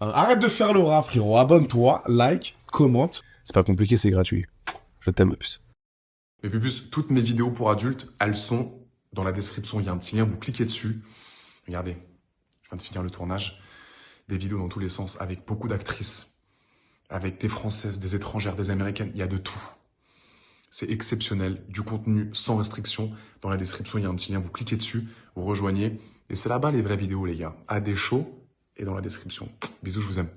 Arrête de faire le rat, frérot. Abonne-toi, like, commente. C'est pas compliqué, c'est gratuit. Je t'aime, puce. Et puis plus, toutes mes vidéos pour adultes, elles sont dans la description. Il y a un petit lien, vous cliquez dessus. Regardez, je viens de finir le tournage. Des vidéos dans tous les sens, avec beaucoup d'actrices, avec des Françaises, des étrangères, des Américaines. Il y a de tout. C'est exceptionnel, du contenu sans restriction. Dans la description, il y a un petit lien, vous cliquez dessus, vous rejoignez. Et c'est là-bas les vraies vidéos, les gars. À des shows et dans la description. Bisous, je vous aime.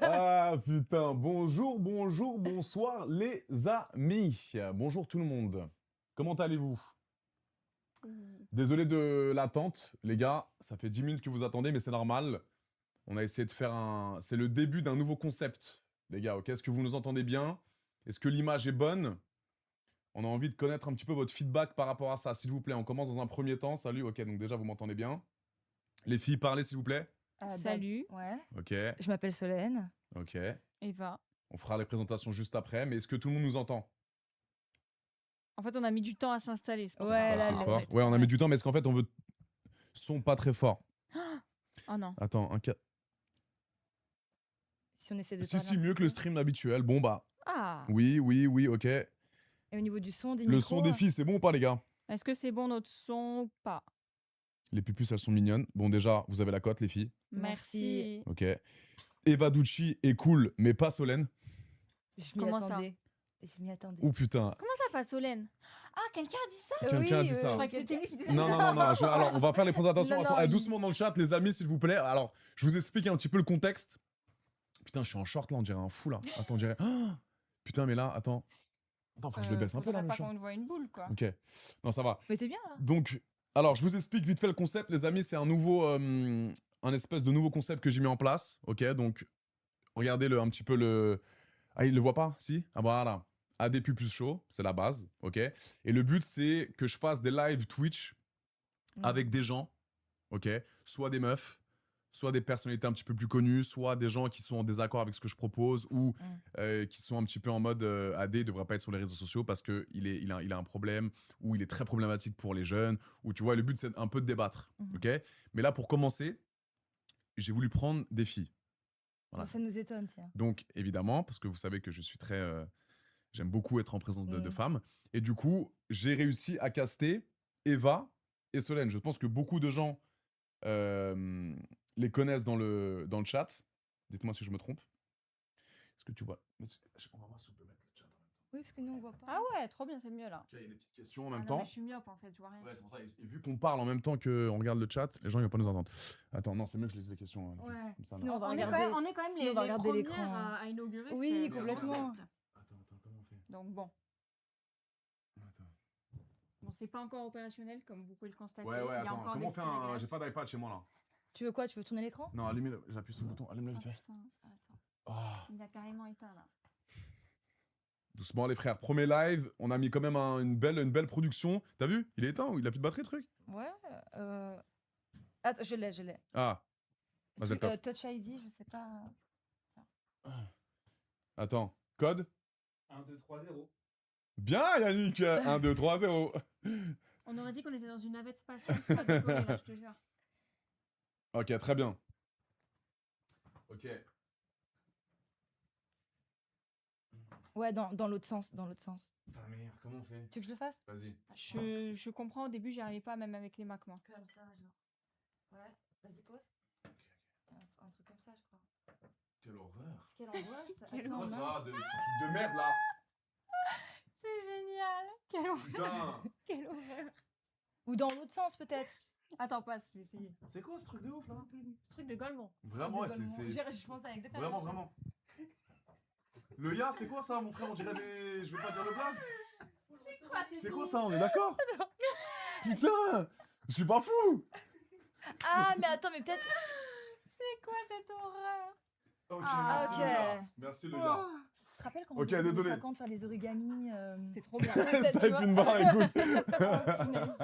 Ah putain, bonjour, bonsoir les amis. Bonjour tout le monde. Comment allez-vous? Désolé de l'attente, les gars. Ça fait 10 minutes que vous attendez, mais c'est normal. On a essayé de faire un... C'est le début d'un nouveau concept, les gars, ok? Est-ce que vous nous entendez bien? Est-ce que l'image est bonne? On a envie de connaître un petit peu votre feedback par rapport à ça, s'il vous plaît. On commence dans un premier temps. Salut, ok, donc déjà, vous m'entendez bien. Les filles, parlez, s'il vous plaît. Salut. Ouais. Ok, Je m'appelle Solène. ok. Eva. On fera les présentations juste après, mais est-ce que tout le monde nous entend? En fait, on a mis du temps à s'installer. c'est pour Ouais, ça. Ah, là, c'est le- fort. Ouais, on a mis du temps, mais est-ce qu'en fait, on veut... Son pas très fort. Oh non. Attends, un cas... Si on essaie de Si, parler si, un mieux petit que le peu. stream habituel. Bon, bah, Ah. oui, ok. Et au niveau du son, des Le micros, son des filles, c'est bon ou pas, les gars? Est-ce que c'est bon notre son ou pas? Les pupus, elles sont mignonnes. Bon, déjà, vous avez la cote, les filles. Merci. Ok. Eva Ducci est cool, mais pas Solène. Je m'y Comment ça attendais. Je m'y attendais. Ouh, putain. Comment ça passe, Solène? Ah, quelqu'un a dit ça? Quelqu'un a dit ça. Je crois que c'était lui qui disait Non. Alors, on va faire les présentations. Non, Attends, non, il- doucement dans le chat, les amis, s'il vous plaît. Alors, je vous explique un petit peu le contexte. Putain, je suis en short, là, on dirait un fou, là. Attends, on dirait... Oh putain, mais là, attends. Attends, faut que je le baisse un peu, là, faudrait le pas short. qu'on voit une boule, quoi. Ok. Non, ça va. Mais t'es bien là. Donc, alors, je vous explique vite fait le concept, les amis. C'est un nouveau, un espèce de nouveau concept que j'ai mis en place. Ok, donc, regardez un petit peu le... Ah, il le voit pas? Si? Ah, voilà. AD plus chaud, c'est la base. Ok. Et le but, c'est que je fasse des live Twitch avec des gens. Ok. Soit des meufs, soit des personnalités un petit peu plus connues, soit des gens qui sont en désaccord avec ce que je propose ou qui sont un petit peu en mode AD, il devrait pas être sur les réseaux sociaux parce qu'il a un problème ou il est très problématique pour les jeunes. Ou tu vois, le but, c'est un peu de débattre. Ok. Mais là, pour commencer, j'ai voulu prendre des filles. Voilà. Ça nous étonne, tiens. Donc, évidemment, parce que vous savez que je suis très... j'aime beaucoup être en présence de femmes. Et du coup, j'ai réussi à caster Eva et Solène. Je pense que beaucoup de gens les connaissent dans le chat. Dites-moi si je me trompe. Est-ce que tu vois... On va voir si on peut mettre le chat en même temps. Oui, parce que nous on voit pas. Ah ouais, trop bien, c'est mieux là. Ok, il y a des petites questions en Ah même non, temps. mais je suis myope en fait, je vois rien. Ouais, c'est pour ça. Et vu qu'on parle en même temps qu'on regarde le chat, les gens ils vont pas nous entendre. Attends, non, c'est mieux que je lise les questions. les filles. Ouais. Comme ça, là. Sinon, on va On est, regarder. on est quand même sinon, les, on va les regarder premières l'écran. à inaugurer Oui, ce complètement. concept. Attends, comment on fait? Donc bon. Attends. Bon, c'est pas encore opérationnel comme vous pouvez le constater. Ouais, Il y a attends. encore Comment on des fait petits un... réglages. J'ai pas d'iPad chez moi, là. Tu veux quoi? Tu veux tourner l'écran? Non, allume j'appuie sur le bouton. Allume-le vite Ah, fait. putain, attends. Oh. Il a carrément éteint là. Doucement les frères, premier live, on a mis quand même une belle production. T'as vu? Il est éteint ou il a plus de batterie le truc? Ouais. Attends, je l'ai. Ah. Vas-y, le taf. Touch ID, je sais pas. Attends, code? 1, 2, 3, 0. Bien Yannick 1, 2, 3, 0. On aurait dit qu'on était dans une navette spatiale. Pas décollée, là, je te jure. Ok, très bien. Ok. Ouais, dans l'autre sens, dans l'autre sens. Putain merde, comment on fait? Tu veux que je le fasse? Vas-y. Je comprends, au début, j'y arrivais pas, même avec les Mac, moi. Comme ça, genre. Ouais, vas-y, pose. Un truc comme ça, je crois. Quelle horreur. Quelle angoisse. Quelle Attends, Quoi horreur. ça, ce truc de merde là? C'est génial. Quelle horreur. Putain. Quelle horreur. Ou dans l'autre sens, peut-être. Attends, passe, je vais essayer. C'est quoi ce truc de ouf là? Ce truc de Golemont. Vraiment, ouais, c'est... Je pense à exactement. Vraiment. Le ya, c'est quoi ça, mon frère? On dirait des... Je veux pas dire le blaze. C'est quoi ça? On est d'accord? Putain! Je suis pas fou! Ah, mais attends, mais peut-être. C'est quoi cette horreur? Ok, Ah, merci ok. le ya. Merci le ya. Tu te rappelles quand Ok, on était dans les désolé. 50 faire les origamis C'est trop bien. Type une barre, écoute. punaise.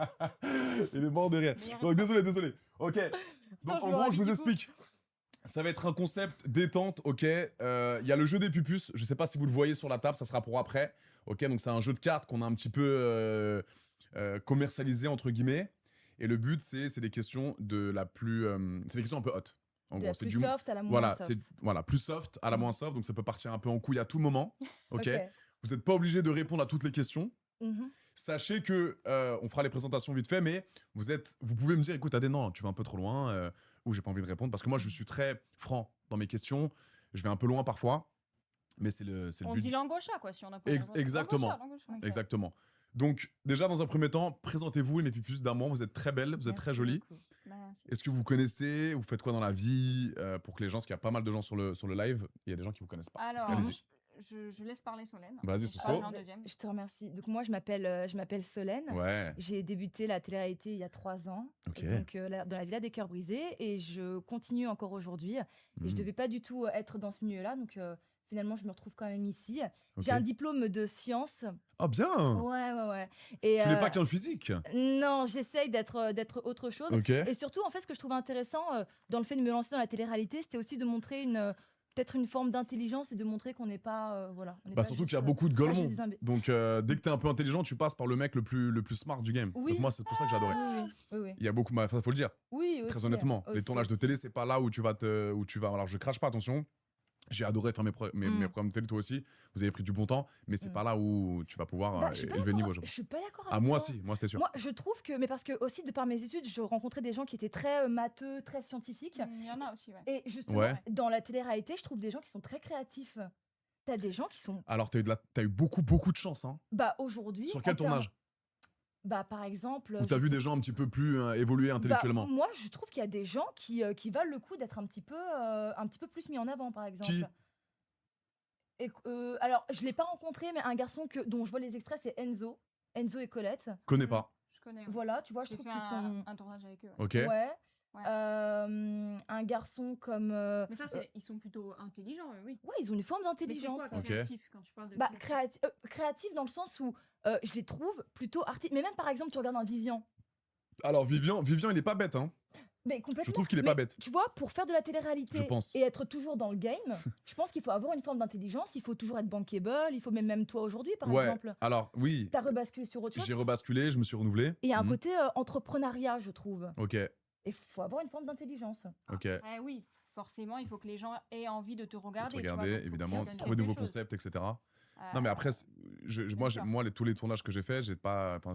Il est mort de rire. Mais y a Donc désolé. Ok. Donc je en me gros, rappelle je vous du coup. explique. Ça va être un concept détente, ok. Il y a le jeu des pupus. Je sais pas si vous le voyez sur la table, ça sera pour après. Ok, donc c'est un jeu de cartes qu'on a un petit peu commercialisé entre guillemets. Et le but, c'est des questions de la plus. C'est des questions un peu hot. En De gros, la c'est plus du. soft à la moins Voilà, soft. c'est voilà, plus soft à la moins soft, donc ça peut partir un peu en couille à tout moment. Ok. Ok. Vous n'êtes pas obligé de répondre à toutes les questions. Mhm. Sachez que on fera les présentations vite fait, mais vous pouvez me dire, écoute, Adé, non, tu vas un peu trop loin, ou j'ai pas envie de répondre, parce que moi, je suis très franc dans mes questions. Je vais un peu loin parfois, mais c'est le On but. dit langue au chat, quoi, si on a pas Exactement. Langue au chat. Ok. Exactement. Donc, déjà, dans un premier temps, présentez-vous, et puis plus d'un mois, vous êtes très belle, vous êtes très Merci jolie. beaucoup. Merci. Est-ce que vous connaissez, vous faites quoi dans la vie, pour que les gens, parce qu'il y a pas mal de gens sur le live, il y a des gens qui vous connaissent pas. Alors, Allez-y. je laisse parler Solène. Vas-y, Je Soso. parlerai en deuxième. Je te remercie. Donc moi, je m'appelle Solène. Ouais, J'ai débuté la télé-réalité il y a 3 ans, ok. donc dans la Villa des Cœurs Brisés, et je continue encore aujourd'hui. Et je Mhm. devais pas du tout être dans ce milieu-là, donc finalement, je me retrouve quand même ici. Ok. J'ai un diplôme de sciences. Ah, bien. Ouais. Et, Tu n'es pas qu'un physique. Non, j'essaye d'être autre chose. Ok. Et surtout, en fait, ce que je trouve intéressant dans le fait de me lancer dans la télé-réalité, c'était aussi de montrer peut-être une forme d'intelligence et de montrer qu'on n'est pas, voilà. on n'est Bah pas surtout juste, qu'il y a beaucoup de pas golemons. juste des Donc dès que t'es un peu intelligent, tu passes par le mec le plus smart du game. Oui. Donc moi c'est pour ça que j'adorais. Oui. Il y a beaucoup, bah, faut le dire. Oui, Très aussi, honnêtement, les aussi, tournages de aussi. télé c'est pas là où tu vas Alors je crache pas, attention. J'ai adoré faire mes programmes de télé, toi aussi. Vous avez pris du bon temps, mais c'est pas là où tu vas pouvoir Bah, je suis pas élever le niveau. Je suis pas d'accord avec Ah moi toi. si, moi c'était sûr. Moi, je trouve que, mais parce que aussi de par mes études, je rencontrais des gens qui étaient très matheux, très scientifiques. Il y en a aussi, ouais. Et justement, Ouais. dans la télé-réalité, je trouve des gens qui sont très créatifs. T'as des gens qui sont, Alors t'as eu beaucoup de chance, hein. bah aujourd'hui. Sur quel en termes- tournage? Bah par exemple. Où t'as je vu sais- des gens un petit peu plus évoluer bah, intellectuellement? moi, je trouve qu'il y a des gens qui valent le coup d'être un petit peu plus mis en avant, par exemple. Qui? Et, alors, je l'ai pas rencontré, mais un garçon dont je vois les extraits, c'est Enzo et Colette. Connais pas. Je connais. Voilà, tu vois, je J'ai trouve fait qu'ils sont. un tournage avec eux. Ok. Ouais. Ouais. Un garçon comme. Mais ça, ils sont plutôt intelligents, oui. Ouais, ils ont une forme Mais c'est d'intelligence. quoi Ok. créatif quand tu parles de Bah, créatif créatif dans le sens où je les trouve plutôt artistes. Mais même par exemple, tu regardes un Vivian. Alors Vivian il est pas bête, hein. Mais complètement. Je trouve qu'il est Mais pas bête. Tu vois, pour faire de la télé-réalité Je pense. et être toujours dans le game, je pense qu'il faut avoir une forme d'intelligence. Il faut toujours être bankable. Il faut même toi aujourd'hui, par Ouais. exemple. Alors oui, T'as rebasculé sur autre chose. j'ai rebasculé, je me suis renouvelé. Et il y a un Mhm. côté entrepreneuriat, je trouve. Ok. Et il faut avoir une forme d'intelligence. Ok. Eh oui, forcément, il faut que les gens aient envie de te regarder. Te tu vois, regarder, donc faut que tu évidemment, leur donnes trouver de quelque nouveaux chose. concepts, etc. Euh, Non, mais après, bien sûr. moi, tous les tournages que j'ai faits, j'ai pas. Enfin,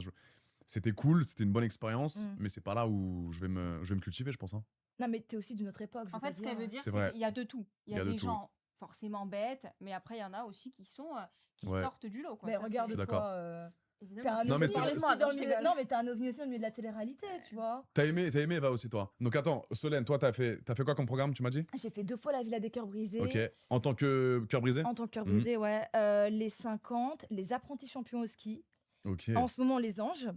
c'était cool, c'était une bonne expérience, Mm. mais c'est pas là où je vais me cultiver, je pense. Hein. Non, mais t'es aussi d'une autre époque. je En veux fait, pas ce qu'elle veut dire, C'est c'est vrai. qu'il y a de tout. Il y a de des tout. gens forcément bêtes, mais après, il y en a aussi qui sont qui Ouais. sortent du lot. Quoi. Mais Ça, c'est- regarde Je suis d'accord. toi. Évidemment. T'es un Non, mais ovni c'est- aussi Parlez-moi, dans non, le je milieu. rigole. Non, mais t'es un ovni aussi dans le milieu de la télé-réalité, tu vois. T'as aimé Eva aussi, toi. Donc attends, Solène, toi, t'as fait quoi comme programme, tu m'as dit? J'ai fait 2 fois la Villa des Cœurs Brisés. Ok. En tant que cœur brisé? En tant que cœur Mhm. brisé, ouais. Les 50, les apprentis champions au ski. Ok. En ce moment, les anges.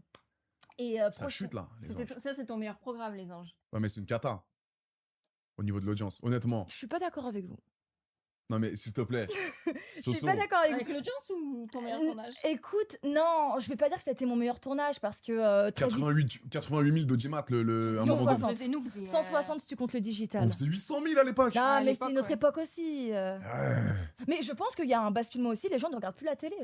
Et Ça chute là, les C'était anges. ça, c'est ton meilleur programme, les anges. Ouais, mais c'est une cata. Au niveau de l'audience, honnêtement. Je suis pas d'accord avec vous. Non, mais s'il te plaît. Je suis Soso. pas d'accord avec Avec vous. l'audience ou ton meilleur tournage Écoute, non, je vais pas dire que c'était mon meilleur tournage parce que très vite, 88 000 d'audimat, un moment 160. donné. Faisais-nous, faisais, 160 si tu comptes le digital. On faisait 800 000 à l'époque. Non, à mais l'époque, c'était une autre ouais. époque aussi. Ouais. Mais je pense qu'il y a un basculement aussi, les gens ne regardent plus la télé.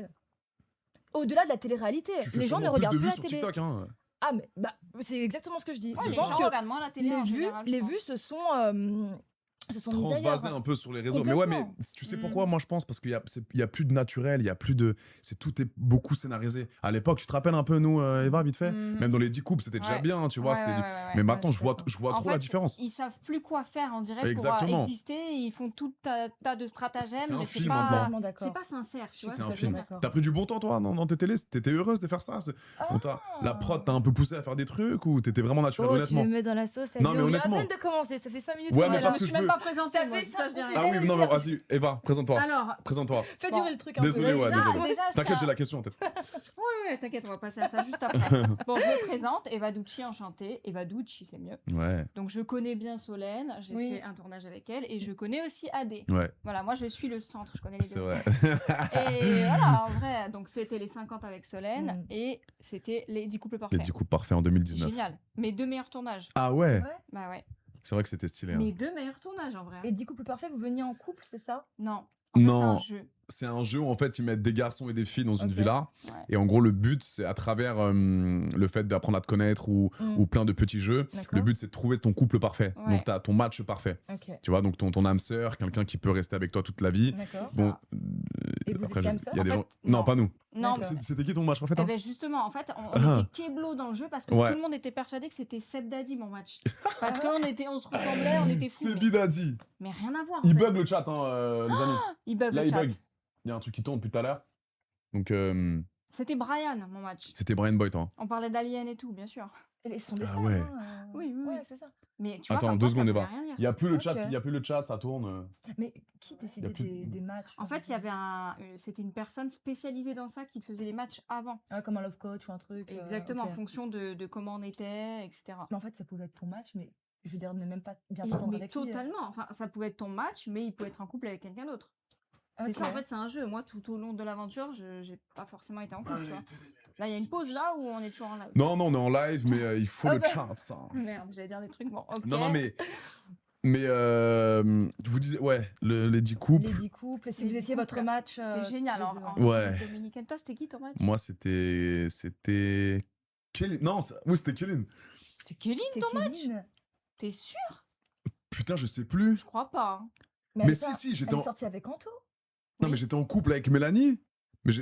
Au-delà de la télé-réalité, Tu fais les gens ne sûrement plus regardent de plus vues la sur télé. TikTok, hein. Ah, mais bah, c'est exactement ce que je dis. C'est Je les ça. pense gens que regardent moins la télé en général. je les pense. vues se sont mis Transvaser ailleurs. un peu sur les réseaux. Mais ouais, mais Complètement. tu sais pourquoi moi je pense? Parce qu'il y a plus de naturel, il y a plus de. Tout est beaucoup scénarisé. À l'époque, tu te rappelles un peu, nous, Eva, vite fait? Mhm. Même dans les 10 coupes, c'était déjà Ouais. bien, tu vois. Ouais, c'était ouais, du- ouais, ouais. Mais maintenant, Ouais, je vois d'accord. En trop la fait, différence. Ils savent plus quoi faire, on dirait, Exactement. pour exister. Ils font tout un tas de stratagèmes. C'est un mais film pas, maintenant. Complètement d'accord. C'est pas sincère, tu vois. C'est ce un que je film. veux dire. D'accord. T'as pris du bon temps, toi, dans tes télés? T'étais heureuse de faire ça? La prod t'a un peu poussé à faire des trucs ou t'étais vraiment naturel, Oh, tu honnêtement? me mets dans la sauce. Non, mais on vient honnêtement. à peine de commencer, ça fait 5 minutes Ouais, qu'on mais est parce là. que Je je suis veux- même pas présentée. Ça moi, fait ça, je dis rien. Ah oui, non, mais vas-y, Eva, présente-toi. Alors, Présente-toi. Fais Bon. durer le truc un Désolé, peu. ouais, déjà, désolé. déjà, je T'inquiète, tiens- j'ai la question en tête. Oui, t'inquiète, on va passer à ça juste après. Bon, je me présente, Eva Ducci, enchantée. Eva Ducci, c'est mieux. Ouais, Donc, je connais bien Solène, j'ai Oui. fait un tournage avec elle, et je connais aussi Adé. ouais, Voilà, moi, je suis le centre, je connais les c'est deux. vrai. Et voilà, en vrai, donc c'était les 50 avec Solène, Mm. et c'était les 10 couples Et parfaits. du coup, parfait en 2019. Génial. Mes 2 meilleurs tournages. Ah ouais, Ouais. Bah ouais. c'est vrai que c'était stylé. Hein. Mes 2 meilleurs tournages, en vrai. Et 10 couples parfaits, vous veniez en couple, c'est ça? Non. En fait, Non. c'est un jeu. C'est un jeu où en fait ils mettent des garçons et des filles dans une Ok. villa. Ouais. Et en gros, le but, c'est à travers le fait d'apprendre à te connaître ou plein de petits jeux, D'accord. le but, c'est de trouver ton couple parfait. Ouais. Donc, tu as ton match parfait. Ok, Tu vois, donc ton âme sœur, quelqu'un qui peut rester avec toi toute la vie. d'accord. Bon, Et vous étiez âme sœur il y a des En gens. fait, Non, non. pas nous. Non, D'accord. mais- C'était qui ton match parfait, Eh toi ben justement, en fait, on Ah. était keblo dans le jeu parce que Ouais. tout le monde était persuadé que c'était Seb Daddy mon match. Parce on se ressemblait, on était fous. C'est Mais, Bidadi. mais rien à voir. en Il fait. bug le chat, les amis. Il bug Là, le il chat. bug. Il y a un truc qui tourne depuis tout à l'heure. Donc, C'était Brian mon match. c'était Brian Boy, toi. On parlait d'Alien et tout, bien sûr. Et ils sont des Ah frères, ouais. hein, Oui, oui, oui. Ouais, c'est ça. Mais tu vois, Attends, comme 2 quoi, ça secondes, voulait Eva. rien dire. Il n'y a plus le Ok. chat, il y a plus le chat, ça tourne. Mais qui décidait Y a plus de- des matchs En fait, il y avait c'était une personne spécialisée dans ça qui faisait les matchs avant. Ah, comme un love coach ou un truc. Exactement, ok. en fonction de comment on était, etc. Mais en fait, ça pouvait être ton match, mais je veux dire, ne même pas bien Et- t'entendre mais avec lui. totalement. Enfin, ça pouvait être ton match, mais il pouvait être en couple avec quelqu'un d'autre. C'est Ok. ça, en fait, c'est un jeu. Moi, tout au long de l'aventure, j'ai pas forcément été en couple, tu vois. Là, il y a une pause là où on est toujours en live. Non, non, on est en live, mais il faut Ah le bah. chat, ça. Merde, j'allais dire des trucs. Bon, ok. Non, non, mais. Mais vous disiez, ouais, les 10 couples. Les 10 couples, et si Les vous 10 étiez votre couples, match. C'était génial. tous les En deux. Ouais. dominicaine, toi, c'était qui ton match Moi, c'était. Kéline. Non, oui, c'était Kéline. C'était Kéline, C'est ton match Kéline. T'es sûr Putain, je sais plus. Je crois pas. hein. Mais attends, si, j'étais elle en. est sortie avec Anto. Non, Oui. mais j'étais en couple avec Mélanie. Mais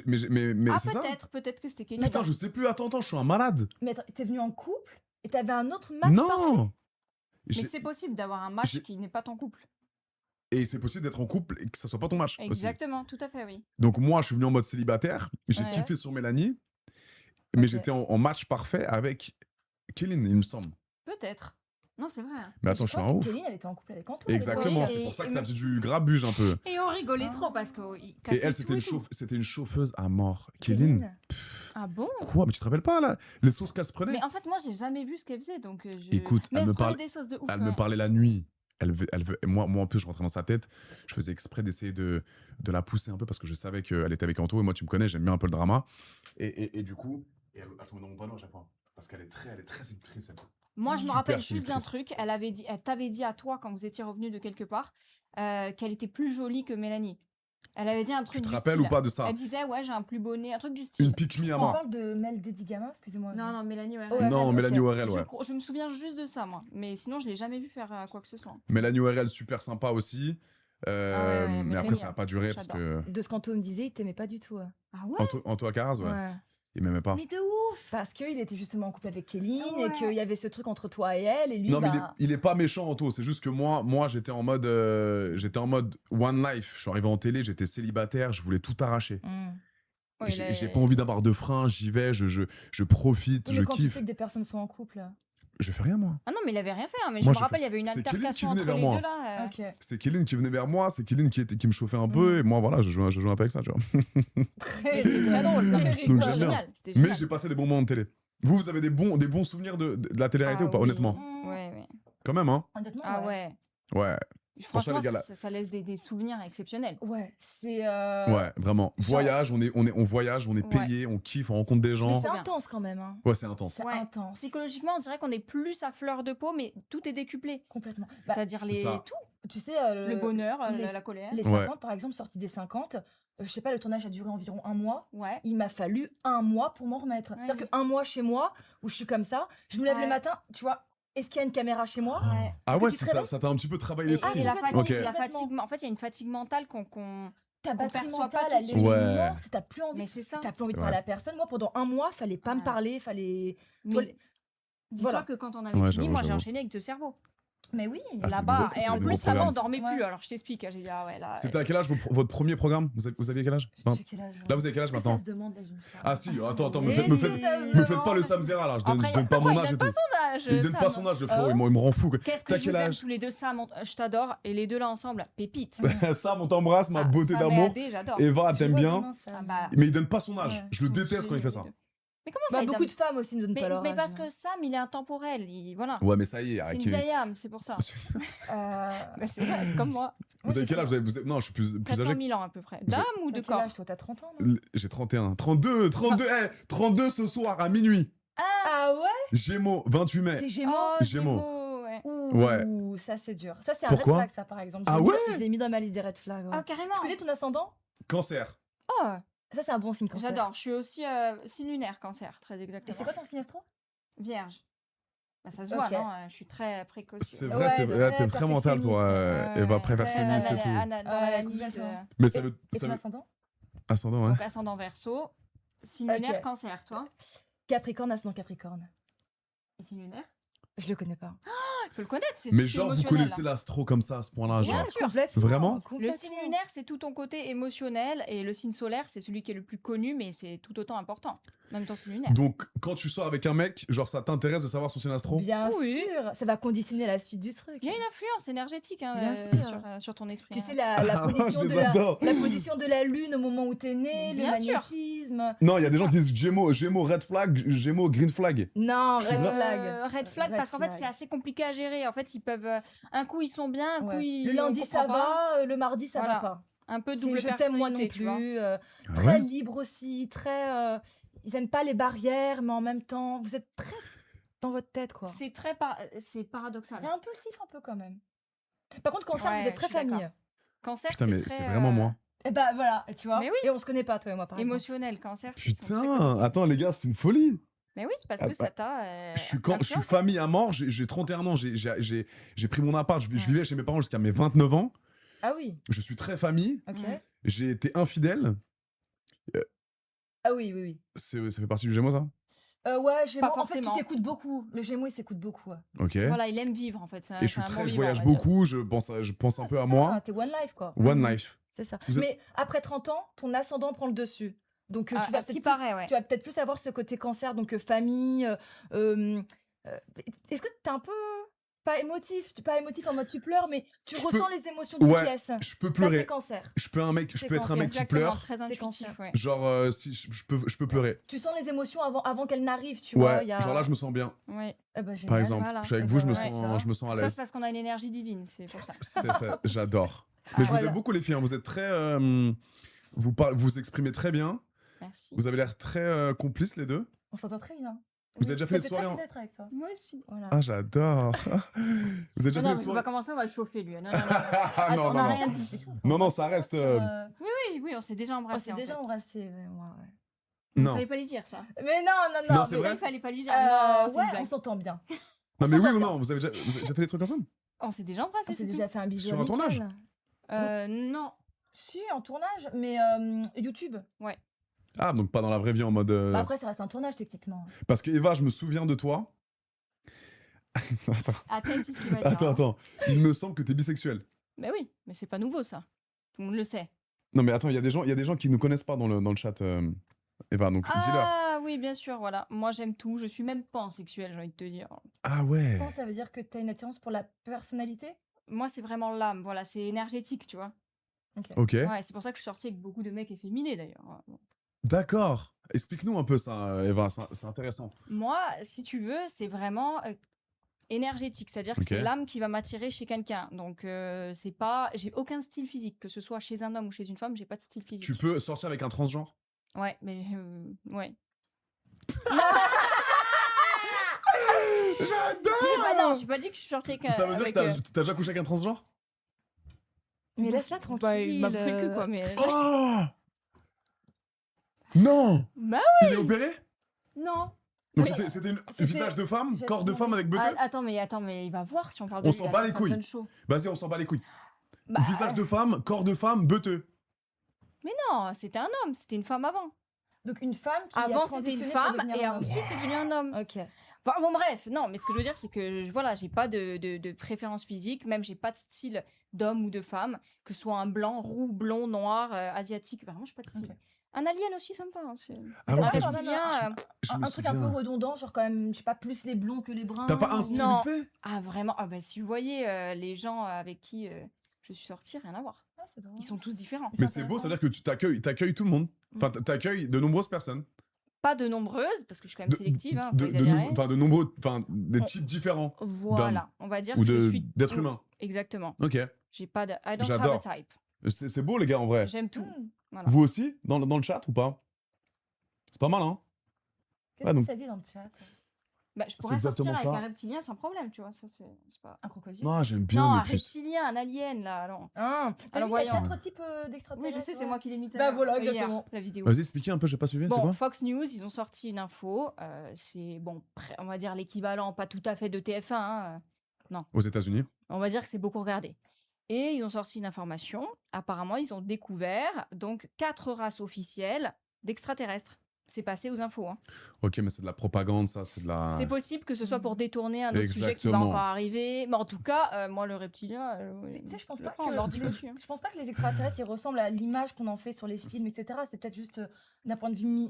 Ah, c'est ça. peut-être que c'était Kéline. Putain, je sais plus. Attends, je suis un malade. Mais attends, t'es venu en couple et t'avais un autre match parfait. Non. Mais J'ai- c'est possible d'avoir un match j'ai- qui n'est pas ton couple. Et c'est possible d'être en couple et que ça soit pas ton match aussi. Exactement, tout à fait, oui. Donc moi, je suis venu en mode célibataire. J'ai Ouais. kiffé sur Mélanie. Mais Ok. j'étais en match parfait avec Kéline, il me semble. Peut-être. Non, c'est vrai. hein. Mais attends, je suis un ouf. Kéline, elle était en couple avec Anto. Exactement, Ouais, c'est et- pour ça que et ça me- faisait du grabuge un peu. Et on rigolait Ah. trop parce que. Et elle, c'était une chauffeuse à mort. Kéline. Ah bon Quoi? Mais tu te rappelles pas, là? Les sauces qu'elle se prenait? Mais en fait, moi, j'ai jamais vu ce qu'elle faisait, donc je. Écoute, Mais elle elle me se prenait parle. des sauces de ouf. Elle me ouais. parlait la nuit. Moi, en plus, je rentrais dans sa tête. Je faisais exprès d'essayer de la pousser un peu parce que je savais qu'elle était avec Anto. Et moi, tu me connais, j'aime bien un peu le drama. Et du coup, elle tombait dans mon panneau à chaque fois. Parce qu'elle est très séductrice. Elle. Moi, je me Super rappelle juste d'un séductrice. truc. Elle t'avait dit à toi, quand vous étiez revenu de quelque part, qu'elle était plus jolie que Mélanie. Elle avait dit un Tu truc te du rappelles style. ou pas de ça? Elle disait, ouais, j'ai un plus beau nez, un truc du style. Une pique me à On mort. parle de Mel Dedigama, excusez-moi. Non, non, Mélanie, ouais. Ouais. Non, ok. Mélanie ORL, ouais. Je me souviens juste de ça, moi. Mais sinon, je l'ai jamais vu faire quoi que ce soit. Mélanie ORL, super sympa aussi. Ah ouais, Mais Mélanie, après, ça n'a pas duré parce j'adore. que. De ce qu'Anto me disait, il t'aimait pas du tout. Ah ouais Anto Alcaraz, ouais. Il m'aimait pas. Mais de ouf Parce qu'il était justement en couple avec Kéline Ah ouais. et qu'il y avait ce truc entre toi et elle. Et lui, Non, mais bah, il est pas méchant, Anto. C'est juste que moi j'étais en mode one life. Je suis arrivé en télé, j'étais célibataire, je voulais tout arracher. Ouais, J'ai pas envie d'avoir de frein, j'y vais, je profite, oui, je mais quand tu kiffe. sais que des personnes sont en couple. Je fais rien, moi. Ah non, mais il avait rien fait. hein, Mais Moi, je j'ai me rappelle, il y avait une c'est Kéline qui altercation venait entre vers les moi. deux là. Ok. C'est Kéline qui venait vers moi, c'est Kéline qui me chauffait un peu, et moi, voilà, je jouais un peu avec ça, tu vois. Mais c'était très drôle. Non, mais Donc, c'était j'aime bien. génial. C'était Mais génial. j'ai passé des bons moments de télé. Vous avez des bons souvenirs de la télé-réalité Ah ou pas, oui. honnêtement? Ouais, ouais. Quand même, hein? Honnêtement, Ah ouais. Ouais. Pour ça, Franchement, les gars, là- ça laisse des souvenirs exceptionnels. Ouais, c'est. Ouais, vraiment. Voyage, on voyage, on est Ouais. payé, on kiffe, on rencontre des Mais gens. c'est bien. intense quand même. Hein. Ouais, c'est intense. C'est Ouais. intense. Psychologiquement, on dirait qu'on est plus à fleur de peau, mais tout est décuplé. Complètement. Bah, C'est-à-dire c'est les ça. tout. tu sais, Le bonheur, les- la colère. les Ouais. 50, par exemple, sortie des 50, je sais pas, le tournage a duré environ un mois. Ouais. Il m'a fallu un mois pour m'en remettre. Ouais. C'est-à-dire qu'un mois chez moi, où je suis comme ça, je me lève Ouais. le matin, tu vois, est-ce qu'il y a une caméra chez moi Ouais. Ah Est-ce que ouais, tu te ça réveilles t'a un petit peu travaillé Et, l'esprit. et la complètement. fatigue, Ok. la fatigue, en fait, il y a une fatigue mentale qu'on Ta qu'on batterie perçoit pas mentale, tout elle de est suite. Ouais. morte, t'as plus envie. Mais c'est ça. T'as plus envie de C'est parler vrai. à personne. Moi, pendant un mois, fallait pas me Ouais. parler, fallait. Mais Toi, dis-toi voilà. que quand on avait Ouais, fini, j'avoue, moi j'ai j'avoue. enchaîné avec deux cerveaux. Mais oui. Ah, c'est Là-bas. nouveau, Et c'est en le nouveau plus, avant, on programme. dormait Ouais. plus. Alors je t'explique. J'ai dit, ah ouais, là. C'était à quel âge votre premier programme? Vous aviez quel âge? J'ai quel âge Là, vous avez quel âge Est-ce que maintenant? ça se demande, l'âge d'une femme Ah si, attends, me Mais faites si, ça se me faites pas demande. le Samzera là, je Après, donne pas pourquoi mon il âge et donne tout. pas son âge. Il donne pas Sam son âge, le frérot, Ah il me rend fou. quoi. Qu'est-ce que T'as je quel vous aime âge? tous les deux, Sam, je t'adore. Et les deux là ensemble, pépite. Sam, on t'embrasse, ma Ah, beauté Sam et d'amour. Adé, j'adore. Eva, Je t'aimes vois bien. demain, ça. Ah bah, Mais il donne pas son âge. Ouais. Je le Ils sont déteste quand il fait ça. géniaux, les deux. Mais comment ça Bah, il beaucoup donne- de femmes aussi ne donnent pas leur mais âge. parce que Sam, il est intemporel. Voilà. Ouais, mais ça y est, C'est une arrêtez. vieille âme, c'est pour ça. Bah, c'est vrai, c'est comme moi. Vous avez quel âge? Non, je suis plus 400 âgé. 000 ans à peu près. Vous D'âme ou T'as de quel corps âge, toi, t'as 30 ans, non J'ai 31. 32 ce soir à minuit. Ah ouais Gémeaux, 28 mai. T'es Gémeaux Oh, Gémeaux. ouais. Ouais. Ouh, ça c'est dur. Ça c'est un red Pourquoi flag, ça par exemple. Ah Je l'ai mis- ouais Je l'ai mis dans ma liste des red flags. Ouais. Ah, carrément. Tu connais ton ascendant? Cancer. Oh, Ça c'est un bon signe cancer. j'adore. Je suis aussi signe lunaire, cancer, très Et exactement. c'est quoi ton signe astro? Vierge. Bah, ça se voit, Ok. non? Je suis très précoce. C'est Ouais, vrai, t'es très très mental, toi, perfectionniste. Eva, Ouais, perfectionniste et très tout. dans Ouais, l'analyse, complètement. Mais ça Et, veut. et Ça ton veut... ascendant? Ascendant, ouais. donc ascendant verso, signe Ok. lunaire, cancer, toi? Capricorne, ascendant Capricorne. Et signe lunaire? Je le connais pas. Il faut le connaître, c'est Mais c'est genre, vous émotionnel, connaissez là. l'astro comme ça, à ce point-là, Bien genre. sûr. Complètement. Vraiment Le complètement. signe lunaire, c'est tout ton côté émotionnel, et le signe solaire, c'est celui qui est le plus connu, mais c'est tout autant important. Même ton signe lunaire. Donc, quand tu sors avec un mec, genre, ça t'intéresse de savoir son signe astro? Bien Oui. sûr, ça va conditionner la suite du truc. Il y a une influence énergétique hein, Bien sûr. sur ton esprit. Tu hein. sais, la Ah, position je de les adore. la position de la lune au moment où t'es né, le Bien sûr. magnétisme. Non, il y a des C'est gens ça. qui disent Gémeaux, red flag, Gémeaux, green flag. Non, Je suis red vrai- flag. Red flag, Red parce qu'en fait, flag. c'est assez compliqué à gérer. En fait, ils peuvent. Un coup, ils sont bien, un coup, Ouais. ils. Le lundi, on ça comprend pas. va, le mardi, ça Voilà. va pas. Un peu C'est double je t'aime moi non personnalité, tu vois. plus. Ah Très ouais libre aussi, très. Ils aiment pas les barrières, mais en même temps, vous êtes très dans votre tête, quoi. C'est c'est paradoxal. Et impulsif un peu quand même. Par contre, cancer, Ouais, vous êtes très je suis d'accord. famille. Cancer, Putain, mais très, c'est vraiment moi. Et bah voilà, tu vois. Mais oui. Et on se connaît pas, toi et moi, par exemple. émotionnel. Cancer. ils sont très Putain, connectés. attends, les gars, c'est une folie. Mais oui, parce Ah que bah, ça t'a. Je suis famille à mort, j'ai 31 ans, j'ai pris mon appart, je vivais chez mes parents jusqu'à mes 29 ans. Ah oui, Je suis très famille, ok. Mm. j'ai été infidèle. Ah oui, oui, oui. Ça fait partie du Gémeaux, ça? Ouais, Gémeaux. Pas En fait, tu forcément. t'écoutes beaucoup. Le Gémeaux, il s'écoute beaucoup. Ouais. Ok. Voilà, il aime vivre en fait. Et je voyage beaucoup, je pense un peu c'est à ça, moi. T'es one life, quoi. One Mhm. life. C'est ça. Vous êtes- Mais après 30 ans, ton ascendant prend le dessus. Donc tu vas ce peut-être qui plus, paraît, ouais. tu vas peut-être plus avoir ce côté cancer, donc famille. Est-ce que t'es un peu pas émotif en mode tu pleures, mais tu Je ressens peux- les émotions d'une Ouais, pièce. je peux Ça, pleurer. c'est cancer. Je peux C'est être un cancer. mec qui Exactement, pleure. très C'est intuitif, cancer. ouais. Genre, si je peux pleurer. Tu sens les émotions avant qu'elles n'arrivent, tu vois. Ouais, il y a... genre là, je me sens bien. Ouais. Eh ben, Par génial. exemple, voilà. je suis avec Eh vous, ben, je ouais, tu vois. me sens à Ça, l'aise. c'est parce qu'on a une énergie divine, c'est pour ça. C'est ça, j'adore. Mais je vous Voilà. aime beaucoup les filles, hein, vous êtes très... vous exprimez très bien, Merci. vous avez l'air très complices les deux. On s'entend très bien. Vous avez déjà fait Ça des fait très soirées en- plaisir d'être avec toi. Moi aussi. Voilà. Ah, j'adore. Vous avez déjà fait Non, non, des mais on soirées... va commencer, on va le chauffer lui. Non, non, non. Ah non, on non, a non. rien dit. Non, non, ça reste... Oui, oui, on s'est déjà On embrassé. s'est en déjà fait. embrassé. Ouais, ouais. Il Non. fallait pas lui dire ça. Mais non. Non, c'est vrai Il fallait pas lui dire. Non, c'est une ouais, blague. on s'entend bien. Non, mais oui s'entend ou bien. non, vous avez déjà fait des trucs ensemble? On s'est déjà embrassé. On s'est c'est déjà tout. fait un bisou Sur un tournage? amical. Non. Si, en tournage, mais YouTube. Ah, donc pas dans la vraie vie en mode... Bah après, ça reste un tournage, techniquement. Parce que Eva, je me souviens de toi. Attends, ce qu'il va dire. Attends, hein. attends. Il me semble que t'es bisexuel. Mais oui, mais c'est pas nouveau ça. Tout le monde le sait. Non, mais attends, il y a des gens qui nous connaissent pas dans le chat, Eva, donc dis-leur. Ah oui, bien sûr, voilà. Moi j'aime tout. Je suis même pansexuelle, j'ai envie de te dire. Ah ouais. Comment ça veut dire que t'as une attirance pour la personnalité? Moi c'est vraiment l'âme. Voilà, c'est énergétique, tu vois. Ok. Ouais, c'est pour ça que je suis sortie avec beaucoup de mecs efféminés d'ailleurs. D'accord. Explique-nous un peu ça, Eva, c'est intéressant. Moi, si tu veux, c'est vraiment énergétique, c'est-à-dire que Ok. c'est l'âme qui va m'attirer chez quelqu'un. Donc c'est pas, j'ai aucun style physique, que ce soit chez un homme ou chez une femme, j'ai pas de style physique. Tu peux sortir avec un transgenre? Ouais, mais ouais. J'adore. J'ai pas dit que je suis sortie avec. Ça veut dire avec, que t'as déjà couché avec un transgenre? Mais laisse-la tranquille. Bah, il m'a bouffé le cul quoi, mais. Oh non. Bah Il est opéré? non. Donc Mais- c'était un c'était- visage de femme, j'ai corps de demandé- femme avec beuteux? Attends, mais il va voir si on parle de On lui, s'en là, bat les ça couilles. donne chaud. Vas-y, on s'en bat les couilles. Bah, Visage de femme, corps de femme, beuteux. Mais non, c'était un homme, c'était une femme avant. Donc une femme qui a Avant c'était une transitionné femme pour devenir et un homme. ensuite c'est devenu un homme. Ok. Enfin, bon bref, non, mais ce que je veux dire c'est que voilà, j'ai pas de préférence physique, même j'ai pas de style d'homme ou de femme, que ce soit un blanc, roux, blond, noir, asiatique, vraiment j'ai pas de style. Ok. Un alien aussi ça me parle. Ah ouais, Ah, putain, non, non, non, je Un me truc un peu souviens. redondant, genre quand même, je sais pas, plus les blonds que les bruns. T'as pas un style Non. vite fait? Ah vraiment, ah bah si vous voyez les gens avec qui je suis sortie, rien à voir. Ah, c'est drôle. Ils sont tous différents. Mais c'est beau, c'est-à-dire que tu t'accueilles tout le monde. Enfin, t'accueilles de nombreuses personnes. Pas de nombreuses, parce que je suis quand même sélective, hein, faut de, pas exagérer. de nombreux, enfin, des On- types différents. Voilà, on va dire Ou que je suis d'êtres tout. humains. Exactement. Ok. J'ai pas de I don't have J'adore. a type. C'est beau, les gars, en vrai. J'aime tout. Hmm. Voilà. Vous aussi, dans le chat ou pas? C'est pas mal, hein? Qu'est-ce Ah, que donc- ça dit dans le chat? Bah, je C'est pourrais sortir exactement avec ça. un reptilien sans problème, tu vois. Ça, c'est pas... Un crocodile. Non, j'aime bien, Non, mais un plus. reptilien, un alien, là, non. T'as Alors, vu, il y a voyons. 4 types d'extraterrestres. Oui, je sais, c'est ouais. moi qui l'ai mis tout à Bah l'heure, voilà, hier, exactement. la vidéo. Vas-y, expliquez un peu, j'ai pas suivi, c'est Bon, quoi? Fox News, ils ont sorti une info. C'est, bon, on va dire l'équivalent, pas tout à fait de TF1. Aux États-Unis. On va dire que c'est beaucoup regardé. Et ils ont sorti une information. Apparemment, ils ont découvert donc 4 races officielles d'extraterrestres. C'est passé aux infos. Hein. Ok, mais c'est de la propagande, ça, c'est de la. C'est possible que ce soit pour détourner un autre sujet qui va Exactement. encore arriver. Mais en tout cas, moi, le reptilien, Tu sais, je pense le pas prends, on leur dit dessus, hein. je pense pas que les extraterrestres ils ressemblent à l'image qu'on en fait sur les films, etc. C'est peut-être juste d'un point de vue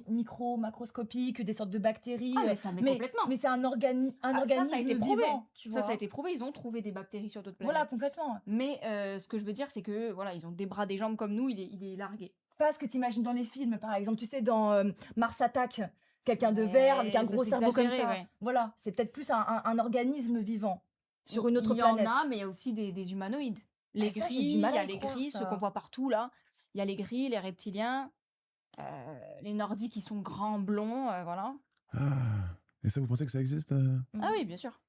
macroscopique, des sortes de bactéries. Ah, mais ça, mais complètement. Mais c'est un Ah, organisme ça a été prouvé. vivant, tu vois. Ça a été prouvé. Ils ont trouvé des bactéries sur d'autres planètes. Voilà, complètement. Mais ce que je veux dire, c'est que voilà, ils ont des bras, des jambes comme nous. Il est largué. Pas ce que tu imagines dans les films, par exemple. Tu sais, dans Mars Attack, quelqu'un de Ouais, vert avec un ça, gros c'est cerveau comme exagéré, ça. ouais. Voilà, c'est peut-être plus un organisme vivant sur une autre il planète. y en a, mais il y a aussi des humanoïdes. Les ça, j'ai gris, du il y mal à a y les croire, gris, ça. ceux qu'on voit partout là. Il y a les gris, les reptiliens, les nordiques qui sont grands, blonds, voilà. Ah. Et ça, vous pensez que ça existe Ah oui, bien sûr.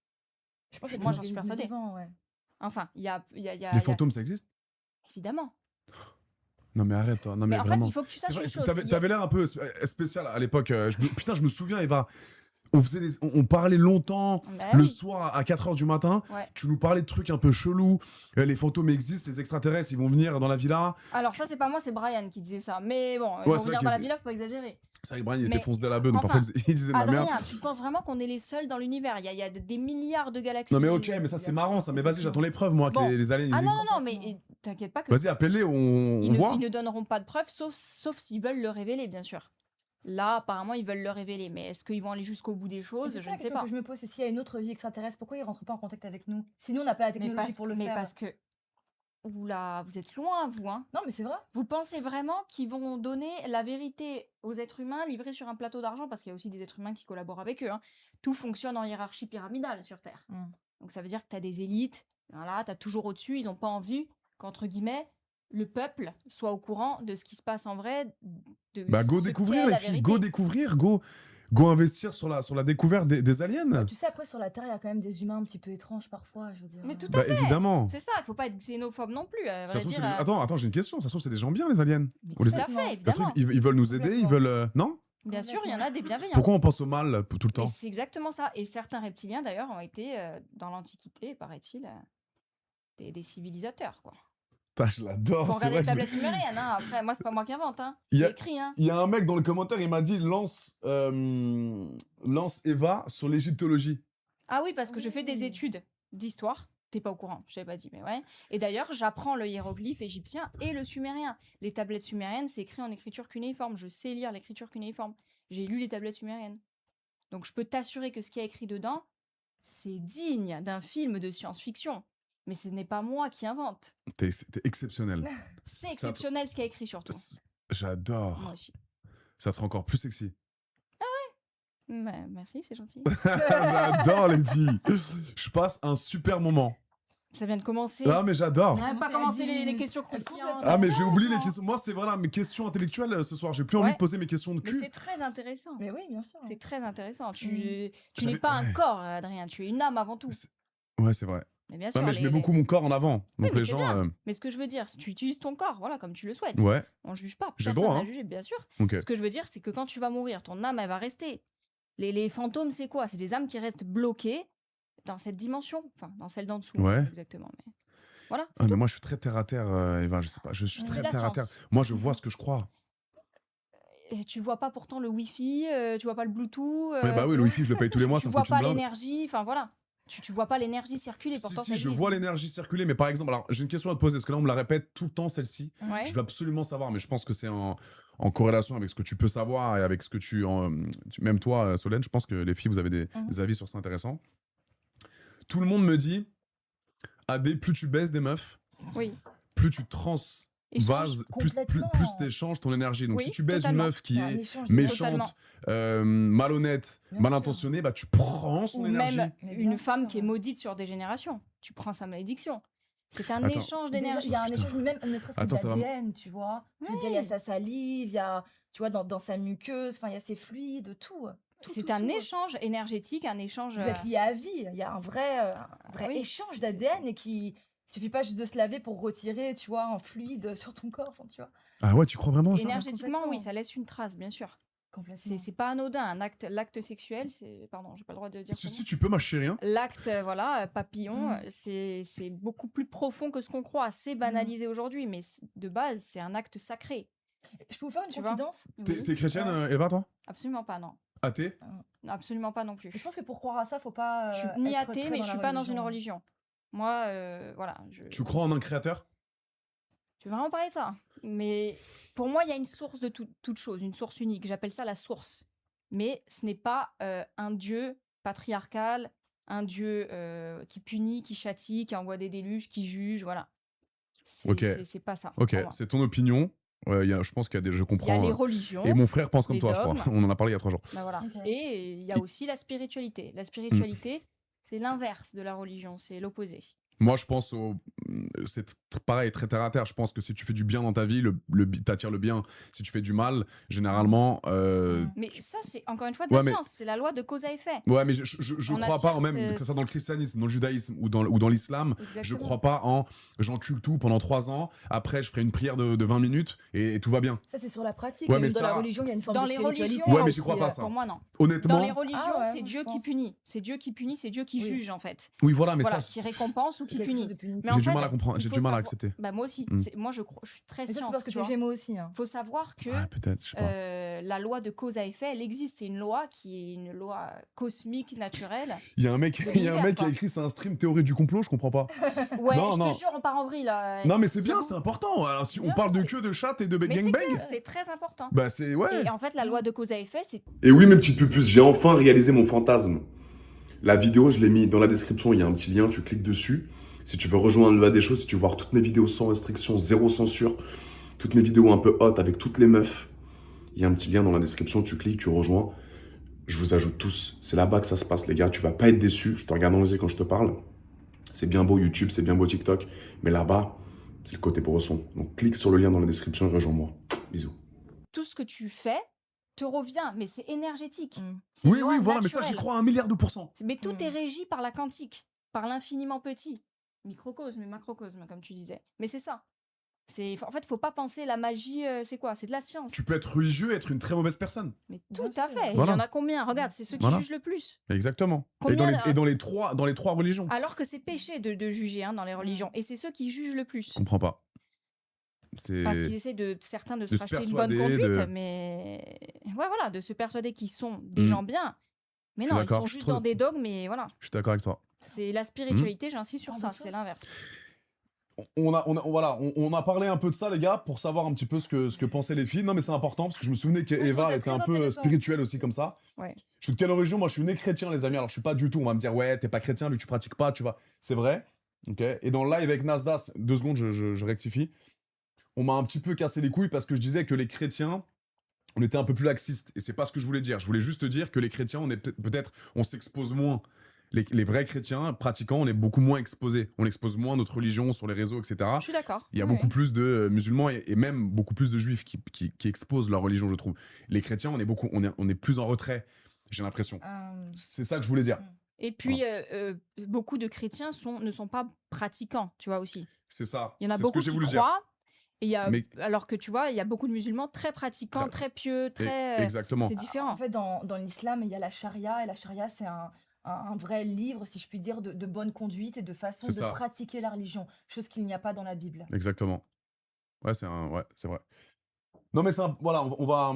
Je pense que Moi, c'est j'en suis un organisme persuadée. vivant, ouais. Enfin, il y a Les fantômes, ça existe? évidemment. Non, mais arrête, toi. Non, mais Mais en fait, vraiment. il faut que tu C'est saches vrai, une chose. t'avais l'air un peu spécial à l'époque. Putain, je me souviens, Eva. On parlait longtemps Bah le oui. soir à 4h du matin. Ouais. Tu nous parlais de trucs un peu chelous. Les fantômes existent, les extraterrestres, ils vont venir dans la villa. Alors ça, c'est pas moi, c'est Brian qui disait ça. Mais bon, ils Ouais, vont c'est vrai venir qu'il dans la était- villa, faut pas exagérer. C'est vrai que Brian, il Mais était fonce dès la beuh, donc enfin, parfois il disait de la merde. Adrien, tu penses vraiment qu'on est les seuls dans l'univers? Il y a des milliards de galaxies. Non, mais ok, mais ça, c'est marrant, ça. Mais vas-y, j'attends les preuves, moi, que Bon. les aliens, ils Ah non, existent. non, non, mais t'inquiète pas que Vas-y, appelle-les, on ils voit. ne donneront pas de preuves, sauf s'ils veulent le révéler, bien sûr. Là, apparemment, ils veulent le révéler. Mais est-ce qu'ils vont aller jusqu'au bout des Mais choses? c'est Je ça la ne sais question pas. que je me pose, c'est s'il y a une autre vie extraterrestre, pourquoi ils rentrent pas en contact avec nous? Sinon, on n'a pas la technologie pour le mais faire. parce que... Oula, vous êtes loin, vous, hein. Non, mais c'est vrai. Vous pensez vraiment qu'ils vont donner la vérité aux êtres humains livrés sur un plateau d'argent? Parce qu'il y a aussi des êtres humains qui collaborent avec eux, hein. Tout fonctionne en hiérarchie pyramidale sur Terre. Donc ça veut dire que tu as des élites, voilà, tu as toujours au-dessus, ils n'ont pas envie qu'entre guillemets, le peuple soit au courant de ce qui se passe en vrai. Bah, go ce qu'est découvrir, la les filles. vérité. Go découvrir, go investir sur la découverte des aliens. Tu sais, après, sur la Terre, il y a quand même des humains un petit peu étranges parfois, je veux dire. Mais tout Bah, évidemment. C'est ça, il faut pas être xénophobe non plus. à Ça vrai se trouve, dire, c'est des- Attends, j'ai une question. Ça se trouve, c'est des gens bien, les aliens. mais on les tout à a- fait, Ça se trouve, évidemment. ils veulent nous aider, ils veulent. Non? Bien sûr, il y en a des bienveillants. Pourquoi on pense au mal tout le Et temps? c'est exactement ça. Et certains reptiliens, d'ailleurs, ont été, dans l'Antiquité, paraît-il, des civilisateurs, quoi. Putain, je l'adore. Faut C'est regarder vrai les que je me- tablettes sumériennes, hein. Après, moi, c'est pas moi qui invente, hein. Il y a- C'est écrit, hein. Il y a un mec dans le commentaire, il m'a dit lance Eva sur l'égyptologie. Ah oui, parce que je fais des Oui. études d'histoire. T'es pas au courant, je t'avais pas dit, mais ouais. Et d'ailleurs, j'apprends le hiéroglyphe égyptien et le sumérien. Les tablettes sumériennes, c'est écrit en écriture cunéiforme. Je sais lire l'écriture cunéiforme. J'ai lu les tablettes sumériennes. Donc, je peux t'assurer que ce qui est écrit dedans, c'est digne d'un film de science-fiction. Mais ce n'est pas moi qui invente. T'es exceptionnel. C'est exceptionnel ce qui est écrit surtout. Moi J'adore. aussi. Ça te rend encore plus sexy. Merci, c'est gentil. J'adore les filles. Je passe un super moment. Ça vient de commencer. Ah, mais j'adore. On n'avait pas Commencer commencé à les 10 minutes. questions croustillantes. Ah, mais j'ai oublié les Non. questions. Moi, c'est voilà mes questions intellectuelles ce soir. J'ai plus envie Ouais. de poser mes questions de Mais cul. c'est très intéressant. Mais oui, bien sûr. C'est très intéressant. Tu J'avais- n'es pas un ouais. corps, Adrien. Tu es une âme avant tout. Ouais, c'est vrai. Mais bien Ouais, sûr. mais je mets beaucoup mon corps en avant. Donc mais les c'est gens. bien. Mais ce que je veux dire, tu utilises ton corps, voilà, comme tu le souhaites. Ouais, On juge pas. J'ai le Personne droit, n'a hein. jugé, bien sûr. ok. Ce que je veux dire, c'est que quand tu vas mourir, ton âme, elle va rester. Les fantômes, c'est quoi? C'est des âmes qui restent bloquées dans cette dimension. Enfin, dans celle d'en dessous. Ouais. Exactement. Mais... Voilà. Ah, mais moi, je suis très terre à terre, Eva. Je sais pas. Je suis C'est très la terre à terre. science. Moi, je vois ce que je crois. Et tu vois pas pourtant le Wi-Fi, tu vois pas le Bluetooth. Ouais, bah oui, le wifi, je le paye tous les mois, tu ça me vois coûte une pas blinde. l'énergie. Enfin, voilà. Tu vois pas l'énergie circuler. Si, Pourtant, si, ça je existe. vois l'énergie circuler, mais par exemple, alors j'ai une question à te poser, parce que là, on me la répète tout le temps, celle-ci. Ouais. Je veux absolument savoir, mais je pense que c'est en corrélation avec ce que tu peux savoir et avec ce que même toi, Solène, je pense que les filles, vous avez des avis sur ça intéressants. Tout le monde me dit, Adé, plus tu baisses des meufs, Oui. plus tu transvases, plus complètement. t'échanges ton énergie. Donc Oui, si tu baises totalement. une meuf qui Il y a un est échange de- méchante, malhonnête, Bien mal sûr. intentionnée, bah tu prends son Ou énergie. même Mais bien une femme sûr. qui est maudite sur des générations. Tu prends sa malédiction. C'est un Attends. échange Déjà, d'énergie. il y a un Putain. échange, même ne serait-ce que Attends, ça va d'ADN, tu vois. Je veux dire, il y a sa salive, il y a, tu vois, dans sa muqueuse, enfin, il y a ses fluides, tout. C'est un échange énergétique, un échange. Vous êtes liés à vie. Il y a un vrai oui, échange c'est- d'ADN et qui. Il suffit pas juste de se laver pour retirer, tu vois, un fluide sur ton corps, enfin, tu vois. Ah ouais, tu crois vraiment à ça? Énergétiquement, oui, complètement. ça laisse une trace, bien sûr. Complètement. C'est pas anodin. L'acte sexuel, c'est. Pardon, j'ai pas le droit de dire Si, ce mot. si, tu peux, ma chérie. Hein. L'acte, voilà, papillon, Mm. c'est beaucoup plus profond que ce qu'on croit. C'est banalisé aujourd'hui, mais de base, c'est un acte sacré. Je peux vous faire une Tu vois confidence? Oui. T'es chrétienne, Eva, toi? Absolument pas, non. Athée? Non, absolument pas non plus. Je pense que pour croire à ça, faut pas. Je suis ni être athée, très mais dans je la suis pas dans une religion. Moi, voilà. Tu crois en un créateur? Tu veux vraiment parler de ça? Mais pour moi, il y a une source de toute chose, une source unique. J'appelle ça la source. Mais ce n'est pas un dieu patriarcal, un dieu qui punit, qui châtie, qui envoie des déluges, qui juge, voilà. Ok. C'est pas ça. Ok, pour moi. c'est ton opinion. Je pense qu'il y a des... Je Il y a comprends. les religions. Et mon frère pense comme les toi, je crois. dogmes. On en a parlé il y a 3 jours. Bah voilà. Ok. Et il y a aussi la spiritualité. La spiritualité, c'est l'inverse de la religion, c'est l'opposé. Moi, je pense c'est pareil, très terre à terre. Je pense que si tu fais du bien dans ta vie, t'attires le bien. Si tu fais du mal, généralement. Mais ça, c'est encore une fois de Ouais, la mais- science. C'est la loi de cause à effet. Ouais, mais je En crois pas, nature, même c'est- que ce soit dans le christianisme, dans le judaïsme ou dans l'islam, je Exactement. crois pas en j'encule tout pendant 3 ans, après je ferai une prière de 20 minutes et tout va bien. Ça, c'est sur la pratique. Ouais, Même mais dans ça- la religion, il y a une forme Dans de les spiritualité. religions, Ouais, mais j'y aussi, crois pas, ça. Pour moi, non. Honnêtement, Dans les religions, Ah ouais, c'est moi, Dieu je qui pense. punit. C'est Dieu qui punit, c'est Dieu qui Oui. juge, en fait. oui, voilà, mais Voilà, ça, qui récompense ou qui Quelque chose punit. de punitif. Mais en j'ai du fait, mal à comprendre, il j'ai faut du mal à savoir- accepter. Bah, moi aussi. Mm. Moi, je suis très Mais ça, c'est science, parce que tu t'es vois. Gémeaux aussi. Hein. Faut savoir que Ouais, peut-être, je sais pas. la loi de cause à effet, elle existe. C'est une loi qui est une loi cosmique, naturelle. Il y a un mec, de il y a un l'univers, mec qui a quoi. écrit c'est un stream théorie du complot, je comprends pas. Ouais, Non, je non. te jure, on part en vrille, là. Non, mais c'est bien, beaucoup- c'est important. Alors si on Non, parle de c'est- queue, de chat et de Mais c'est gangbang, clair, c'est très important. bah c'est ouais. Et en fait, la loi de cause à effet, c'est Et oui, mes petites pupus, j'ai enfin réalisé mon fantasme. La vidéo, je l'ai mis dans la description, il y a un petit lien, tu cliques dessus. Si tu veux rejoindre le bas des choses, si tu veux voir toutes mes vidéos sans restriction, zéro censure, toutes mes vidéos un peu hot avec toutes les meufs, il y a un petit lien dans la description, tu cliques, tu rejoins. Je vous ajoute tous. C'est là-bas que ça se passe, les gars. Tu vas pas être déçu. Je te regarde dans les yeux quand je te parle. C'est bien beau YouTube, c'est bien beau TikTok, mais là-bas, c'est le côté bresson. Donc clique sur le lien dans la description et rejoins-moi. Bisous. tout ce que tu fais te revient, mais c'est énergétique. Mm. C'est une Oui, loi oui, voilà, mais ça j'y naturelle. crois à 1 milliard de pourcents. Mais tout Mm. est régi par la quantique, par l'infiniment petit. Microcosme et macrocosme, comme tu disais. Mais c'est ça. En fait, faut pas penser la magie, c'est quoi? C'est de la science. Tu peux être religieux et être une très mauvaise personne. Mais Bien tout à sûr. fait. Voilà. Il y en a combien? Regarde, c'est ceux qui Voilà. jugent le plus. Exactement. Et Combien dans les 3 religions. Alors que c'est péché de juger hein, dans les religions. Et c'est ceux qui jugent le plus. Je comprends pas. C'est Parce qu'ils essaient certains de se de se racheter une bonne persuader conduite, de- mais ouais, voilà, de se persuader qu'ils sont des Mm. gens bien. Mais Je suis non, ils d'accord, sont je suis juste trop- dans des dogmes, mais voilà. Je suis d'accord avec toi. C'est la spiritualité, j'insiste sur Ah, ça, bonne c'est chose. l'inverse. On a parlé un peu de ça, les gars, pour savoir un petit peu ce que pensaient les filles. Non, mais c'est important parce que je me souvenais je trouve qu'Eva ça était très un peu intéressant. spirituelle aussi, comme ça. Ouais. Je suis de quelle religion? Moi, je suis né chrétien, les amis. Alors, je suis pas du tout. On va me dire, ouais, t'es pas chrétien vu que tu pratiques pas, tu vois. C'est vrai. Ok. Et dans le live avec Nasdaq, 2 secondes, je rectifie. On m'a un petit peu cassé les couilles parce que je disais que les chrétiens, on était un peu plus laxistes. Et c'est pas ce que je voulais dire. Je voulais juste dire que les chrétiens, on est peut-être, on s'expose moins. Les vrais chrétiens pratiquants, on est beaucoup moins exposés. On expose moins notre religion sur les réseaux, etc. Je suis d'accord. Il y a Oui, beaucoup oui. plus de musulmans et même beaucoup plus de juifs qui exposent leur religion, je trouve. Les chrétiens, on est plus en retrait, j'ai l'impression. C'est ça que je voulais dire. Et puis, beaucoup de chrétiens ne sont pas pratiquants, tu vois aussi. C'est ça. Il y en a C'est ce beaucoup que j'ai qui voulu dire. croient. Et Mais- alors que tu vois, il y a beaucoup de musulmans très pratiquants, Très- très pieux, Et- très. Exactement. C'est différent. En fait, dans l'islam, il y a la charia, et la charia, c'est un vrai livre, si je puis dire, de bonne conduite et de façon de C'est ça. pratiquer la religion, chose qu'il n'y a pas dans la Bible. Exactement. Ouais, c'est vrai. Non, mais voilà, on va.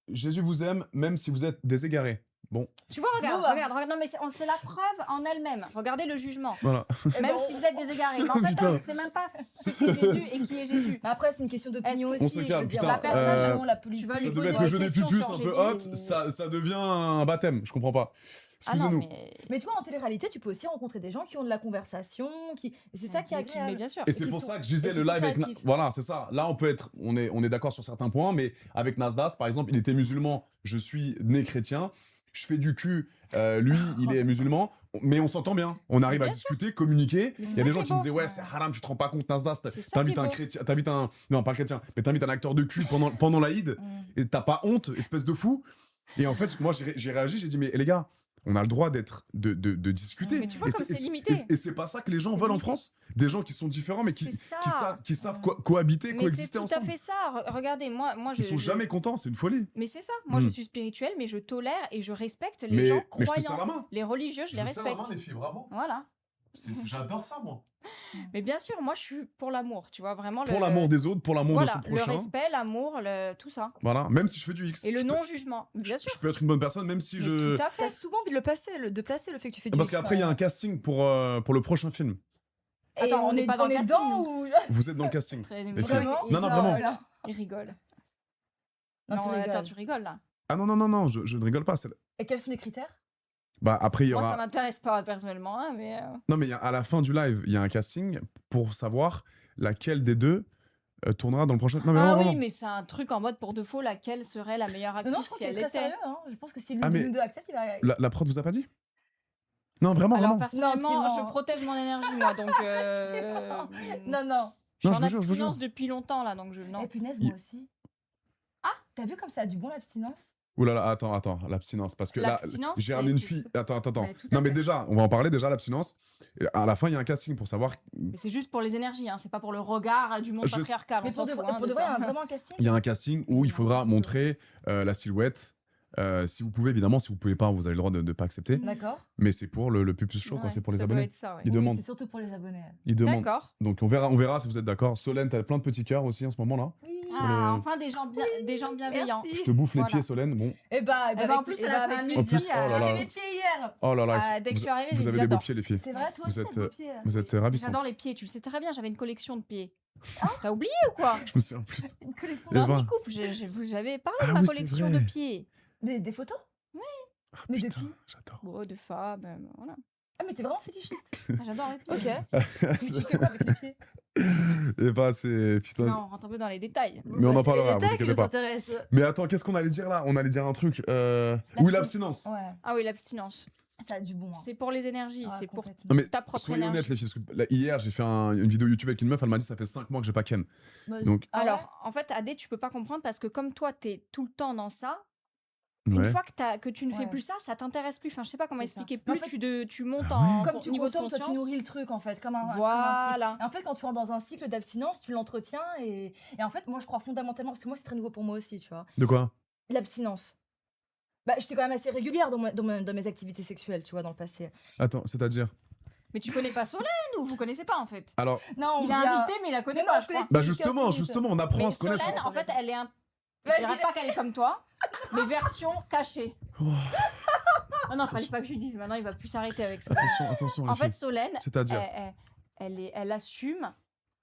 Jésus vous aime, même si vous êtes des égarés. Bon, Tu vois, regarde, Bon, bah. regarde. Non, mais c'est la preuve en elle-même. Regardez le jugement. voilà. Même si vous êtes des égarés. Mais en fait, Putain. c'est même pas ce qu'est Jésus et qui est Jésus. Mais après, c'est une question d'opinion Est-ce aussi. que- On se je calme, veux dire, putain, la personne, la tu politique. vas Ça lui devait poser être des le jeu des questions pupus sur un peu Jésus. hot, ça devient un baptême, je comprends pas. Ah non, Excusez-nous. mais. Mais toi, en télé-réalité, tu peux aussi rencontrer des gens qui ont de la conversation, et c'est ça qui est Mais agréable. bien sûr. Et c'est qui pour sont- ça que je disais et le qui sont live avec... créatifs. Voilà, c'est ça. Là, on est d'accord sur certains points, mais avec Nasdaq, par exemple, il était musulman, je suis né chrétien, je fais du cul, lui, il est musulman, mais on s'entend bien. On arrive à Bien discuter, communiquer. Mais c'est Il y a ça des qui gens est qui beau. me disaient, ouais, c'est haram, tu te rends pas compte, Nasdaq, C'est ça t'invites qui est un beau. chrétien, non, pas chrétien, mais t'invites un acteur de cul pendant l'Aïd, Mm. et t'as pas honte, espèce de fou. Et en fait, moi, j'ai réagi, j'ai dit, mais les gars, on a le droit de discuter. Mais tu vois Et comme c'est et limité. et c'est pas ça que les gens C'est veulent en limité. France. Des gens qui sont différents, mais qui C'est ça. savent cohabiter, Mais c'est coexister tout ensemble. à fait ça. Regardez, moi Ils sont jamais contents, c'est une folie. Mais c'est ça. Moi, je Mm. suis spirituelle, mais je tolère et je respecte les Mais gens je te serre croyants. la main. Les religieux, je les respecte. les filles, bravo. Voilà. J'adore ça, moi. Mais bien sûr, moi, je suis pour l'amour. Tu vois, vraiment. Pour l'amour des autres, pour l'amour voilà, de son le prochain. respect, l'amour, tout ça. Voilà, même si je fais du X. Et le je peux- non-jugement. Bien sûr. Je peux être une bonne personne, même si Mais je. tout à fait. T'as souvent envie de placer le fait que tu fais du Parce X, qu'après, il y a quand un même. casting pour le prochain film. Et Attends, on est pas dans on le est casting, dedans nous. ou... Vous êtes dans le casting. Très Les émouvant. filles. Vraiment Non, non, vraiment. non. Il rigole. Non, tu rigoles. attends, tu rigoles là. Ah non, je ne rigole pas. Et quels sont les critères? Bah, après, il y Moi, ça aura. m'intéresse pas personnellement, hein, mais. Non, mais à la fin du live, il y a un casting pour savoir laquelle des deux tournera dans le prochain. Non, mais Ah vraiment, oui, vraiment. mais c'est un truc en mode pour de faux, laquelle serait la meilleure actrice Non, je crois si qu'il est elle très était. sérieux. Hein. Je pense que si l'une Ah, de mais- nous deux accepte, il va... La prod vous a pas dit? Non, vraiment, Alors vraiment. personnellement, Non, je Timon. protège mon énergie, moi, donc. Non, non. Je Non, suis je en vous jure, je vous jure. abstinence depuis longtemps là, donc je. Non. Eh punaise, Il- moi aussi. Ah, t'as vu comme ça a du bon l'abstinence? Ouh là là, attends, l'abstinence. Parce que là, L'abstinence, j'ai c'est- ramené une c'est- fille. Attends. Bah, tout à Non, mais fait. déjà, on va en parler déjà, l'abstinence. Et à la fin, il y a un casting pour savoir. Mais c'est juste pour les énergies, hein, c'est pas pour le regard du monde Je- patriarcal. Mais On s'en pour de fout, vrai, hein, pour de de vrai, il y ça. a vraiment un casting? Il y a un casting où il faudra montrer la silhouette. Si vous pouvez, évidemment, si vous pouvez pas, vous avez le droit de ne pas accepter. D'accord. Mais c'est pour le plus chaud, quoi. Ouais, C'est pour les ça doit abonnés. être ça, ouais. Ils Oui, demandent. c'est surtout pour les abonnés. Ils demandent. D'accord. Donc on verra si vous êtes d'accord. Solène, t'as plein de petits cœurs aussi en ce moment-là. Sur Ah, le- enfin des gens bienveillants. Merci. Je te bouffe les Voilà. pieds, Solène. Bon. Eh bah, Eh ben, en plus, elle a fait un En plus, plaisir. oh là J'ai là. fait mes pieds hier. Oh là là. Ah, dès que je suis arrivée, vous j'ai avez dit des beaux j'adore. pieds, les filles. C'est vrai, toi Vous aussi, êtes, t'as de beaux pieds. Vous êtes ravissantes. J'adore les pieds, tu le sais très bien, j'avais une collection de pieds. T'as oublié ou quoi? Je me souviens plus. Une collection Et Dans ben- Anti-Coupe, j'avais parlé Ah de ma oui, c'est collection vrai. de pieds. Des photos? Oui. Ah, Mais de putain, qui? J'adore. Bon, de femmes, voilà. Ah, mais t'es vraiment fétichiste. Ah, j'adore les pieds. Ok. Mais tu fais quoi avec les pieds? Et bah, c'est. Putain. Non, on rentre un peu dans les détails. Mais on en C'est les parlera, vous détails qui inquiétez nous pas. intéressent. Mais attends, qu'est-ce qu'on allait dire là? On allait dire un truc. Oui, l'abstinence. Ouais, Ah oui, l'abstinence. ça a du bon. Hein. C'est pour les énergies, Ah, c'est pour complètement. Non, mais ta propre soyez énergie. honnêtes, les filles. Parce que là, hier, j'ai fait une vidéo YouTube avec une meuf. Elle m'a dit ça fait 5 mois que j'ai pas ken. Bah, Donc- ah ouais. Alors, en fait, Adé, tu peux pas comprendre parce que comme toi, t'es tout le temps dans ça, une Ouais. fois que tu ne fais Ouais. plus ça, ça t'intéresse plus. Enfin, je sais pas comment C'est ça. expliquer. Mais en Plus fait- tu montes Ah ouais. en Comme tu niveau de consommes, toi, tu conscience. nourris le truc en fait, comme un cycle. Voilà. Et en fait, quand tu rentres dans un cycle d'abstinence, tu l'entretiens et en fait, moi, je crois fondamentalement, parce que moi, c'est très nouveau pour moi aussi, tu vois, De quoi? l'abstinence. Bah, j'étais quand même assez régulière dans mes activités sexuelles, tu vois, dans le passé. Attends, c'est-à-dire? Mais tu connais pas Solène ou vous connaissez pas en fait? Alors, Non, Il a invité, mais il la connaît Mais non, pas, je je crois. connais- bah Plus justement, 15 minutes. on apprend Mais à se connaître. Solène, en fait, elle est un. Je Vas-y, dirais pas qu'elle est comme toi, mais version cachée. Ah non, fallait pas que je lui dise. Maintenant, il va plus s'arrêter avec Solène. Attention, les En fait, filles. Solène, C'est-à-dire? elle assume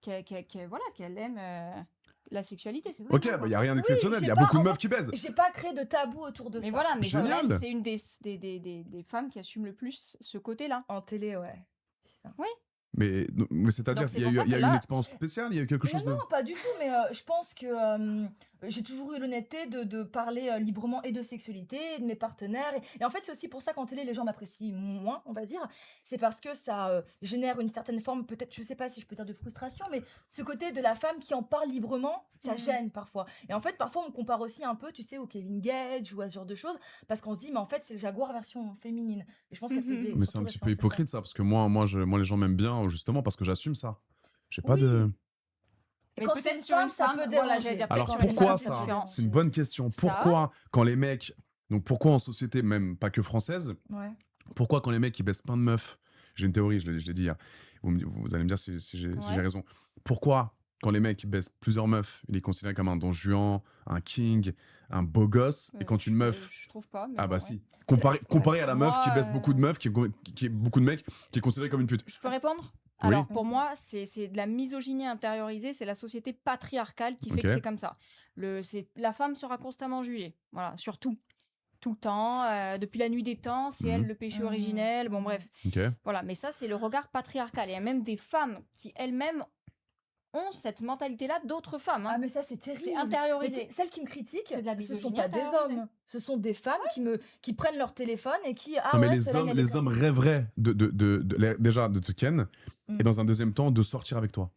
qu'elle aime la sexualité. C'est vrai. Ok, bah y a rien d'exceptionnel. je Il y a sais pas, beaucoup de en meufs qui baisent. J'ai pas créé de tabou autour de Mais ça. voilà, mais Génial. Solène, c'est une des femmes qui assume le plus ce côté-là. En télé, ouais. Putain. Mais c'est-à-dire Donc, c'est qu'il y a pour eu, ça il y a que eu une là- expérience spéciale, il y a eu quelque chose de. Non, pas du tout, mais je pense que j'ai toujours eu l'honnêteté de parler librement et de sexualité, et de mes partenaires. Et en fait, c'est aussi pour ça qu'en télé, les gens m'apprécient moins, on va dire. C'est parce que ça génère une certaine forme, peut-être, je sais pas si je peux dire de frustration, mais ce côté de la femme qui en parle librement, ça Mhm. gêne parfois. Et en fait, parfois, on me compare aussi un peu, tu sais, au Kevin Gage ou à ce genre de choses, parce qu'on se dit, mais en fait, c'est le Jaguar version féminine. Et je pense qu'elle Mhm. faisait. Mais c'est un surtout petit peu référence à ça. hypocrite ça, parce que moi les gens m'aiment bien justement parce que j'assume ça. J'ai pas Oui. de. Mais Quand peut-être c'est une sur femme, ça peut voilà, déranger. j'allais dire, Alors peut-être sur une pourquoi femme, c'est ça différent. C'est une bonne question. Ça. Pourquoi quand les mecs, donc pourquoi en société, même pas que française, Ouais. pourquoi quand les mecs ils baissent plein de meufs, j'ai une théorie, je l'ai dit hier, vous allez me dire si j'ai Ouais. raison. Pourquoi quand les mecs ils baissent plusieurs meufs, il est considéré comme un don Juan, un king, un beau gosse, et quand une meuf, Je trouve pas. mais ah bah bon, si, ouais. comparé à la meuf qui Moi, baisse beaucoup de meufs, qui est beaucoup de mecs, qui est considéré comme une pute. Je peux répondre? Oui. Alors, pour moi, c'est de la misogynie intériorisée, c'est la société patriarcale qui fait que Ok. c'est comme ça. La femme sera constamment jugée, voilà, sur tout. Tout le temps, depuis la nuit des temps, c'est elle Mhm. le péché Mhm. originel, bon bref. Ok. Voilà, mais ça, c'est le regard patriarcal. Et il y a même des femmes qui elles-mêmes ont cette mentalité-là d'autres femmes. hein. Ah, mais ça, c'est terrible. C'est Mais intériorisé. celles qui me critiquent, C'est de la ce sont misogynie pas des intériorisée. hommes. Ce sont des femmes qui prennent leur téléphone et qui. Ah Non, mais ouais, les Solène, hommes, elle est les comme- hommes rêveraient déjà de te ken, Mm. et dans un deuxième temps de sortir avec toi.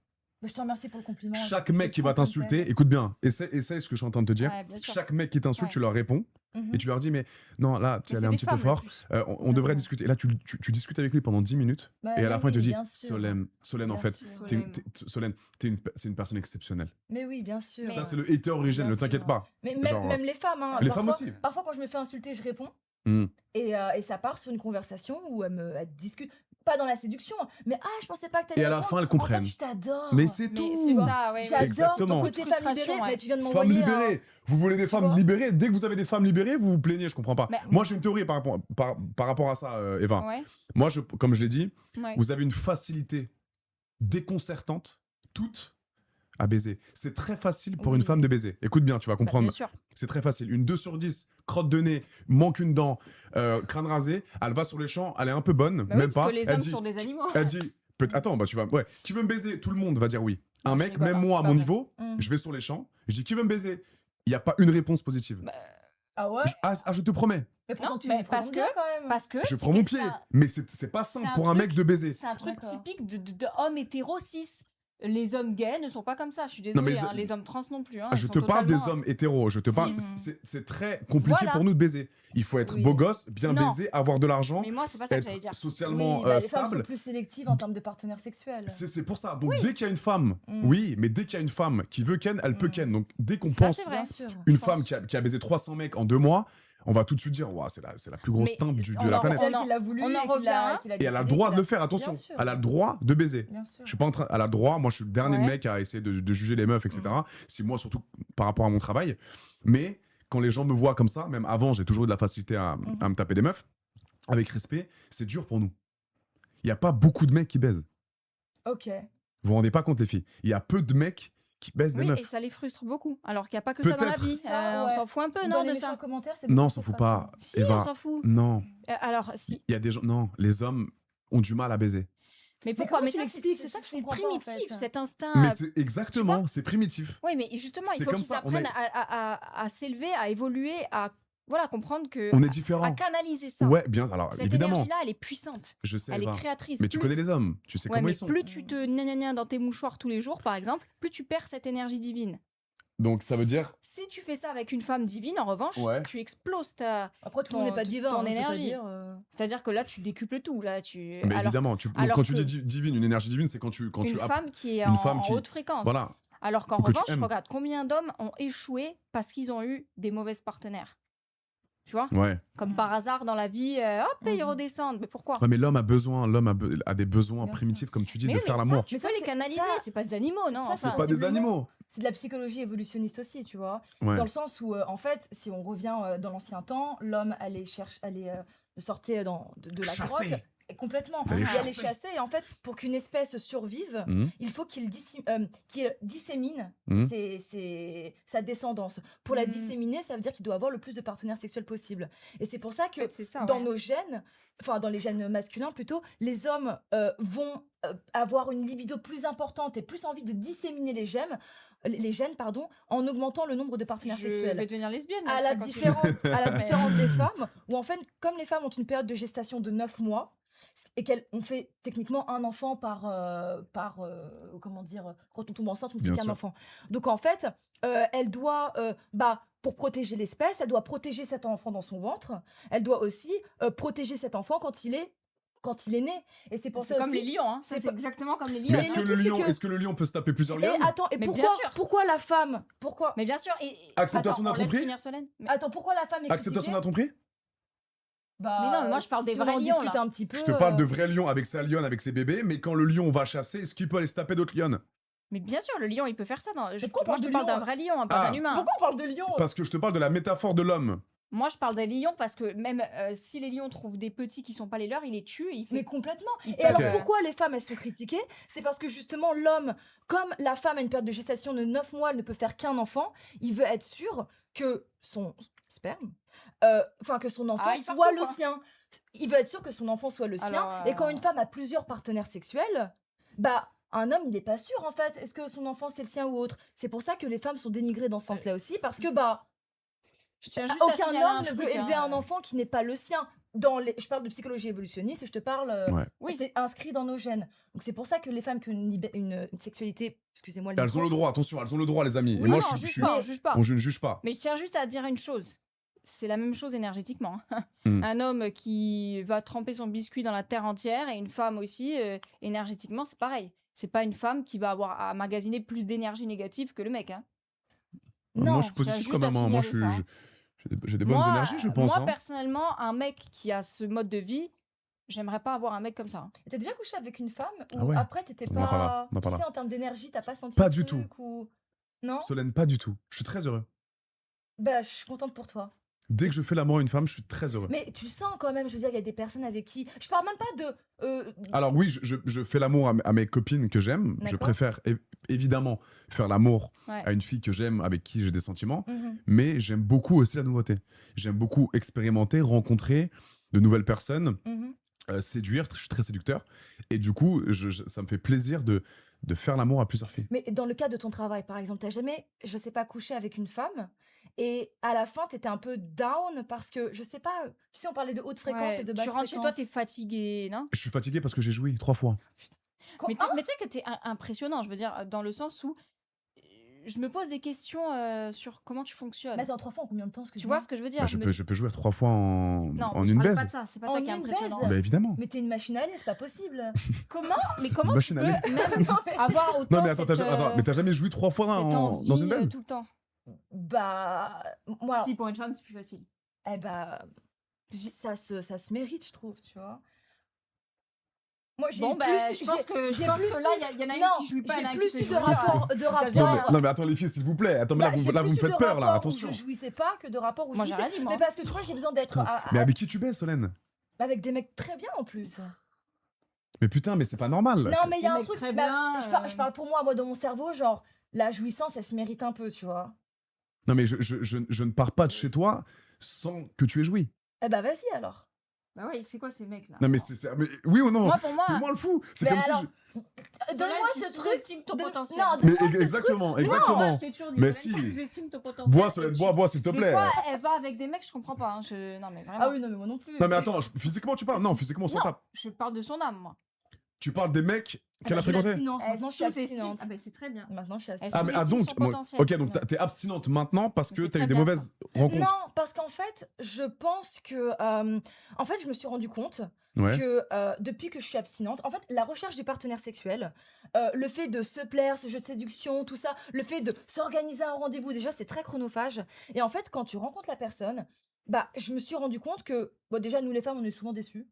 Mais je te remercie pour le compliment. Chaque Je mec qui va prends comme t'insulter, tel. écoute bien, essaie ce que je suis en train de te dire. Ouais, bien sûr. Chaque mec qui t'insulte, Ouais. tu leur réponds. Et tu leur dis, mais non, là, tu es Mais allé c'est un des petit peu femmes, le fort. plus. On devrait discuter. Et là, tu discutes avec lui pendant 10 minutes. Bah, Et à mais la fin, il te oui, dit, bien sûr. Solène, en Bien fait, sûr. Solène, c'est une personne exceptionnelle. Mais oui, bien sûr. Ça, c'est le hater originel, Bien ne t'inquiète sûr. pas. Mais Genre, même les femmes, hein, les parfois, femmes aussi. Parfois, quand je me fais insulter, je réponds. Hmm. Et ça part sur une conversation où elle discute. Pas dans la séduction, mais je pensais pas que t'allais Et à la répondre. fin, elles En comprennent. fait, je t'adore. Mais c'est Mais tout. c'est ça, ouais. J'adore Exactement. ton côté femme Frustration, libérée, ouais. mais tu viens de Femmes m'envoyer libérées. Vous voulez des Tu femmes vois. libérées. Dès que vous avez des femmes libérées, vous vous plaignez. Je comprends pas. Mais- Moi, j'ai une théorie par rapport à ça, Eva. Ouais, Moi, comme je l'ai dit, ouais. vous avez une facilité déconcertante, toute, à baiser. C'est très facile pour une Oui. femme de baiser. Écoute bien, tu vas Bah, comprendre. bien sûr. C'est très facile. Une 2 sur 10, crotte de nez, manque une dent, crâne rasé, elle va sur les champs, elle est un peu bonne, Bah oui, même parce pas. que les Elle hommes dit, sont des animaux. elle dit, attends, bah tu vas, ouais, qui veut me baiser? Tout le monde va dire oui. Un Non, je mec, rigole, même hein, moi à c'est mon pas niveau, Mm. je vais sur les champs, je dis qui veut me baiser? Il n'y a pas une réponse positive. Bah, Ah ouais. Je te promets, Mais pourtant, Non, tu mais me parce présentes bien que- quand même. Parce que je c'est prends mon que pied, ça- mais c'est pas simple c'est un pour un truc- mec de baiser. C'est un truc D'accord. typique de hommes hétéro cis. Les hommes gays ne sont pas comme ça, je suis Non, désolée. mais hein, les hommes trans non plus. Hein, Je ils te sont parle des totalement- hommes hétéros, je te parle. Si. C'est très compliqué Voilà. pour nous de baiser. Il faut être Oui. beau gosse, bien Non. baiser, avoir de l'argent, Mais moi, c'est pas ça que j'allais être dire. socialement Oui, bah, les femmes sont stable. plus sélectives en termes de partenaires sexuels. C'est pour ça. Donc dès qu'il y a une femme, Mm. oui, mais dès qu'il y a une femme qui veut ken, elle peut Mm. ken. Donc dès qu'on Ça, pense c'est vrai. Bien sûr. une je femme pense. qui a baisé 300 mecs en 2 mois, on va tout de suite dire, ouah, c'est la plus grosse Mais timpe on de la en planète. C'est elle On en- qui l'a voulu on en et qui l'a revient, qui l'a Et elle a le décidé, droit qui de le l'a- faire, attention. Bien sûr. Elle a le droit de baiser. Bien sûr. Je suis pas en train. Elle a le droit. Moi, je suis le dernier Ouais. mec à essayer de juger les meufs, etc. Si moi, surtout par rapport à mon travail. Mais quand les gens me voient comme ça, même avant, j'ai toujours eu de la facilité à me taper des meufs. Avec respect, c'est dur pour nous. Il y a pas beaucoup de mecs qui baisent. Ok. Vous vous rendez pas compte, les filles. Il y a peu de mecs qui baisent des Oui, meufs. et ça les frustre beaucoup. Alors qu'il n'y a pas que ça dans la Peut-être. vie. Ça, On ouais. s'en fout un peu, Dans non, les de méchants ça. commentaires, c'est Non, beaucoup on s'en de fout pas. frustration. Si, Eva. on s'en fout. Non. Alors, si. Il y a des gens. Non, les hommes ont du mal à baiser. Mais pourquoi? comment Mais tu ça, l'expliques? c'est ça, C'est ça c'est que je comprends pas, en primitif, fait. cet instinct. Mais c'est exactement, c'est primitif. Oui, mais justement, il c'est faut comme qu'ils ça, on apprennent est- à s'élever, à évoluer, à voilà, comprendre que. On est à différents. canaliser ça. Ouais, bien. Alors, Cette évidemment, énergie-là, elle est puissante. je sais, Elle est Eva. créatrice. Mais tu Plus- connais les hommes. Tu sais Ouais, comment mais ils sont. plus tu te gna dans tes mouchoirs tous les jours, par exemple, plus tu perds cette énergie divine. Donc, ça veut dire. Si tu fais ça avec une femme divine, en revanche, Ouais. tu exploses ta. Après, tout le monde ton- n'est pas divin. ton hein, je veux pas énergie. dire, C'est-à-dire que là, tu décuples tout. Là, tu. Mais Alors, évidemment, donc alors quand tu que- dis divine, une énergie divine, c'est quand tu une femme qui est une en, femme en qui- haute fréquence. Voilà. Alors qu'en Ou que tu revanche, aimes. regarde combien d'hommes ont échoué parce qu'ils ont eu des mauvaises partenaires. Tu vois? Ouais. Comme par hasard dans la vie, hop, ils Mhm. redescendent. Mais pourquoi? Ouais, mais l'homme a besoin, a des besoins Bien primitifs, comme tu dis, Mais de oui, faire mais l'amour. ça, tu Mais peux ça, les c'est- canaliser, ça- c'est pas des animaux, non? ça, Enfin, C'est pas des sensiblement. animaux. C'est de la psychologie évolutionniste aussi, tu vois. Ouais. Dans le sens où, en fait, si on revient dans l'ancien temps, l'homme sortait de la Chasser. grotte. Et complètement. D'aller Il allait chasser. chasser. Et en fait, pour qu'une espèce survive, Mhm. il faut qu'il dissémine Mhm. sa descendance. Pour la Mhm. disséminer, ça veut dire qu'il doit avoir le plus de partenaires sexuels possible. Et c'est pour ça en que fait, c'est ça. dans ouais. nos gènes, enfin dans les gènes masculins plutôt, les hommes vont avoir une libido plus importante et plus envie de disséminer les gènes, en augmentant le nombre de partenaires Je sexuels. vais devenir lesbienne. À ça la, continue. à la différence des femmes, où en fait, comme les femmes ont une période de gestation de 9 mois, et qu'elles ont fait techniquement un enfant comment dire, quand on tombe enceinte, on ne fait Bien qu'un sûr. enfant. Donc en fait, elle doit, pour protéger l'espèce, elle doit protéger cet enfant dans son ventre, elle doit aussi protéger cet enfant quand il est né. Et c'est pour C'est ça comme aussi... les lions, hein. Ça, c'est c'est pas- exactement comme les lions. Mais Mais est-ce le que le truc, c'est lion, que- est-ce que le lion peut se taper plusieurs Et lionnes? attends, et Mais bien pourquoi, sûr. pourquoi la femme Pourquoi Mais bien sûr. Acceptation de la Attends, on laisse tromperie? finir Solène. Mais- Attends, pourquoi la femme est Acceptation de la critiquée tromperie? Bah, Mais non, mais moi, je parle des si vrais on en lions, discute là. un petit peu. Je te parle de vrais lions avec sa lionne, avec ses bébés, mais quand le lion va chasser, est-ce qu'il peut aller se taper d'autres lionnes? Mais bien sûr, le lion, il peut faire ça. Je, pourquoi on moi, parle je te de parle lion d'un vrai lion, hein, pas Ah. d'un humain. Pourquoi on parle de lion Parce que je te parle de la métaphore de l'homme. Moi, je parle des lions parce que même si les lions trouvent des petits qui sont pas les leurs, ils les tuent et il fait. Mais complètement. ils Et peuvent, alors Ok. pourquoi les femmes elles sont critiquées? C'est parce que justement l'homme, comme la femme a une période de gestation de 9 mois, elle ne peut faire qu'un enfant, il veut être sûr que son sperme, que son enfant il part soit tout, le quoi. sien. Il veut être sûr que son enfant soit le sien. Alors, Et quand une femme a plusieurs partenaires sexuels, un homme il n'est pas sûr en fait. Est-ce que son enfant c'est le sien ou autre? C'est pour ça que les femmes sont dénigrées dans ce sens-là aussi, parce que Je tiens juste à aucun signaler homme un ne truc, veut élever hein. un enfant qui n'est pas le sien. Je parle de psychologie évolutionniste et je te parle. Ouais. Oui. C'est inscrit dans nos gènes. Donc c'est pour ça que les femmes qui ont une sexualité, excusez-moi, Elles ont le droit, attention, elles ont le droit, les amis. Et Oui, moi, non, je juge suis. pas, on juge pas. On je ne juge pas. Mais je tiens juste à dire une chose. c'est la même chose énergétiquement. Mm. Un homme qui va tremper son biscuit dans la terre entière et une femme aussi, énergétiquement, c'est pareil. C'est pas une femme qui va avoir à magasiner plus d'énergie négative que le mec. Hein. Non, moi, je suis je tiens positif juste quand à même. Hein. Moi, signaler ça, hein. j'ai des bonnes énergies, je pense. Moi, hein. personnellement, un mec qui a ce mode de vie, j'aimerais pas avoir un mec comme ça. Hein. T'as déjà couché avec une femme ou Ah ouais. après t'étais On en parlera, pas. on en Tu parlera. sais, en termes d'énergie, t'as pas senti Pas le du truc ou. Non. Solène, pas du tout. Je suis très heureux. Bah, je suis contente pour toi. Dès que je fais l'amour à une femme, je suis très heureux. Mais tu sens quand même, je veux dire, il y a des personnes avec qui. Je parle même pas de. Alors oui, je fais l'amour à mes copines que j'aime. Je D'accord. préfère évidemment faire l'amour Ouais. à une fille que j'aime, avec qui j'ai des sentiments. Mhm. Mais j'aime beaucoup aussi la nouveauté. J'aime beaucoup expérimenter, rencontrer de nouvelles personnes, Mhm. séduire. Je suis très séducteur. Et du coup, ça me fait plaisir de faire l'amour à plusieurs filles. Mais dans le cas de ton travail, par exemple, t'as jamais, je sais pas, couché avec une femme et à la fin, t'étais un peu down parce que, je sais pas, tu sais, on parlait de haute fréquence Ouais, et de basse tu rentres chez toi, fréquence. t'es fatigué, non? Je suis fatigué parce que j'ai joui 3 fois. Quoi Mais tu sais que t'es impressionnant, je veux dire, dans le sens où je me pose des questions sur comment tu fonctionnes. Mais attends, 3 fois en combien de temps Tu vois ce que je veux dire? Bah, Je me- je peux jouer 3 fois en Non, une je parle baise. pas de ça, c'est pas En ça qui est une impressionnant. baise Bah évidemment. Mais t'es une machine à lait, c'est pas possible. Comment Mais comment tu Machine à peux lait. même avoir autant Non mais attends, cette, mais t'as jamais joui 3 fois cette envie dans une baise tout le temps? Bah, moi, Si, pour une femme, c'est plus facile. eh bah, ça se mérite, je trouve, tu vois. Moi, j'ai Bon, eu bah, plus, je pense que j'ai là, plus il y en a non, une qui jouit pas, il y en a j'ai un plus qui eu se de joue. rapports, Non mais attends les filles, s'il vous plaît. Attends, mais là, Bah, vous, j'ai là, vous plus me eu faites de peur, là. rapports où Attention. je jouissais pas que de rapports où je Moi, j'ai jouissais. rien dit, moi. Mais parce que tu vois, j'ai besoin d'être Mais avec qui tu baises, Solène avec des mecs très bien en plus. Mais putain, mais c'est pas normal. Non, mais il y a Des un mecs truc. très bah, bien, je parle pour moi, dans mon cerveau, genre, la jouissance, elle se mérite un peu, tu vois. Non, mais je ne pars pas de chez toi sans que tu aies joui. Eh bah, vas-y alors. Bah ouais, c'est quoi ces mecs là? Non, mais mais oui ou non Moi, pour moi, c'est moi le fou. C'est Mais comme alors, si. Donne-moi ce truc. Estime ton donne- potentiel. non, Mais donne-moi ce exactement, Non, exactement. je t'ai toujours dit, Mais Solène, si. tu estime ton potentiel. Bois, Solène, bois, s'il te Des plaît. fois, elle va avec des mecs, je comprends pas. Hein. Non, mais vraiment. Ah oui, non, mais moi non plus. Non, mais attends, physiquement, tu parles. Non, physiquement, on s'en Non. tape. Je parle de son âme, moi. Tu parles des mecs qu'elle a J'ai fréquentés. l'abstinence, Elle maintenant je suis sous-estime. abstinente. Ah bah c'est très bien. Maintenant je suis Elle abstinente. Ah, mais sous-estime donc, son potentiel. ok, donc t'es abstinente maintenant parce que C'est t'as eu très des bien, mauvaises rencontres. Non, parce qu'en fait, je pense que. En fait, je me suis rendu compte Ouais. que depuis que je suis abstinente, en fait, la recherche du partenaire sexuel, le fait de se plaire, ce jeu de séduction, tout ça, le fait de s'organiser un rendez-vous, déjà, c'est très chronophage. Et en fait, quand tu rencontres la personne, bah, je me suis rendu compte que, bon, déjà, nous les femmes, on est souvent déçus.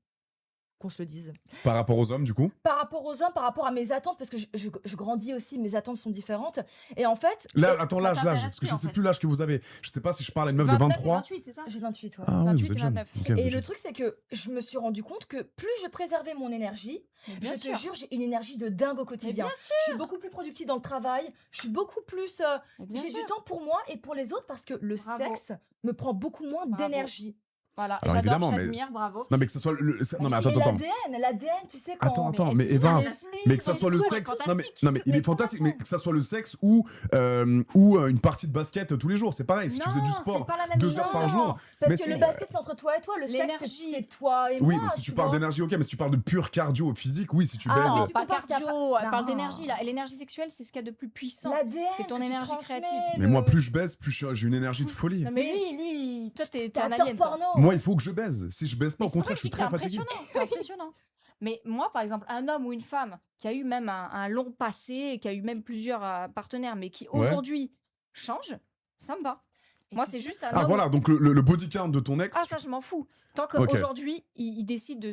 Qu'on se le dise. Par rapport aux hommes, du coup. Par rapport aux hommes, par rapport à mes attentes, parce que je grandis aussi, mes attentes sont différentes. Et en fait, Là, attends, ça l'âge, t'intéresse parce que plus, je en sais fait. plus l'âge que vous avez. Je sais pas si je parle à une meuf de 29 et 23. 28, c'est ça? j'ai 28, ouais. Ah oui, 28 vous êtes et jeune. 29. Ok, vous Et êtes le jeune. truc, c'est que je me suis rendu compte que plus je préservais mon énergie, Mais bien je sûr. te jure, j'ai une énergie de dingue au Mais quotidien. bien sûr. Je suis beaucoup plus productive dans le travail, je suis beaucoup plus. Mais bien J'ai sûr. du temps pour moi et pour les autres parce que le Bravo. sexe me prend beaucoup moins Bravo. d'énergie. Voilà, Alors, évidemment, j'adore, mais- j'admire, bravo. Non, mais que ce soit non, mais Et attends. l'ADN, tu sais, quand. Attends, mais mais c'est Eva, bien, mais que ça c'est soit le cool, sexe, fantastique. non mais il Mais est fantastique, mais complètement. que ça soit le sexe ou une partie de basket tous les jours, c'est pareil. Si tu faisais du Non, sport c'est pas la même 2 heures par chose. jour, Parce mais que si. le basket, c'est entre toi et toi. Le sexe, L'énergie. c'est toi et Oui, moi. donc si tu vois. parles d'énergie, ok, mais si tu parles de pur cardio physique, oui, si tu Ah, baises. mais Non, tu pas compares qu'il y a cardio, elle parle Non. d'énergie là. Et l'énergie sexuelle, c'est ce qu'il y a de plus puissant. L'ADN, C'est ton que tu énergie transmets, créative. Mais moi, plus je baise, plus j'ai une énergie de folie. Non, mais lui, toi, t'es T'es un acteur alien. toi. porno. Moi, il faut que je baise. Si je baise pas, Mais au c'est contraire, vrai je suis que très t'es fatigué. impressionnant, t'es impressionnant. Mais moi, par exemple, un homme ou une femme qui a eu même un long passé, qui a eu même plusieurs partenaires, mais qui Ouais. aujourd'hui change, ça me va. Et Moi, tu c'est sais- juste un Ah homme. voilà, donc le body count de ton ex. Ah, ça, je m'en fous. Tant Ok. qu'aujourd'hui, il décide de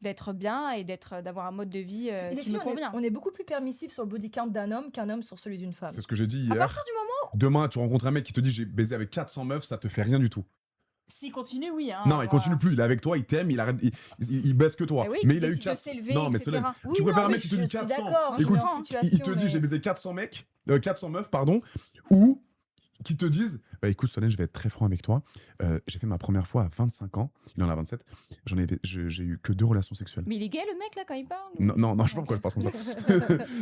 d'être bien et d'avoir un mode de vie Et les qui filles, me convient. on est beaucoup plus permissif sur le body count d'un homme qu'un homme sur celui d'une femme. C'est ce que j'ai dit À hier. partir du moment Demain, tu rencontres un mec qui te dit j'ai baisé avec 400 meufs, ça te fait rien du tout. s'il continue, oui. Hein, Non, il continue plus, il est avec toi, il t'aime, il arrête, il baisse que toi. Eh oui, mais il a eu décide de 400. s'élever, Non, mais etc. Solène, Oui, tu préfères non, un mais mec qui te dit je suis 400. d'accord, Écoute, je suis en il te situation, dit mais- j'ai baisé 400 mecs, 400 meufs, pardon, ou qui te disent bah écoute Solène, je vais être très franc avec toi, j'ai fait ma première fois à 25 ans, il en a 27, j'ai eu que 2 relations sexuelles. Mais il est gay, le mec, là, quand il parle ou- Non, je sais pas pourquoi je pense comme ça.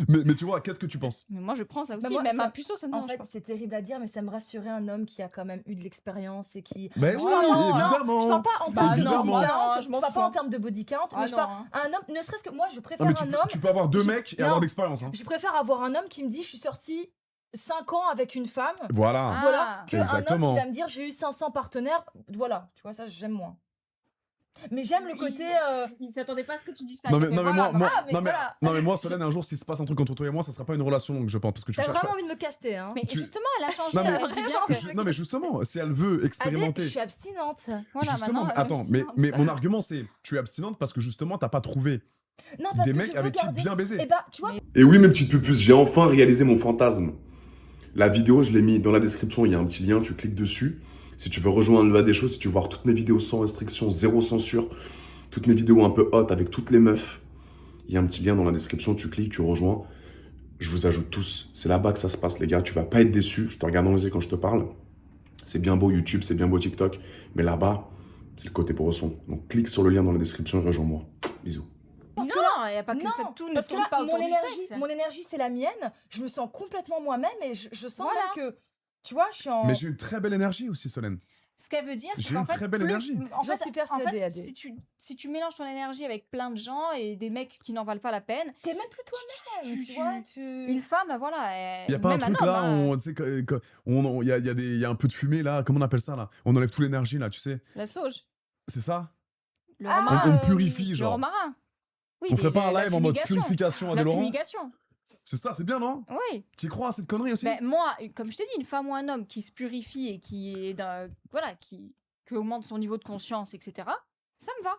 mais tu vois, qu'est-ce que tu penses? Mais moi, je prends ça aussi. Bah, moi, même ça- un puceau, ça me En dérange fait, pas. c'est terrible à dire, mais ça me rassurait un homme qui a quand même eu de l'expérience et qui. Ben Je oui, parle pas- évidemment. Je parle pas en Bah termes de évidemment. body count, Non, je je m'en parle fous, pas en hein. termes de body count, Ah mais je non, parle hein. un homme, ne serait-ce que moi, je Non, préfère mais un homme. tu peux avoir 2 je- mecs et non. avoir d'expérience. Hein. Je préfère avoir un homme qui me dit je suis sortie 5 ans avec une femme, Voilà. Ah. voilà, qu'un homme Exactement. qui va me dire j'ai eu 500 partenaires, voilà, tu vois, ça j'aime moins. Mais j'aime le côté. Il s'attendait pas à ce que tu dises ça. Non il mais, fait, non, mais voilà, moi, Ah, mais non, mais, voilà. non mais moi, Solène, un jour, s'il se passe un truc entre toi et moi, ça sera pas une relation longue, je pense, parce que tu T'as cherches vraiment pas. envie de me caster, hein. Mais Tu- justement, elle a changé. Non, mais- elle dit bien Vraiment, que- Non mais justement, si elle veut Adé, je expérimenter. suis abstinente. Voilà, Justement, maintenant, attends, mais mon argument c'est, tu es abstinente parce que justement, t'as pas trouvé Non, parce des que mecs je veux avec qui garder. bien baiser. Et bah, tu vois, Mais- Et oui, mes petites pupus, j'ai enfin réalisé mon fantasme. La vidéo, je l'ai mis dans la description, il y a un petit lien, tu cliques dessus. Si tu veux rejoindre le bas des choses, si tu veux voir toutes mes vidéos sans restriction, zéro censure, toutes mes vidéos un peu hot avec toutes les meufs, il y a un petit lien dans la description, tu cliques, tu rejoins. Je vous ajoute tous. C'est là-bas que ça se passe, les gars. Tu vas pas être déçu. Je te regarde dans les yeux quand je te parle. C'est bien beau YouTube, c'est bien beau TikTok, mais là-bas, c'est le côté bresson. Donc clique sur le lien dans la description et rejoins-moi. Bisous. parce non, que là, il n'y a pas que non, ça. Tout ne parce que tourne là, pas autour du sexe. mon énergie, c'est la mienne. Je me sens complètement moi-même et je sens Voilà. là que, tu vois, je suis en. Mais j'ai une très belle énergie aussi, Solène. Ce qu'elle veut dire, c'est J'ai qu'en une fait, très belle plus- énergie. En J'en fait, suis persuadée, Adé. si tu mélanges ton énergie avec plein de gens et des mecs qui n'en valent pas la peine, T'es même plus toi-même, tu- tu tu- vois. une femme, voilà. Il y a pas un même truc homme, là, hein, tu sais, il y a un peu de fumée là, comment on appelle ça là? On enlève toute l'énergie là, tu sais. la sauge, C'est ça? le Ah, romarin. On purifie, Le genre. romarin. Oui, On ferait pas un la live en mode fumigation. purification à La de Laurent? fumigation. C'est ça, c'est bien, non? Oui. Tu y crois à cette connerie aussi? Ben, moi, comme je t'ai dit, une femme ou un homme qui se purifie et qui est voilà, qui augmente son niveau de conscience, etc. Ça me va.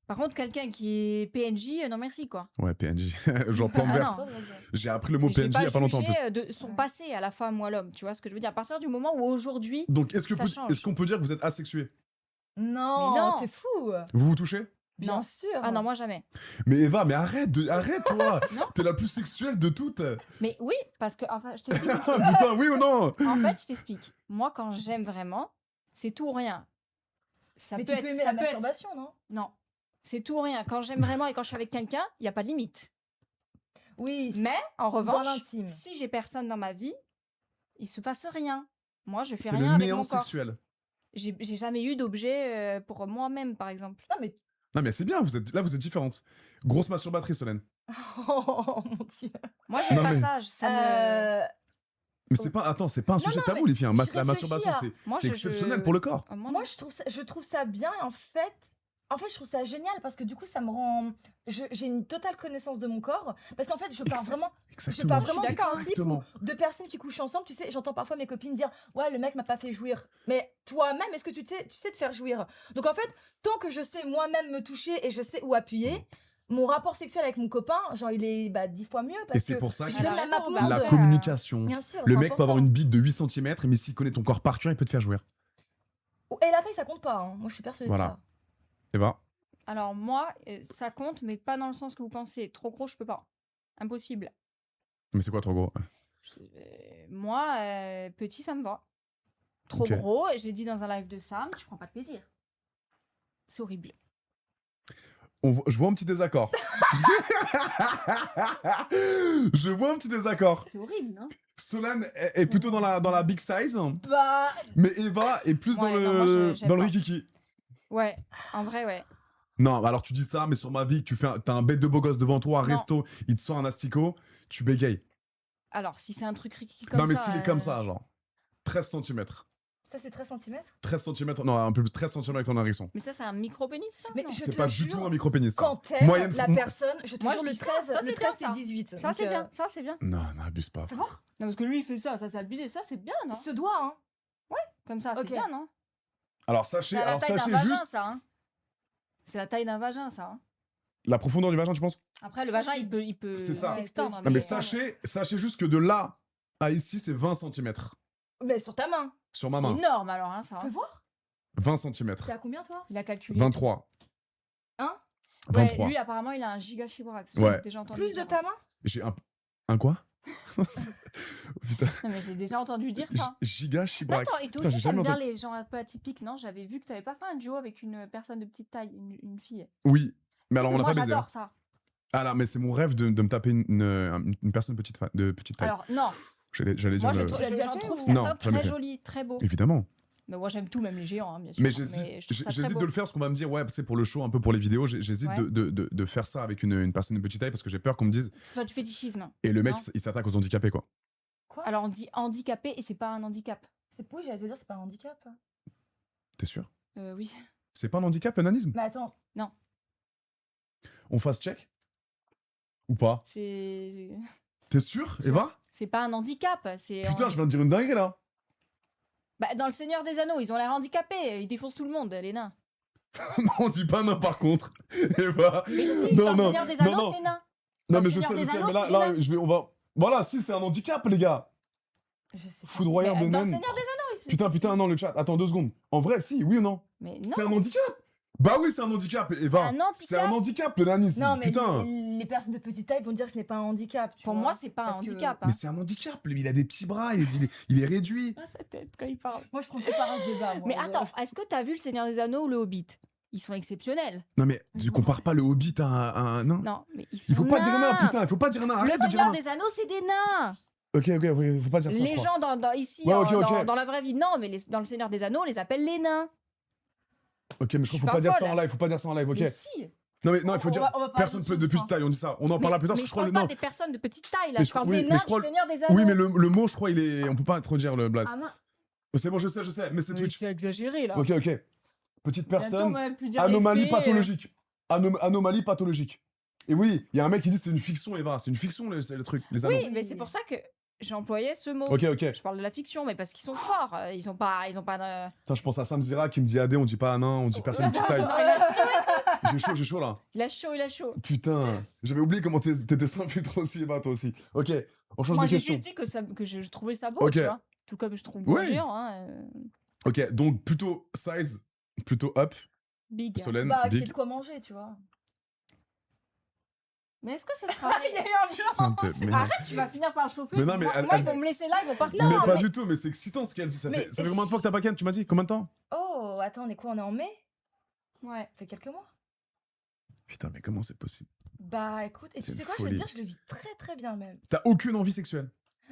Par contre, quelqu'un qui est PNJ, non merci quoi. Ouais, PNJ. Genre plante Ah verte. non. J'ai appris le mot Mais je vais PNJ il y a pas longtemps en juger, plus. de son passé à la femme ou à l'homme, tu vois ce que je veux dire. À partir du moment où aujourd'hui, Donc, est-ce Ça change. qu'on peut dire que vous êtes asexué? Non, Mais non. t'es fou. Vous vous touchez? Bien Non. sûr. ah non moi jamais. Mais Eva, mais arrête toi! Non. T'es la plus sexuelle de toutes! Mais oui, parce que enfin, je t'explique. Ah, putain, oui ou non? En fait, je t'explique. Moi, quand j'aime vraiment, c'est tout ou rien. Ça Mais peut tu être, peux aimer ça la peut être- masturbation, non? Non, c'est tout ou rien. Quand j'aime vraiment et quand je suis avec quelqu'un, il y a pas de limite. Oui. Mais en dans revanche, l'intime. si j'ai personne dans ma vie, il se passe rien. Moi, je fais C'est rien le avec néant mon corps. sexuel. J'ai jamais eu d'objet pour moi-même, par exemple. Non, mais. Non, mais c'est bien, vous êtes différentes. Grosse masturbatrice, Solène. Oh mon dieu. Moi, j'aime Non, pas mais- ça. Ça me... Mais c'est pas, attends, c'est pas un sujet non, tabou, mais les filles. Hein. je La réfléchis masturbation, à- Moi, c'est je- exceptionnel pour le corps. Moi, Moi, non. je trouve ça bien et en fait, je trouve ça génial parce que du coup, ça me rend. J'ai une totale connaissance de mon corps parce qu'en fait, je pars vraiment. Je Exactement. pars vraiment du d'accord. principe où Exactement. deux personnes qui couchent ensemble, tu sais, j'entends parfois mes copines dire ouais, le mec m'a pas fait jouir. Mais toi-même, est-ce que tu sais te faire jouir? Donc en fait, tant que je sais moi-même me toucher et je sais où appuyer, mon rapport sexuel avec mon copain, genre il est 10 fois mieux Et parce c'est que pour ça je que donne la map raison, monde. bah, la après, communication. Bien sûr, Le c'est mec peut avoir important. une bite de 8 cm, mais s'il connaît ton corps par cœur, il peut te faire jouir. Et la taille, ça compte pas. Hein. Moi, je suis persuadée Voilà. de ça. Eva? Alors moi, ça compte, mais pas dans le sens que vous pensez. Trop gros, je peux pas. Impossible. Mais c'est quoi trop gros? Moi, petit, ça me va. Trop Ok. gros, et je l'ai dit dans un live de Sam, tu prends pas de plaisir. C'est horrible. Je vois un petit désaccord. Je vois un petit désaccord. C'est horrible, non? Solène est plutôt dans la big size, Bah, mais Eva est plus Ouais, non, moi, j'aime dans le pas. rikiki. Ouais, en vrai, ouais. Non, alors tu dis ça, mais sur ma vie, t'as un bête de beau gosse devant toi, un Non. resto, il te sort un asticot, tu bégayes. Alors, si c'est un truc riki comme Non, mais ça... s'il est comme ça, genre. 13 cm. ça, c'est 13 cm. 13 cm, non, un peu plus, 13 cm avec ton hérisson. Mais ça, c'est un micro-pénis, ça? Mais non je C'est te pas du jure, tout un micro-pénis. ça. Quand t'aimes Moyenne- la personne, je te Moi, jure, je le dis ça, 13, ça, le c'est 13 bien, c'est ça. 18. Ça, donc, c'est bien, ça, c'est bien. Non, abuse pas. Fais voir. Non, parce que lui, il fait ça c'est abusé. Ça, c'est bien, non? Se doit, hein. Comme ça, c'est Ok. bien, non? Alors C'est sachez, à la taille d'un vagin, juste ça, hein? C'est la taille d'un vagin, ça, hein? la profondeur du vagin, tu penses? Après, le Je vagin, pense il peut C'est ça. s'étendre. Non, mais sachez juste que de là à ici, c'est 20 cm. Mais sur ta main. Sur ma C'est main. énorme, alors, hein, ça. Fais voir. 20 cm. T'es à combien, toi? Il a calculé. 23. Hein? 23. Ouais, lui, apparemment, il a un giga chibrax. Ouais. Déjà entendu Plus de dire. ta main? J'ai un quoi? Putain. Non, mais j'ai déjà entendu dire ça. Giga Mais chibrax. attends, et toi Putain, j'ai aussi, jamais t'aimes bien entendu. les gens un peu atypiques, non? J'avais vu que t'avais pas fait un duo avec une personne de petite taille, une fille. Oui. Mais alors, on l'a Moi, pas baisé. hein. j'adore ça. Ah là, mais c'est mon rêve de me taper une personne de petite taille. Alors, non, J'allais dire moi, le... Tu l'as déjà j'en fait trouve ou- certains Non, jamais très fait. jolis, très beaux. Évidemment. Mais moi, j'aime tout, même les géants, hein, bien sûr. Mais je trouve ça très j'hésite beau. de le faire parce qu'on va me dire, ouais, c'est pour le show, un peu pour les vidéos. J'hésite Ouais. de faire ça avec une personne de petite taille parce que j'ai peur qu'on me dise, Soit du fétichisme. et le mec, Non. il s'attaque aux handicapés, quoi. Quoi? Alors on dit handicapé et c'est pas un handicap. Oui, j'allais te dire, c'est pas un handicap. T'es sûr? Oui. C'est pas un handicap, le nanisme? Mais attends, On fasse check? Ou pas? C'est T'es sûr, Eva? c'est pas un handicap. C'est Putain, je viens de dire une dinguerie là. Bah, dans le Seigneur des Anneaux, ils ont l'air handicapés. Ils défoncent tout le monde, les nains. Non, on dit pas nain par contre. Eva. Mais si, Non, dans non, le Seigneur des non, Anneaux, non. c'est nain. Non, Dans mais le je Seigneur sais, des Anneaux, mais là, c'est là, nain. on va. Voilà, si, c'est un handicap, les gars. je sais pas. Foudroyeur de Mais dans le naine. Seigneur des Anneaux, ils Putain, putain, non, le chat. Attends 2 secondes. En vrai, si, oui ou non? Mais C'est non, un handicap. Bah oui, c'est un handicap, Eva. un handicap. C'est un handicap, le nanisme. Non, mais Putain. les personnes de petite taille vont dire que ce n'est pas un handicap. Tu pour vois, moi, c'est pas un parce que- handicap. hein. Mais c'est un handicap. Il a des petits bras, il est réduit. Ah, sa tête quand il parle. Moi, je prends plus part à ce débat. moi. Mais attends, est-ce que t'as vu le Seigneur des Anneaux ou le Hobbit? Ils sont exceptionnels. Non, mais Je tu comprends. compares pas le Hobbit à un nain. Non, mais ils sont Il faut pas dire nain, nains. putain, il faut pas dire nain. Le Arrête de dire Seigneur nain. des Anneaux, c'est des nains. Ok, faut pas dire ça. je Les crois. gens ici, Ouais, ok, ok. dans la vraie vie, non, mais dans le Seigneur des Anneaux, on les appelle les nains. Ok, mais je Je crois qu'il suis faut pas pas dire ça folle. en live, faut pas dire ça en live, ok. Mais si. Non, mais non, il faut On dire. va parler Personne de peut tout, de je petite pense. taille, on dit ça. On en parlera plus tard, parce Mais que je je crois parle le pas nom. des personnes de petite taille, là. Mais Je parle oui, des mais nains je crois du le- Seigneur des Anneaux. Oui, mais le mot, je crois, il est. On peut pas trop dire le blaze. Ah, mince. C'est bon, je sais, mais c'est Twitch. C'est exagéré, là. Ok. Petite Bientôt, on personne. va même plus dire Anomalie les faits, pathologique. Anomalie pathologique. Et oui, il y a un mec qui dit c'est une fiction, Eva. C'est une fiction, c'est le truc, les anneaux. Oui, mais c'est pour ça que j'employais ce mot. Ok. Je parle de la fiction, mais parce qu'ils sont forts. Ils ont pas de... Putain, je pense à Sam Zira qui me dit AD, on dit pas nain, on dit personne de petite taille. J'ai chaud là. Il a chaud. Putain, j'avais oublié comment t'étais sans filtre aussi, Eva, toi aussi. Ok, on change Moi, de j'ai question. juste dit que je trouvais ça beau, Ok. tu vois. Tout comme je trouve beau Ouais. géant, hein. Ok, donc plutôt size, plutôt up, Big. Solène, Bah, qu'il y ait big. de quoi manger, tu vois. Mais est-ce que ce sera... Il y a eu un Putain, mais Arrête, tu vas finir par le chauffer. Mais non, mais moi, elle- moi, elle ils vont dit- me laisser là, ils vont partir. mais pas du tout, mais c'est excitant ce qu'elle dit. Ça Mais- fait combien de fois que t'as pas ken? Tu m'as dit combien de temps? Oh, attends, on est quoi? On est en mai? Ouais. Ça fait quelques mois. Putain, mais comment c'est possible? Bah écoute, et C'est tu sais une quoi, je vais te folie. dire, je le vis très très bien même. T'as aucune envie sexuelle?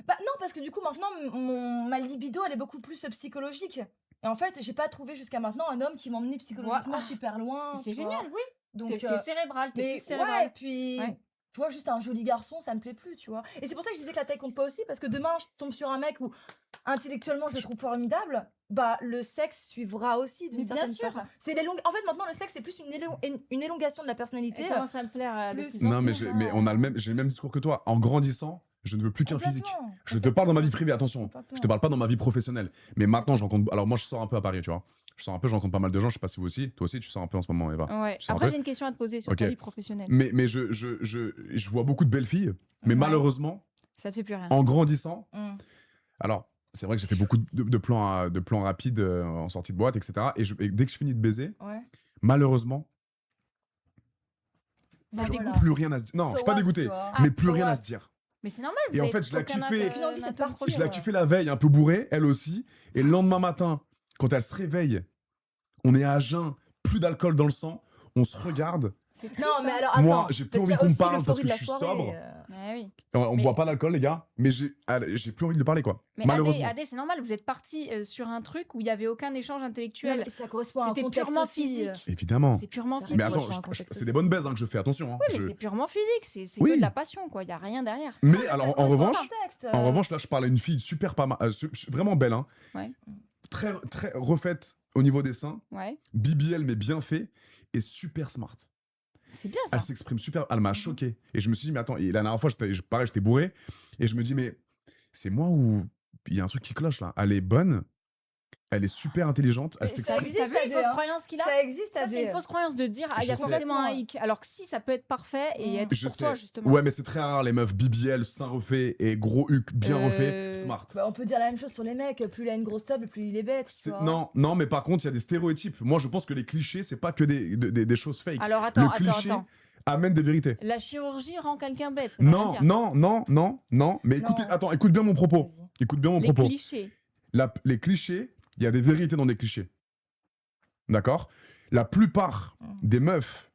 Bah non, parce que du coup maintenant, ma libido, elle est beaucoup plus psychologique. Et en fait, j'ai pas trouvé jusqu'à maintenant un homme qui m'emmenait psychologiquement Ouais. super loin. C'est tu vois. génial, oui. Donc, T'es cérébral, t'es mais plus cérébral. ouais, puis Ouais. tu vois, juste un joli garçon, ça me plaît plus, tu vois. Et c'est pour ça que je disais que la taille compte pas aussi, parce que demain, je tombe sur un mec où intellectuellement je le trouve formidable, bah le sexe suivra aussi d'une Mais bien certaine sûr. façon. C'est en fait, maintenant, le sexe, c'est plus une élongation de la personnalité. Et commence à me plaire de plus- plus en Non, mais, plus, hein. mais on a j'ai le même discours que toi. En grandissant, je ne veux plus qu'un physique. Complètement, Je te parle dans ma vie privée, attention. complètement. Je te parle pas dans ma vie professionnelle. Mais maintenant, je rencontre. Alors, moi, je sors un peu à Paris, tu vois. Je sors un peu, je rencontre pas mal de gens. Je sais pas si vous aussi. Toi aussi, tu sors un peu en ce moment, Eva. Ouais. Tu sors un Après, peu j'ai une question à te poser sur Ok. ta vie professionnelle. Mais je vois beaucoup de belles filles. Mais Ouais. malheureusement, Ça te fait plus rien. en grandissant, Mm. alors, c'est vrai que j'ai fait beaucoup de plans rapides en sortie de boîte, etc. Et dès que je finis de baiser, Ouais. malheureusement, Ça Bah, dégoûte. voilà. plus rien à se dire. Non, So je suis pas what, dégoûté, tu vois. mais Ah, plus so rien what. à se dire. Mais c'est normal. Et vous en avez fait, je l'ai aucun kiffé. atome Aucune envie, c'est de atome partir. projet, Je l'ai ouais. kiffé la veille, un peu bourrée, elle aussi. Et le lendemain matin, quand elle se réveille, on est à jeun, plus d'alcool dans le sang, on se regarde. C'est triste, Non, mais hein. alors attends. Moi, j'ai plus parce envie qu'il y a qu'on me aussi parle l'euphorie parce que de la je suis soirée, sobre. Ouais, oui. On Mais- boit pas d'alcool, les gars, mais j'ai plus envie de lui parler, quoi. Mais Malheureusement. AD, c'est normal, vous êtes parti sur un truc où il n'y avait aucun échange Non, intellectuel. mais ça correspond à un C'était contexte purement aussi. physique. Évidemment. C'est purement Ça physique. Mais reste attends, dans un contexte c'est des aussi. bonnes baises hein, que je fais, attention. hein. Oui, mais c'est purement physique, c'est Oui. que de la passion, quoi. Il n'y a rien derrière. Mais Ça alors, en correspond au revanche, contexte, en revanche, là, je parle à une fille super pas mal, vraiment belle, hein. Ouais. Très, très refaite au niveau des seins, Ouais, BBL mais bien fait et super smart. c'est bien ça. Elle s'exprime super, elle m'a choqué. Et je me suis dit, mais attends, et la dernière fois, pareil, j'étais bourré, et je me dis, mais c'est moi ou il y a un truc qui cloche là. Elle est bonne, elle est super intelligente, elle Mais ça s'exprime. existe, T'as vu les AD, fausses hein. croyances qu'il a Ça existe, Ça, c'est une AD. fausse croyance de dire, ah, il y a Je sais. forcément un hic. Alors que si, ça peut être parfait et être Je pour sais. toi, justement. Ouais, mais c'est très rare, les meufs BBL, seins refaits et gros huc bien refait, smart. Bah, on peut dire la même chose sur les mecs. Plus il a une grosse table, plus il est bête. tu vois. Non, mais par contre, il y a des stéréotypes. Moi, je pense que les clichés, c'est pas que des choses fake. Alors attends, Le cliché amène des vérités. La chirurgie rend quelqu'un bête. ça veut rien dire. Non. Mais écoutez, Non. attends, écoute bien mon propos. Vas-y. Écoute bien mon Les propos. clichés. Les clichés, il y a des vérités dans des clichés. D'accord? La plupart des meufs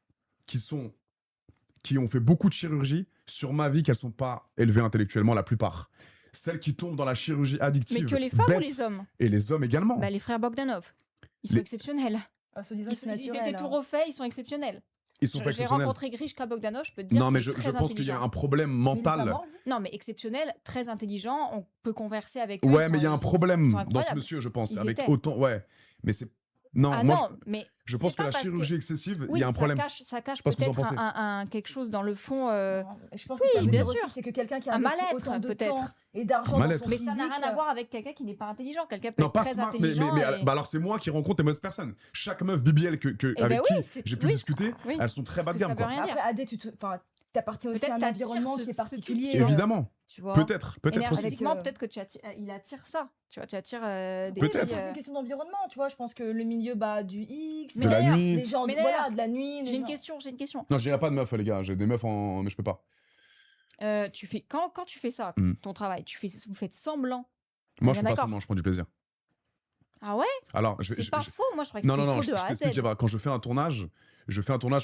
qui ont fait beaucoup de chirurgie, sur ma vie, qu'elles sont pas élevées intellectuellement, la plupart. Celles qui tombent dans la chirurgie addictive. Mais que les femmes bête, ou les hommes et les hommes également. Bah, les frères Bogdanov. Ils sont Les- exceptionnels. Ah, soi-disant, Ils c'est étaient naturel. tout hein. refaits, ils sont exceptionnels. Ils sont pas J'ai exceptionnels. rencontré Grishka Bogdanov, je peux te dire. Non, mais qu'il est je très pense qu'il y a intelligent. un problème Mais il est pas mental. mort, lui Non, mais exceptionnel, très intelligent, on peut converser avec eux. Ouais, ils mais il y a sont- un ils sont problème dans ce incroyables. monsieur, je pense. Ils Avec étaient. autant. Ouais. Mais c'est. Non, Ah moi, non, mais je c'est pense que pas la parce que- chirurgie excessive, il oui, y a un problème. ça cache sais pas ce que vous en peut-être pensez. quelque chose dans le fond. Non, mais je pense que oui, ça veut bien dire aussi, sûr. c'est que quelqu'un qui a Un investi mal-être, autant de peut-être. temps et d'argent dans Mal-être. son Mais physique. ça n'a rien à voir avec quelqu'un qui n'est pas intelligent. Quelqu'un peut Non, être pas très smart, intelligent. et- bah alors c'est moi qui rencontre les mauvaises personnes. Chaque meuf BBL Eh avec ben oui, qui c'est- j'ai pu oui, discuter, oui. elles sont très bas Parce de que ça gamme, veut quoi. rien dire. Après, Adé, t'appartiens aussi à Peut-être un t'attires environnement ce- qui est ce particulier. type de- Évidemment. Tu vois. Peut-être aussi. Énergétiquement, Avec, peut-être que il attire ça. Tu vois, tu attires des Oui, Peut-être. mais filles, c'est une question d'environnement, tu vois. Je pense que le milieu du X, Mais De la d'ailleurs, nuit. les gens, mais voilà, d'ailleurs, de la nuit. les J'ai une gens- question. Non, je dirais pas de meufs, les gars. J'ai des meufs en. Mais je peux pas. Quand tu fais ça, Hmm. ton travail, vous faites semblant. Moi, Bien je fais pas d'accord. seulement, je prends du plaisir. Ah ouais? Alors, C'est pas faux. Moi, je croyais que Non, c'était non, non, faux je de A à t'explique, Z. Eva. Quand je fais un tournage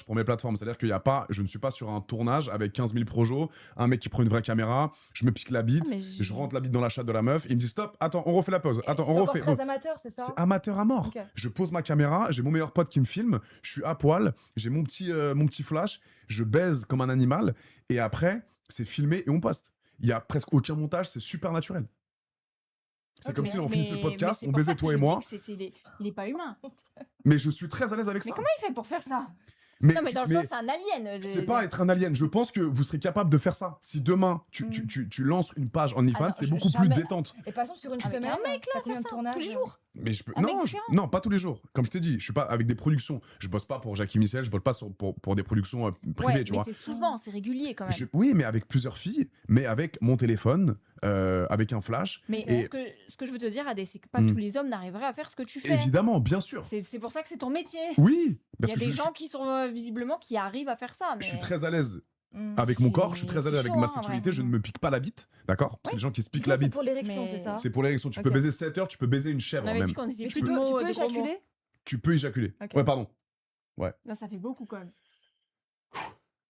pour mes plateformes. C'est-à-dire qu'il y a pas, je ne suis pas sur un tournage avec 15 000 projos, un mec qui prend une vraie caméra, je me pique la bite, Ah, mais je rentre la bite dans la chatte de la meuf, il me dit stop, attends, on refait la pause, attends, C'est on encore refait. très amateur, c'est ça C'est amateur à mort. Ok. Je pose ma caméra, j'ai mon meilleur pote qui me filme, je suis à poil, j'ai mon petit flash, je baise comme un animal, et après, c'est filmé et on poste. Il y a presque aucun montage, c'est super naturel. C'est Ok. comme si on finissait le podcast, c'est on pour baisait ça que toi je et moi, dis que il est pas humain. mais je suis très à l'aise avec Mais ça. comment il fait pour faire ça? Mais, Non, mais tu- dans le mais sens, c'est un alien. c'est pas être un alien. Je pense que vous serez capable de faire ça. Si demain, tu lances une page OnlyFans, Ah non, c'est je- beaucoup jamais. plus détente. Et par exemple, sur une Avec un semaine, mec, là, t'as combien de faire ça, tournages tous les jours. Mais je peux... Un mec non, différent. non, pas tous les jours. Comme je t'ai dit, je suis pas avec des productions. Je bosse pas pour Jackie Michel, je bosse pas pour des productions privées, Ouais, tu mais vois. c'est souvent, c'est régulier quand même. Oui, mais avec plusieurs filles, mais avec mon téléphone, avec un flash. Mais Et- ce que je veux te dire, Adé, c'est que pas Hmm. tous les hommes n'arriveraient à faire ce que tu fais. Évidemment, bien sûr. C'est pour ça que c'est ton métier. Oui, Il parce y a que des gens qui sont visiblement qui arrivent à faire ça. Mais... je suis très à l'aise Mm. avec mon corps, je suis très à l'aise c'est avec chaud, ma hein, sexualité, ouais. je ne me pique pas la bite, d'accord? Parce que les gens qui se piquent Toi, la c'est bite, pour l'érection, Mais- c'est ça c'est pour l'érection. Tu Ok. peux baiser 7 heures, tu peux baiser une chèvre On avait même. dit qu'on disait Mais plus tu de peux, mots, tu peux de gros mots. éjaculer Tu peux éjaculer. Ok. Ouais, pardon. Là, ça fait beaucoup quand même.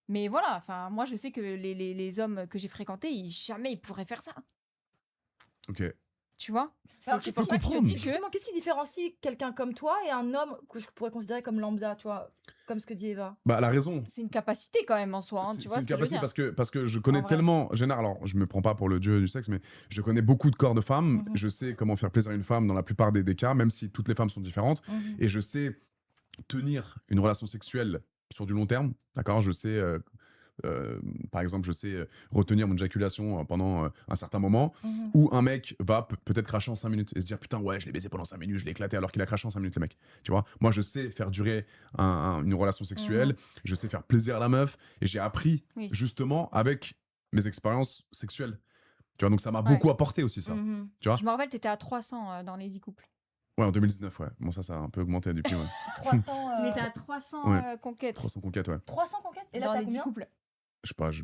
Mais voilà, enfin, moi, je sais que les hommes que j'ai fréquentés, jamais ils pourraient faire ça. Ok. Tu vois? Alors, C'est je pour peux ça que je te comprendre. dis que... Justement, qu'est-ce qui différencie quelqu'un comme toi et un homme que je pourrais considérer comme lambda, tu vois, comme ce que dit Eva Bah, elle a raison. C'est une capacité quand même en soi, hein, tu vois C'est ce une que je veux capacité dire. parce que je connais En vrai. tellement. Général, alors, je me prends pas pour le dieu du sexe, mais je connais beaucoup de corps de femmes. Mhm. Je sais comment faire plaisir à une femme dans la plupart des cas, même si toutes les femmes sont différentes. Mhm. Et je sais tenir une relation sexuelle sur du long terme. D'accord? Je sais. Par exemple, je sais retenir mon éjaculation pendant un certain moment, Mhm. où un mec va peut-être cracher en 5 minutes et se dire putain, ouais, je l'ai baisé pendant 5 minutes, je l'ai éclaté alors qu'il a craché en 5 minutes, le mec. Tu vois, moi, je sais faire durer une relation sexuelle, je sais faire plaisir à la meuf, et j'ai appris Oui. justement avec mes expériences sexuelles. Tu vois, donc ça m'a Ouais. beaucoup apporté aussi, ça. Mhm. Tu vois? Je me rappelle, t'étais à 300 dans les 10 couples. Ouais, en 2019, ouais. Bon, ça a un peu augmenté depuis, ouais. 300, On était à 300 Ouais. conquêtes 300 conquêtes, ouais. 300 conquêtes Et là, dans t'as les 10 combien couples. Je sais pas, Est-ce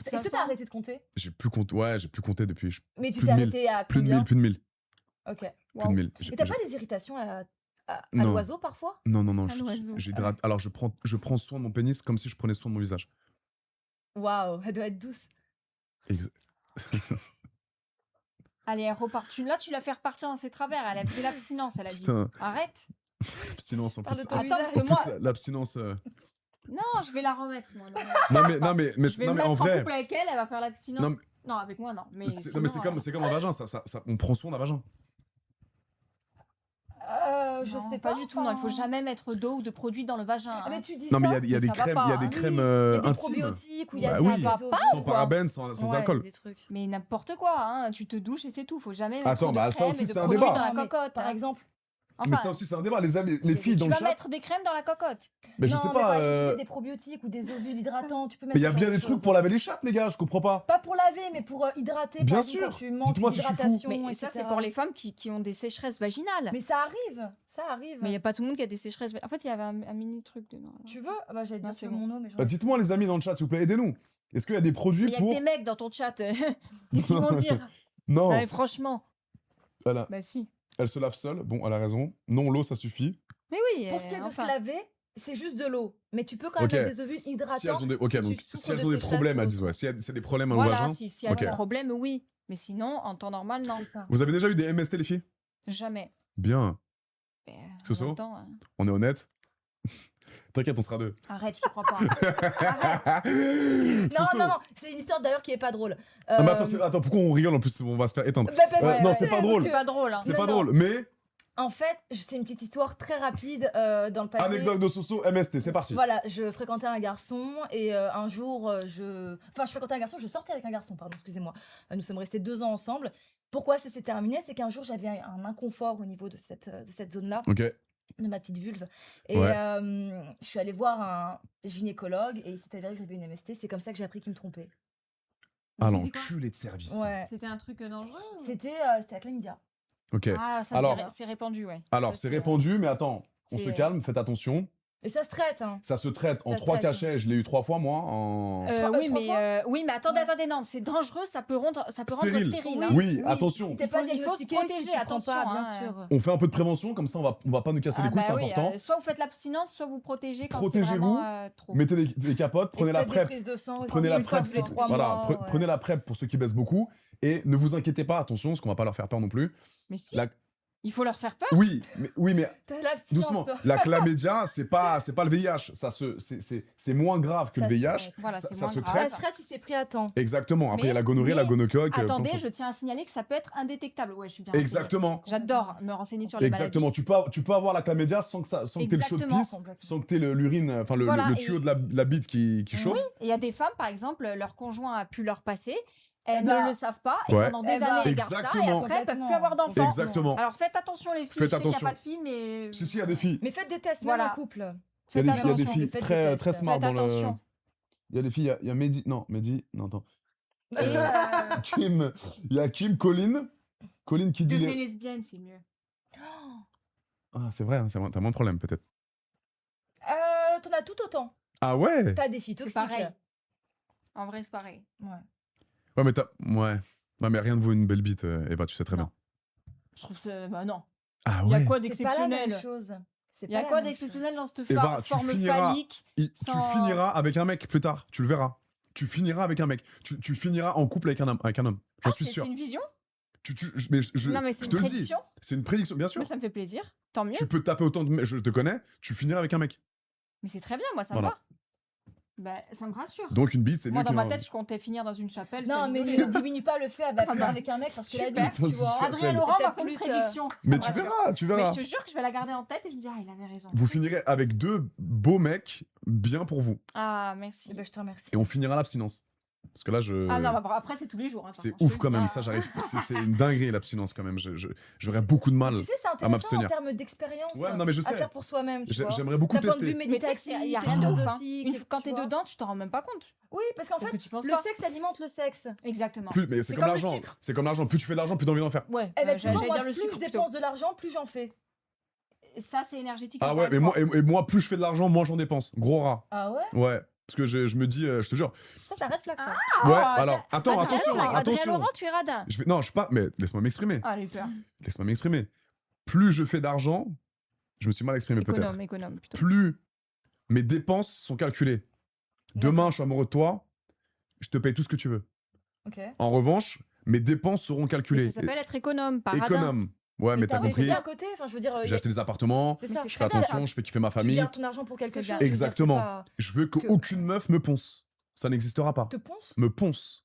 que 500. t'as arrêté de compter j'ai plus compté, ouais, j'ai plus compté depuis Mais tu Plus t'es de 1000. arrêté à plus de combien 1000, plus de 1000, Ok. plus Waouh. de 1000. Et t'as pas des irritations à Non. l'oiseau parfois Non, non, non. Un oiseau. J'hydrate. Alors, je prends soin de mon pénis comme si je prenais soin de mon visage. Waouh, elle doit être douce. Ex- Allez, elle repart. Là, tu l'as fait repartir dans ses travers. Elle a fait l'abstinence, elle a dit. Putain, Arrête. l'abstinence en Parle plus. de ton En Attends, parce visage. que plus, moi... l'abstinence. Non, je vais la remettre, moi. Je vais Non, me mais mettre en en vrai. couple avec elle, elle va faire l'abstinence. Non, Non, mais- avec moi, non. Mais Non, sinon, mais c'est comme un vagin, on prend soin d'un vagin. Je non, sais pas du tout. Non, il faut enfin. jamais mettre d'eau ou de produits dans le vagin. Ah, hein. mais tu dis Non, mais ça. il y a mais des ça va crèmes, pas, il y a des hein. crèmes Il y a des intimes. probiotiques ou il y Bah a oui, des ça va pas, sans parabènes, sans Ouais, alcool. des trucs. Mais n'importe quoi, hein. Tu te douches et c'est tout. Faut jamais mettre Attends, de bah, ça crème aussi, et de c'est un produits débat. dans la Non, mais cocotte. Par hein. exemple, Mais Enfin, ça aussi, c'est un débat. Les amis, les filles dans tu le vas chat. mettre des crèmes dans la cocotte. Mais je non, sais mais par pas. exemple, tu sais, des probiotiques ou des ovules hydratants, tu peux mettre Mais il y a ce genre bien de des trucs choses. pour laver les chattes, les gars, je comprends pas. Pas pour laver, mais pour hydrater. Bien par exemple, sûr. quand tu manques Dites-moi si je suis fou. d'hydratation, Mais ça, c'est etc. pour les femmes qui ont des sécheresses vaginales. Mais ça arrive, ça arrive. Mais il n'y a pas tout le monde qui a des sécheresses. En fait, il y avait un mini truc dedans. Tu veux Ah bah, j'allais Non, dire c'est sur bon. mon eau, mais j'en Bah, ai- dites-moi, les amis dans le chat, s'il vous plaît, aidez-nous. Est-ce qu'il y a des produits Mais il y a pour. que des mecs dans ton chat. Qu'est-ce qu'ils vont dire Non, Ouais, franchement. voilà. Bah si. Elle se lave seule. Bon, elle a raison. Non, l'eau, ça suffit. Mais oui. Pour ce qui est de enfin. se laver, c'est juste de l'eau. Mais tu peux quand même Ok. mettre des ovules hydratants. Si elles ont des, ok, si tu donc souffres si elles de ont des sécheresse problèmes, ou elles autre. disent ouais. Si c'est des problèmes au Voilà, vagin. s'il y a Ok. des problèmes, oui. Mais sinon, en temps normal, non. C'est ça. Vous avez déjà eu des MST, les filles? Jamais. Bien. Mais, Soso en même temps, On est honnête. T'inquiète, on sera deux. Arrête, je te crois pas. Arrête. Non, c'est une histoire d'ailleurs qui est pas drôle. Ah, mais attends, pourquoi on rigole en plus? On va se faire éteindre. Bah, parce que- non, c'est pas drôle. C'est pas drôle. Hein. C'est Non, pas non. drôle, mais En fait, c'est une petite histoire très rapide dans le passé. anecdote de Soso, MST, c'est parti. Voilà, je fréquentais un garçon et un jour, je fréquentais un garçon, je sortais avec un garçon, pardon, excusez-moi. Nous sommes restés 2 ans ensemble. Pourquoi ça s'est terminé? C'est qu'un jour, j'avais un inconfort au niveau de cette zone-là, Ok. de ma petite vulve. Et Ouais. je suis allée voir un gynécologue et il s'est avéré que j'avais une MST. C'est comme ça que j'ai appris qu'il me trompait. Ah, C'était quoi l'enculé de service. Ouais. C'était un truc dangereux ou- C'était la chlamydia. Ok. Ah, ça, Alors- c'est répandu, ouais. Alors, Ça, c'est répandu, mais attends, on c'est- se calme, faites attention. Et ça se traite, hein. Ça se traite en Ça se 3 traite. cachets. Je l'ai eu 3 fois, moi. En... oui, trois mais attendez, Ouais. attendez, non, c'est dangereux, ça peut rendre Stérile. stérile. hein. Oui, attention. Si t'es Il pas faut se diagnostiqué, protéger, si tu prends attention, pas, bien hein, sûr. On fait un peu de prévention, comme ça, on va pas nous casser les couilles, bah c'est oui, important. soit vous faites l'abstinence, soit vous protégez quand c'est Protégez-vous, vraiment trop. Mettez des capotes, prenez Et la faites des PrEP. prises de sang aussi, Prenez la une fois PrEP, tous les 3 voilà, mois. ouais. prenez la PrEP pour ceux qui baissent beaucoup. Et ne vous inquiétez pas, attention, parce qu'on va pas leur faire peur non plus. Mais si, La- il faut leur faire peur. Oui, mais T'as l'abstinence, doucement. toi. La chlamydia, c'est pas le VIH. C'est moins grave que Ça le se VIH. traite. Voilà, ça c'est ça moins se grave. Ça traite. se traite si c'est pris à temps. Exactement. Après, il y a la gonorrhée, mais la gonocoque. plein de Attendez, choses. je tiens à signaler que ça peut être indétectable. Ouais, je suis bien renseignée. Exactement. J'adore me renseigner sur les Exactement. Tu peux avoir la chlamydia sans que t'aies le chaud de Exactement, pisse, complètement. sans que t'aies l'urine, enfin Voilà, le et- tuyau de la bite qui chauffe. Oui, et il y a des femmes, par exemple, leur conjoint a pu leur passer, elles Eh ben, ne le savent pas, et Ouais. pendant des Eh ben, années, elles gardent ça, et Exactement. après, elles peuvent plus Complètement. avoir d'enfants. Exactement. Alors faites attention les filles, Faites je sais qu'il n'y a attention. pas de filles, mais... Si, il y a des filles. Mais faites des tests, Voilà. même en couple. Il y a Faites des, il y a des attention. filles Faites des très, tests. très smart Faites dans le. attention. Il y a des filles, il y a Mehdi. Non, Mehdi. Non, attends. Et Kim. Il y a Kim, Colline. Colline qui dit. devenez lesbienne, c'est mieux. Ah, c'est vrai, hein, t'as moins de problèmes peut-être. T'en as tout autant. Ah ouais? T'as des filles C'est toxiques. pareil. En vrai, c'est pareil. Ouais. Ouais, mais t'as. Ouais. Ouais, mais rien ne vaut une belle bite, Eva, tu sais très Non. bien. Je trouve ça... Bah non. Ah Il y a ouais? quoi C'est pas la même d'exceptionnel? chose. C'est Il y a pas quoi la même d'exceptionnel dans cette Eva, tu forme finiras- phallique? Tu Sans- finiras avec un mec plus tard, tu le verras. Tu finiras avec un mec. Tu finiras en couple avec un homme. J'en suis sûr. C'est une vision? Mais Non, mais je c'est te une le dis. prédiction. C'est une prédiction, bien sûr. Mais ça me fait plaisir. Tant mieux. Tu peux taper autant de mecs, je te connais, tu finiras avec un mec. Mais c'est très bien, moi, ça Voilà. me va. Bah, ça me rassure. Donc une bite, c'est Moi, mieux dans qu'une. ma tête, je comptais finir dans une chapelle. Non, seule mais isolée. ne diminue pas le fait à finir bah, avec un mec parce que la super. bite, tu vois. Ça Adrien s'appelle- Laurent m'a peut-être fait une plus, prédiction. ça Mais me tu rassure. verras, tu Mais verras. je te jure que je vais la garder en tête et je me dis, ah, il avait raison. Vous finirez avec 2 beaux mecs bien pour vous. Ah, merci. Eh ben, je te remercie. Et on finira l'abstinence. Parce que là, Ah non, bah, après, c'est tous les jours. hein, c'est par contre, ouf je te quand dis même, pas. ça j'arrive. C'est une dinguerie l'abstinence quand même. J'aurais beaucoup de mal. Tu sais, c'est intéressant en m'abstenir. termes d'expérience Ouais, non, mais je à sais. faire pour soi-même, tu vois. J'aimerais beaucoup D'un point de vue tester. Mais tu sais que méditatif, il y a rien de ouf. hein. philosophique. Quand tu t'es vois. dedans, tu t'en rends même pas compte. Oui, parce qu'en Parce fait, que tu penses le pas. sexe alimente le sexe. Exactement. Mais c'est C'est comme comme le l'argent. sucre. C'est comme l'argent. Plus tu fais d'argent, plus t'as envie d'en faire. Ouais, Eh ben, tu vois, j'allais moi, dire le plus sucre je plutôt. dépense de l'argent, plus j'en fais. Ça, c'est énergétique. Ah encore ouais, une mais fois. moi, plus je fais de l'argent, moins j'en dépense. Gros rat. Ah ouais? Ouais. Parce que je me dis, je te jure. Ça red flag, ça. Ouais, Ah, alors, attends, Ah, attention, Adrien attention. Laurent, tu es radin. Non, je suis pas. Mais laisse-moi m'exprimer. Ah, j'ai eu peur. Laisse-moi m'exprimer. Plus je fais d'argent, je me suis mal exprimé peut-être. Économe, plutôt. Plus mes dépenses sont calculées. Demain, je suis amoureux de toi, je te paye tout ce que tu veux. Ok. En revanche, mes dépenses seront Mais calculées. ça s'appelle être économe, pas radin. Économe. Ouais, mais t'as t'as compris. investi à côté, enfin, je veux dire, J'ai acheté des appartements, c'est Mais ça. c'est je très fais bien. attention, je fais kiffer ma Tu famille. gardes ton argent pour quelque C'est chose. bien. je veux dire, Exactement. c'est pas- Je veux qu'aucune meuf me ponce. Ça n'existera pas. Te ponce? Me ponce.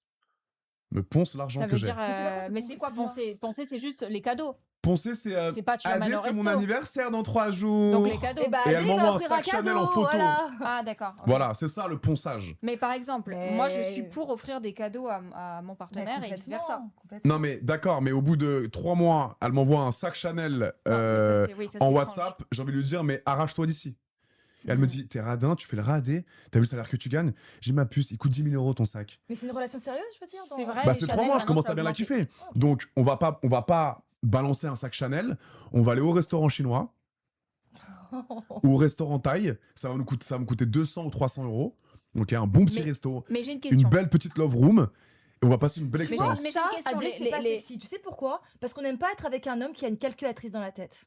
Me ponce l'argent Ça que veut j'ai. dire. Mais c'est pas quoi, Mais te c'est quoi poncer, penser? Penser, c'est juste les cadeaux. Poncer, c'est. C'est pas tu Adé, l'amènes au c'est mon resto. anniversaire dans 3 jours. Donc les cadeaux. Eh bah, Et elle allez, m'envoie va un offrir sac Chanel cadeau, en photo. voilà. Ah, d'accord. ok. Voilà, c'est ça le ponçage. Mais par exemple, Mais- moi, je suis pour offrir des cadeaux à mon partenaire et vice-versa. Complètement. Non, mais d'accord, mais au bout de 3 mois, elle m'envoie un sac Chanel Non, mais ça, oui, ça, c'est en étrange. WhatsApp. J'ai envie de lui dire, mais arrache-toi d'ici. Et elle me dit, t'es radin, tu fais le radé, t'as vu le salaire que tu gagnes? J'ai ma puce, il coûte 10 000 € ton sac. Mais c'est une relation sérieuse, je veux dire. C'est dans- vrai. Bah, les c'est 3 Chanel, mois, je maintenant, commence ça à bien la augmente. kiffer. Donc, on va pas balancer un sac Chanel, on va aller au restaurant chinois ou au restaurant thaï. Ça va me coûter 200 ou 300 €. Donc, un bon petit Mais- resto, Mais j'ai une une question. belle petite love room, et on va passer une belle Mais expérience. j'ai une Ça, question, Adé, les- c'est pas les- sexy. Tu sais pourquoi? Parce qu'on n'aime pas être avec un homme qui a une calculatrice dans la tête.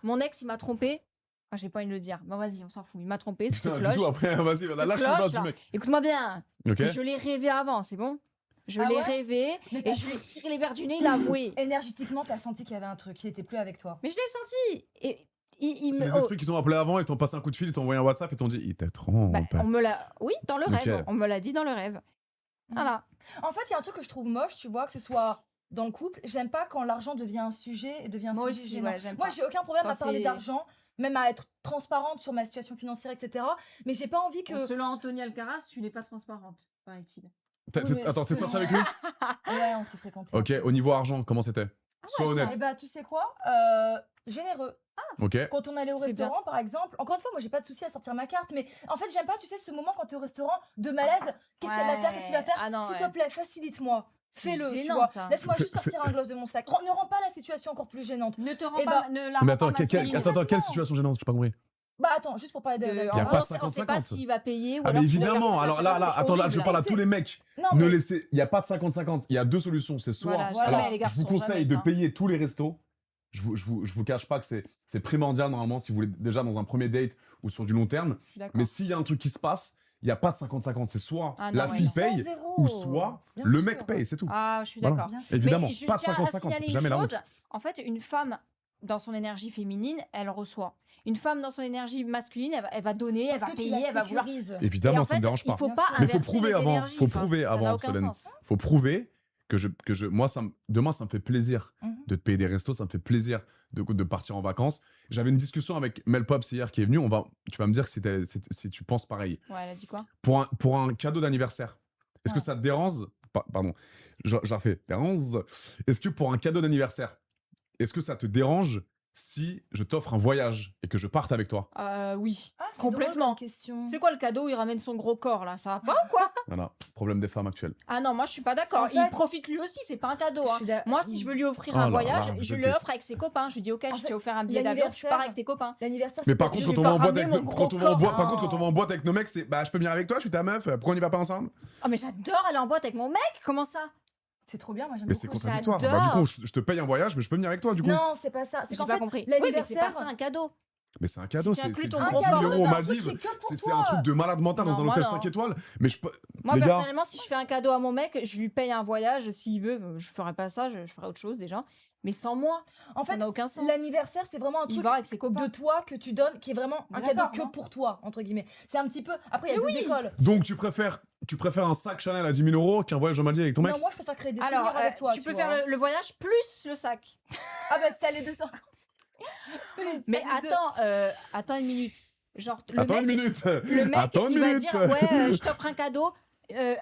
mon ex, il m'a trompé. Ah, j'ai pas envie de le dire. Bon, vas-y, on s'en fout. Il m'a trompé. C'était Putain, du cloche. tout, après, vas-y, C'était lâche le cloche, bas du là. mec. Écoute-moi bien. Ok. Je l'ai rêvé avant, c'est bon? Je Ah l'ai ouais rêvé Mais et parce je lui ai que tiré les verres du nez, il a avoué. énergétiquement, t'as senti qu'il y avait un truc, qu'il était plus avec toi. Mais je l'ai senti. Et C'est les esprits qui t'ont appelé avant, ils t'ont passé un coup de fil, ils t'ont envoyé un WhatsApp et t'ont dit il te trompe. Bah, on me l'a. Oui, dans le Ok. rêve. On me l'a dit dans le rêve. Voilà. En fait, il y a un truc que je trouve moche, tu vois, que ce soit dans le couple. J'aime pas quand l'argent devient un sujet et devient un Moi sujet aussi, gênant. ouais, j'aime Moi, pas. j'ai aucun problème Quand à parler c'est- d'argent, même à être transparente sur ma situation financière, etc. Mais j'ai pas envie que. Selon Anthony Alcaraz, tu n'es pas transparente, paraît-il. Oui, mais Attends, t'es sorti avec lui? Ouais, on s'est fréquenté. Ok, au niveau argent, comment c'était? Sois Eh honnête. bah, tu sais quoi Généreux. Ok. Quand on allait au C'est restaurant, par exemple, encore une fois, moi j'ai pas de souci à sortir ma carte, mais en fait, j'aime pas, tu sais, ce moment quand t'es au restaurant de malaise. Qu'est-ce qu'elle va faire Qu'est-ce qu'il va faire Ah non, S'il ouais. te plaît, facilite-moi. Fais-le, tu gênant, vois. ça. Laisse-moi Fais- juste sortir un gloss de mon sac. Ne rends pas la situation encore plus gênante. Ne te rends Eh pas, ben- ne la Mais rends attends, pas masculine. attends, quelle Complètement. situation gênante? J'ai pas compris. Bah attends, juste pour parler de. De- Y a en pas gros, de on sait pas 50-50. s'il va payer ou Ah, alors mais tu vas évidemment. faire Alors ça, là, c'est attends, là, je horrible. parle à tous les mecs. Non, Ne mais laissez, il y a pas de 50-50. Il y a deux solutions. C'est soit, Voilà, jamais, alors, les je garçons, vous conseille jamais de ça. payer tous les restos. Je vous cache pas que c'est primordial normalement si vous voulez déjà dans un premier date ou sur du long terme. D'accord. Mais s'il y a un truc qui se passe, il y a pas de 50-50. C'est soit Ah non, la ouais, fille non. paye 100-0. ou soit Bien le sûr. mec paye. C'est tout. Ah, je suis Voilà. d'accord. Bien sûr. Évidemment, Mais je pas de tiens à 50-50. signaler une Jamais la chose. honte. En fait, une femme, dans son énergie féminine, elle reçoit. Une femme, dans son énergie masculine, elle va donner, elle Parce va que tu payer, la elle va vouloir. sécurises. Et Évidemment, en ça me fait, dérange il pas. faut Bien pas sûr. Mais faut inverser prouver les avant. énergies. Faut Enfin, prouver ça n'a avant, aucun Solène. sens. Faut prouver que moi, demain, ça me fait plaisir Mhm. de te payer des restos, ça me fait plaisir de partir en vacances. J'avais une discussion avec Mel Pops hier qui est venue. Tu vas me dire si tu penses pareil. Ouais, elle a dit quoi? Pour un cadeau d'anniversaire, est-ce que Ouais. ça te dérange? Pardon, je la refais. Dérange. Est-ce que pour un cadeau d'anniversaire, est-ce que ça te dérange si je t'offre un voyage et que je parte avec toi? Oui. Ah, c'est drôle Complètement. comme question. C'est quoi le cadeau? Il ramène son gros corps là, ça va pas ou quoi? Voilà, problème des femmes actuelles. Ah non, moi je suis pas d'accord. En fait- Il profite lui aussi, c'est pas un cadeau. Je Hein. suis d'a- Moi, si je veux lui offrir Oh un là voyage, là, vous je êtes lui des- offre avec ses copains. Je lui dis ok, En je fait, t'ai offert un billet d'avion, tu l'anniversaire- pars avec tes copains. L'anniversaire, Mais c'est par peut-être contre, je quand vais on va en pas boîte ramener avec mon quand gros on va en boîte, corps. par contre, quand on va en boîte avec nos mecs, c'est bah je peux venir avec toi, je suis ta meuf, pourquoi on y va pas ensemble? Oh mais j'adore aller en boîte avec mon mec. Comment ça? C'est trop bien, moi j'aime Mais beaucoup. c'est contradictoire. Bah, j'adore. du coup, je te paye un voyage, mais je peux venir avec toi, du coup. Non, c'est pas ça. C'est J'ai qu'en pas fait, compris. Oui, mais c'est pas l'anniversaire. ça un cadeau. Mais c'est un cadeau, tu c'est inclus 10 ton 000 gros Un cadeau, euros c'est aux un truc Maldives. qui est que pour C'est toi. un truc de malade mental dans Non, un moi, hôtel non. 5 étoiles. Mais je peux. Moi, Les gars, personnellement, si je fais un cadeau à mon mec, je lui paye un voyage. S'il veut, je ferai pas ça, je ferai autre chose déjà. Mais sans moi, En ça fait, n'a aucun sens. l'anniversaire, c'est vraiment un Il truc va avec ses copains. de toi que tu donnes, qui est vraiment un cadeau D'accord, que hein. pour toi, entre guillemets. C'est un petit peu. Après, il y a deux écoles. donc tu préfères un sac Chanel à 10 000 euros qu'un voyage au Maldives avec ton mec? Non, moi, je préfère créer des Alors, souvenirs avec toi. tu peux vois. faire le voyage plus le sac. Ah bah, c'était les 200. Mais attends une minute. Genre, Attends le une mec, minute. le mec Attends une il va minute. dire ouais, je t'offre un cadeau,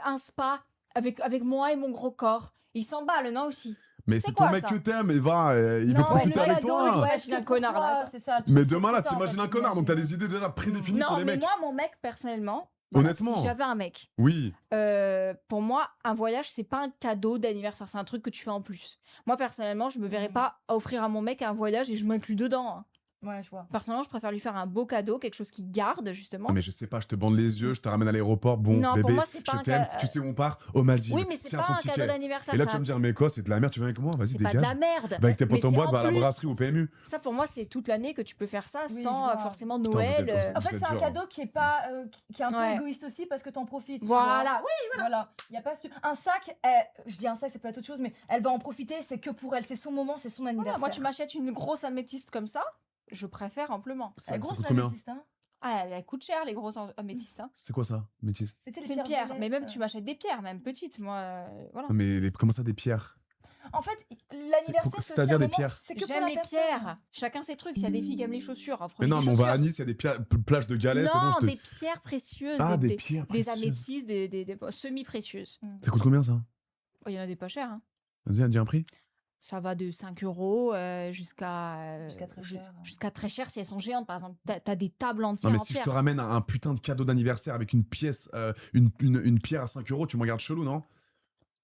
un spa avec moi et mon gros corps. Il s'emballe, non aussi. Mais C'est c'est ton quoi, mec ça que t'aimes, et va, il veut Non, profiter le avec cadeau, toi. ouais, Ouais, je suis un connard, là. C'est ça. Mais c'est demain là, ça, en t'imagines fait, un connard, donc t'as imagine. des idées déjà prédéfinies sur Non, les mais mecs. moi, mon mec, personnellement, voilà, Honnêtement. si j'avais un mec, Oui. pour moi, un voyage, c'est pas un cadeau d'anniversaire, c'est un truc que tu fais en plus. Moi, personnellement, je me verrais pas offrir à mon mec un voyage et je m'inclus dedans. Hein. Ouais, je vois. Personnellement, je préfère lui faire un beau cadeau, quelque chose qui garde, justement. Ah, mais je sais pas, je te bande les yeux, je te ramène à l'aéroport. Bon, Non, pour bébé, moi, c'est pas je un t'aime. ca- Tu sais où on part? Aux Maldives. Oui, mais c'est Tiens pas ton un cadeau ticket. d'anniversaire. Et là, ça- tu vas me dire, mais quoi, c'est de la merde, tu viens avec moi? Vas-y, c'est pas de dégage. la merde. Va avec tes Mais potes en c'est boîte, va à la plus. brasserie ou PMU. Ça, pour moi, c'est toute l'année que tu peux faire ça Oui, sans je vois. forcément Putain, vous Noël. êtes- En fait, êtes c'est un dur. cadeau qui est pas, qui est un peu Ouais. égoïste aussi parce que t'en profites. tu Voilà, vois. Voilà. Il y a pas un sac. Je dis un sac, c'est pas autre chose, mais elle va en profiter. C'est que pour elle. C'est son moment, c'est son Voilà, anniversaire. moi, tu m'achètes une grosse améthyste comme ça, je préfère amplement. Ça Elle est grosse, coûte combien? l'améthyste, hein. Ah, elle coûte cher, les grosses améthystes. Hein. C'est quoi ça, métis? C'est C'est une pierre, mais même tu m'achètes des pierres, même petites, moi. Voilà. Non, mais comment ça, des pierres? En fait, l'anniversaire, c'est aussi c'est-à-dire un des moment- pierres. C'est que pour J'aime la les personne. pierres. Chacun ses trucs. S'il y a des filles qui aiment les chaussures, Mais non, mais on va à Nice, il y a des plages de galets, c'est bon, Non, je te. des pierres précieuses. Ah, des des, pierres des précieuses. améthystes, des semi-précieuses. Ça coûte combien, ça? Oh, il y en a des pas chers. Hein. Vas-y, dis un prix. Ça va de 5 euros jusqu'à Jusqu'à très cher. jusqu'à très cher si elles sont géantes. Par exemple, t'as des tables Non, entières mais en si je pierre. te ramène un putain de cadeau d'anniversaire avec une pièce, une pierre à 5 euros, tu me regardes chelou, non?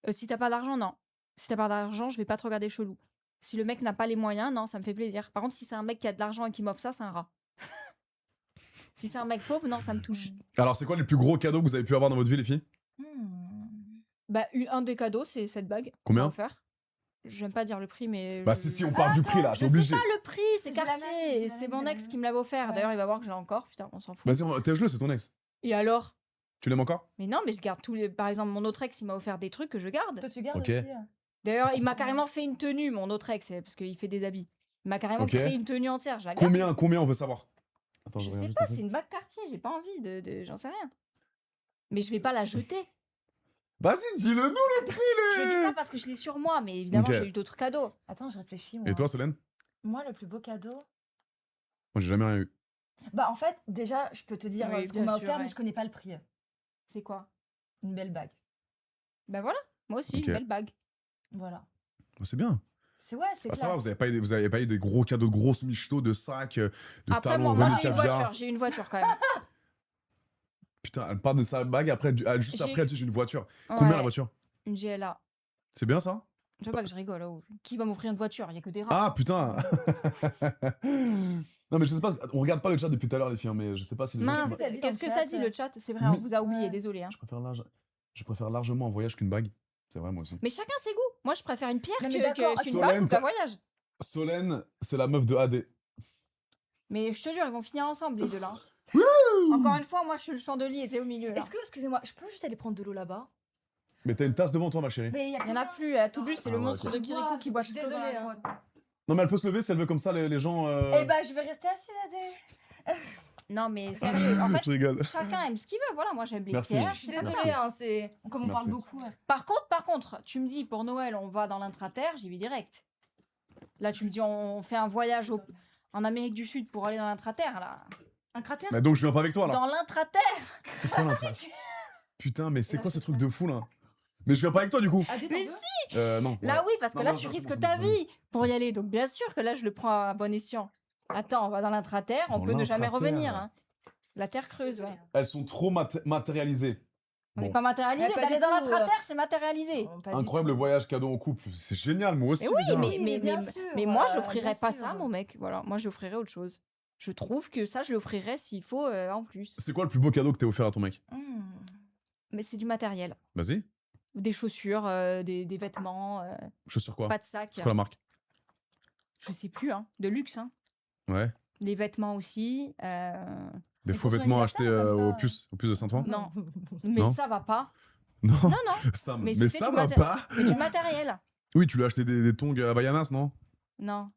Si t'as pas d'argent, non. Si t'as pas d'argent, je vais pas te regarder chelou. Si le mec n'a pas les moyens, non, ça me fait plaisir. Par contre, si c'est un mec qui a de l'argent et qui m'offre ça, c'est un rat. Si c'est un mec pauvre, non, ça me touche. Alors, c'est quoi les plus gros cadeaux que vous avez pu avoir dans votre vie, les filles? Bah, un des cadeaux, c'est cette bague. Combien? qu'on m'a offert. J'aime pas dire le prix, mais. Bah, je- si, on parle du prix là, Je t'es sais obligé. pas le prix, c'est J'ai la même, quartier. j'ai la C'est même, mon j'ai la ex même. qui me l'avait offert. Ouais. D'ailleurs, il va voir que je l'ai encore. Putain, on s'en fout. Vas-y, tèche-le, c'est ton ex. Et alors? Tu l'aimes encore? Mais non, mais je garde tous les. Par exemple, mon autre ex, il m'a offert des trucs que je garde. Toi, tu gardes Ok. aussi. D'ailleurs, il m'a pourquoi carrément fait une tenue, mon autre ex, parce qu'il fait des habits. Il m'a carrément Ok. créé une tenue entière. Je la garde. Combien on veut savoir? Attends, Je regarde sais juste pas, après. c'est une bague Cartier. J'ai pas envie j'en sais rien. Mais je vais pas la jeter. Vas-y, dis-le nous le prix, Je dis ça parce que je l'ai sur moi, mais évidemment, Ok. j'ai eu d'autres cadeaux. Attends, je réfléchis, moi. Et toi, Solène? Moi, le plus beau cadeau. Moi, j'ai jamais rien eu. Bah, en fait, déjà, je peux te dire Oui, ce qu'on bien m'a sûr, offert, mais ouais. je connais pas le prix. C'est quoi? Une belle bague. Ben voilà, moi aussi, Ok. une belle bague. Voilà. C'est bien. C'est ouais, c'est Ah, classe. ça va, vous avez pas eu des gros cadeaux de grosses michetots, de sacs, de Après, talons, moi, René j'ai une caviar. voiture. J'ai une voiture quand même. Putain, elle parle de sa bague, après, juste J'ai- après, elle dit j'ai une voiture. Combien Ouais, la voiture? Une GLA. C'est bien ça? Je sais pas que je rigole. Oh. Qui va m'offrir une voiture? Il y a que des rats. Ah putain. Non mais je sais pas, on regarde pas le chat depuis tout à l'heure les filles, hein, mais je sais pas si les gens... Mince, Qu'est-ce que ça dit dans qu'est-ce le que ça chat dit le chat? C'est vrai, on Mais- vous a oublié, Ouais. désolé. Hein. Je préfère largement un voyage qu'une bague. C'est vrai moi aussi. Mais chacun ses goûts. Moi, je préfère une pierre Non, mais qu'une d'accord. bague Solène, ou qu'un voyage. Solène, c'est la meuf de AD. Mais je te jure, ils vont finir ensemble, les deux là. Encore une fois, moi, je suis le chandelier et t'es au milieu. Là. Est-ce que, excusez-moi, je peux juste aller prendre de l'eau là-bas? Mais t'as une tasse devant toi ma chérie. Mais Il y en a plus. À Toulouse, c'est Ah le ouais, monstre ok. de Kirikou qui boit Je suis toute l'eau dans la désolée, hein. grotte. Non mais elle peut se lever si elle veut comme ça les gens... Eh bah, je vais rester assise, Adé. Non, mais sérieux, en Je fait, rigole. chacun aime ce qu'il veut. Voilà, moi, j'aime les Merci. pierres. Je suis c'est pas désolée, ça. hein, c'est. Comme on Merci. parle beaucoup. Ouais. Par contre, tu me dis pour Noël, on va dans l'intraterre, j'y vais direct. Là, tu me dis, on fait un voyage en Amérique du Sud pour aller dans l'intraterre, là. Un cratère? Mais donc je viens pas avec toi là. Dans l'intraterre. C'est quoi l'intraterre? Putain mais c'est là, quoi je ce sais truc pas. de fou là? Mais je viens pas avec toi du coup. Adé, t'en Mais veux? Non. Là, oui, parce que Non, là, non, tu non, risques non, ta non. vie pour y aller. Donc, bien sûr que là, je le prends à bon escient. Attends, on va dans l'intraterre, on Dans peut ne jamais l'intraterre. revenir. Hein. La terre creuse, ouais. Elles sont trop matérialisées. On n'est Bon. pas matérialisé. Mais pas D'aller du dans tout, l'intraterre, c'est matérialisé. Non, pas du Incroyable le tout. voyage cadeau en couple. C'est génial moi aussi. Mais oui, les gars. mais, Oui, bien sûr, mais moi, bien j'offrirais pas sûr. ça, mon mec. Voilà, moi, j'offrirais autre chose. Je trouve que ça, je l'offrirais s'il faut en plus. C'est quoi le plus beau cadeau que t'as offert à ton mec? Mais c'est du matériel. Vas-y. Des chaussures, des vêtements, Chaussures quoi? pas de sac. C'est quoi la marque? Je sais plus, hein. De luxe, hein. Ouais. Des vêtements aussi. Des Et faux pour son vêtements achetés anniversaire, comme ça. au plus de Saint-Ouen? Non. Mais Non. ça va pas. Non. Non, non. Ça, Mais mais c'était ça du va maté- pas. Mais du matériel. Oui, tu lui as acheté des tongs à Bayanas, non? Non.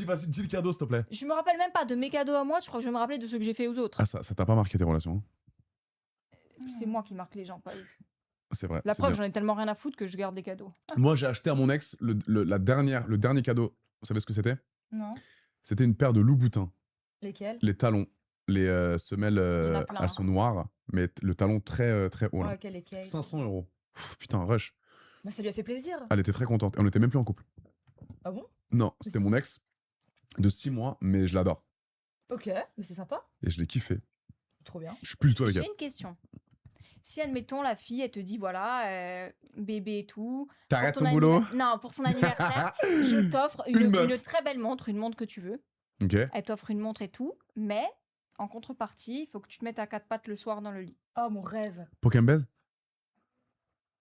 Vas-y, dis le cadeau s'il te plaît. Je me rappelle même pas de mes cadeaux à moi, je crois que je vais me rappeler de ceux que j'ai fait aux autres. Ah ça t'a pas marqué tes relations? Hein? C'est moi qui marque les gens, pas eux. C'est vrai. La c'est preuve, bien. j'en ai tellement rien à foutre que je garde les cadeaux. Moi j'ai acheté à mon ex le dernier cadeau. Vous savez ce que c'était? Non. C'était une paire de loups-boutins. Lesquels? Les talons. Les semelles, Il y en a plein, hein. elles sont noires, mais le talon très très haut. Là. Ouais, quel lesquels? 500 €. Putain, rush. Bah, ça lui a fait plaisir. Elle était très contente. On était même plus en couple. Ah bon? Non, c'était mon ex de 6 mois, mais je l'adore. Ok, mais c'est sympa. Et je l'ai kiffé. Trop bien. Je suis plus du tout avec J'ai elle. une question. Si, admettons, la fille, elle te dit, voilà, bébé et tout. T'arrêtes pour ton boulot? Non, pour ton anniversaire, je t'offre Une meuf. une très belle montre, une montre que tu veux. Ok. Elle t'offre une montre et tout, mais en contrepartie, il faut que tu te mettes à quatre pattes le soir dans le lit. Oh, mon rêve. Pour qu'elle me baise?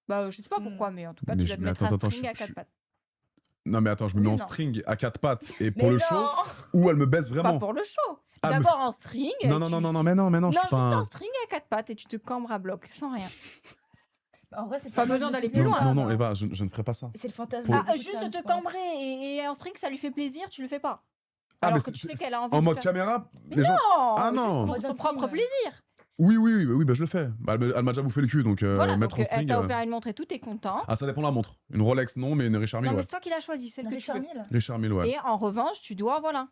Bah, je sais pas pourquoi, mais en tout cas, Mais tu vas te mais mettre un attends, string à je quatre suis- pattes. Non, mais attends, je me Oui, mets en non. string à 4 pattes et pour Mais le non. show, ou elle me baise Pas vraiment? pour le show. Ah, D'abord en string. Non, non, tu- non, non, non, mais non, je Non, suis juste pas en un... string à quatre pattes et tu te cambres à bloc, sans rien. En vrai, c'est le Pas fantasme besoin de d'aller beaucoup plus de loin. Non, femmes, non, hein. Eva, je ne ferai pas ça. C'est le fantasme Pour- de Ah, beaucoup de juste femmes, te je pense. cambrer et en string, ça lui fait plaisir, tu le fais pas. Ah, Alors mais que tu c'est- sais qu'elle a envie En de mode faire- caméra, Mais les gens... Non, Ah, juste non. pour Mode son intime, propre ouais. plaisir. Oui, bah je le fais. Bah, elle m'a déjà bouffé le cul, donc Voilà, mettre donc en string... elle t'a offert une montre et tout, t'es content. Ah, ça dépend de la montre. Une Rolex, non, mais une Richard Mille, Non, mais ouais. c'est toi qui l'as choisi, celle que tu Richard veux. Mille. Richard Mille, ouais. Et en revanche, tu dois, voilà,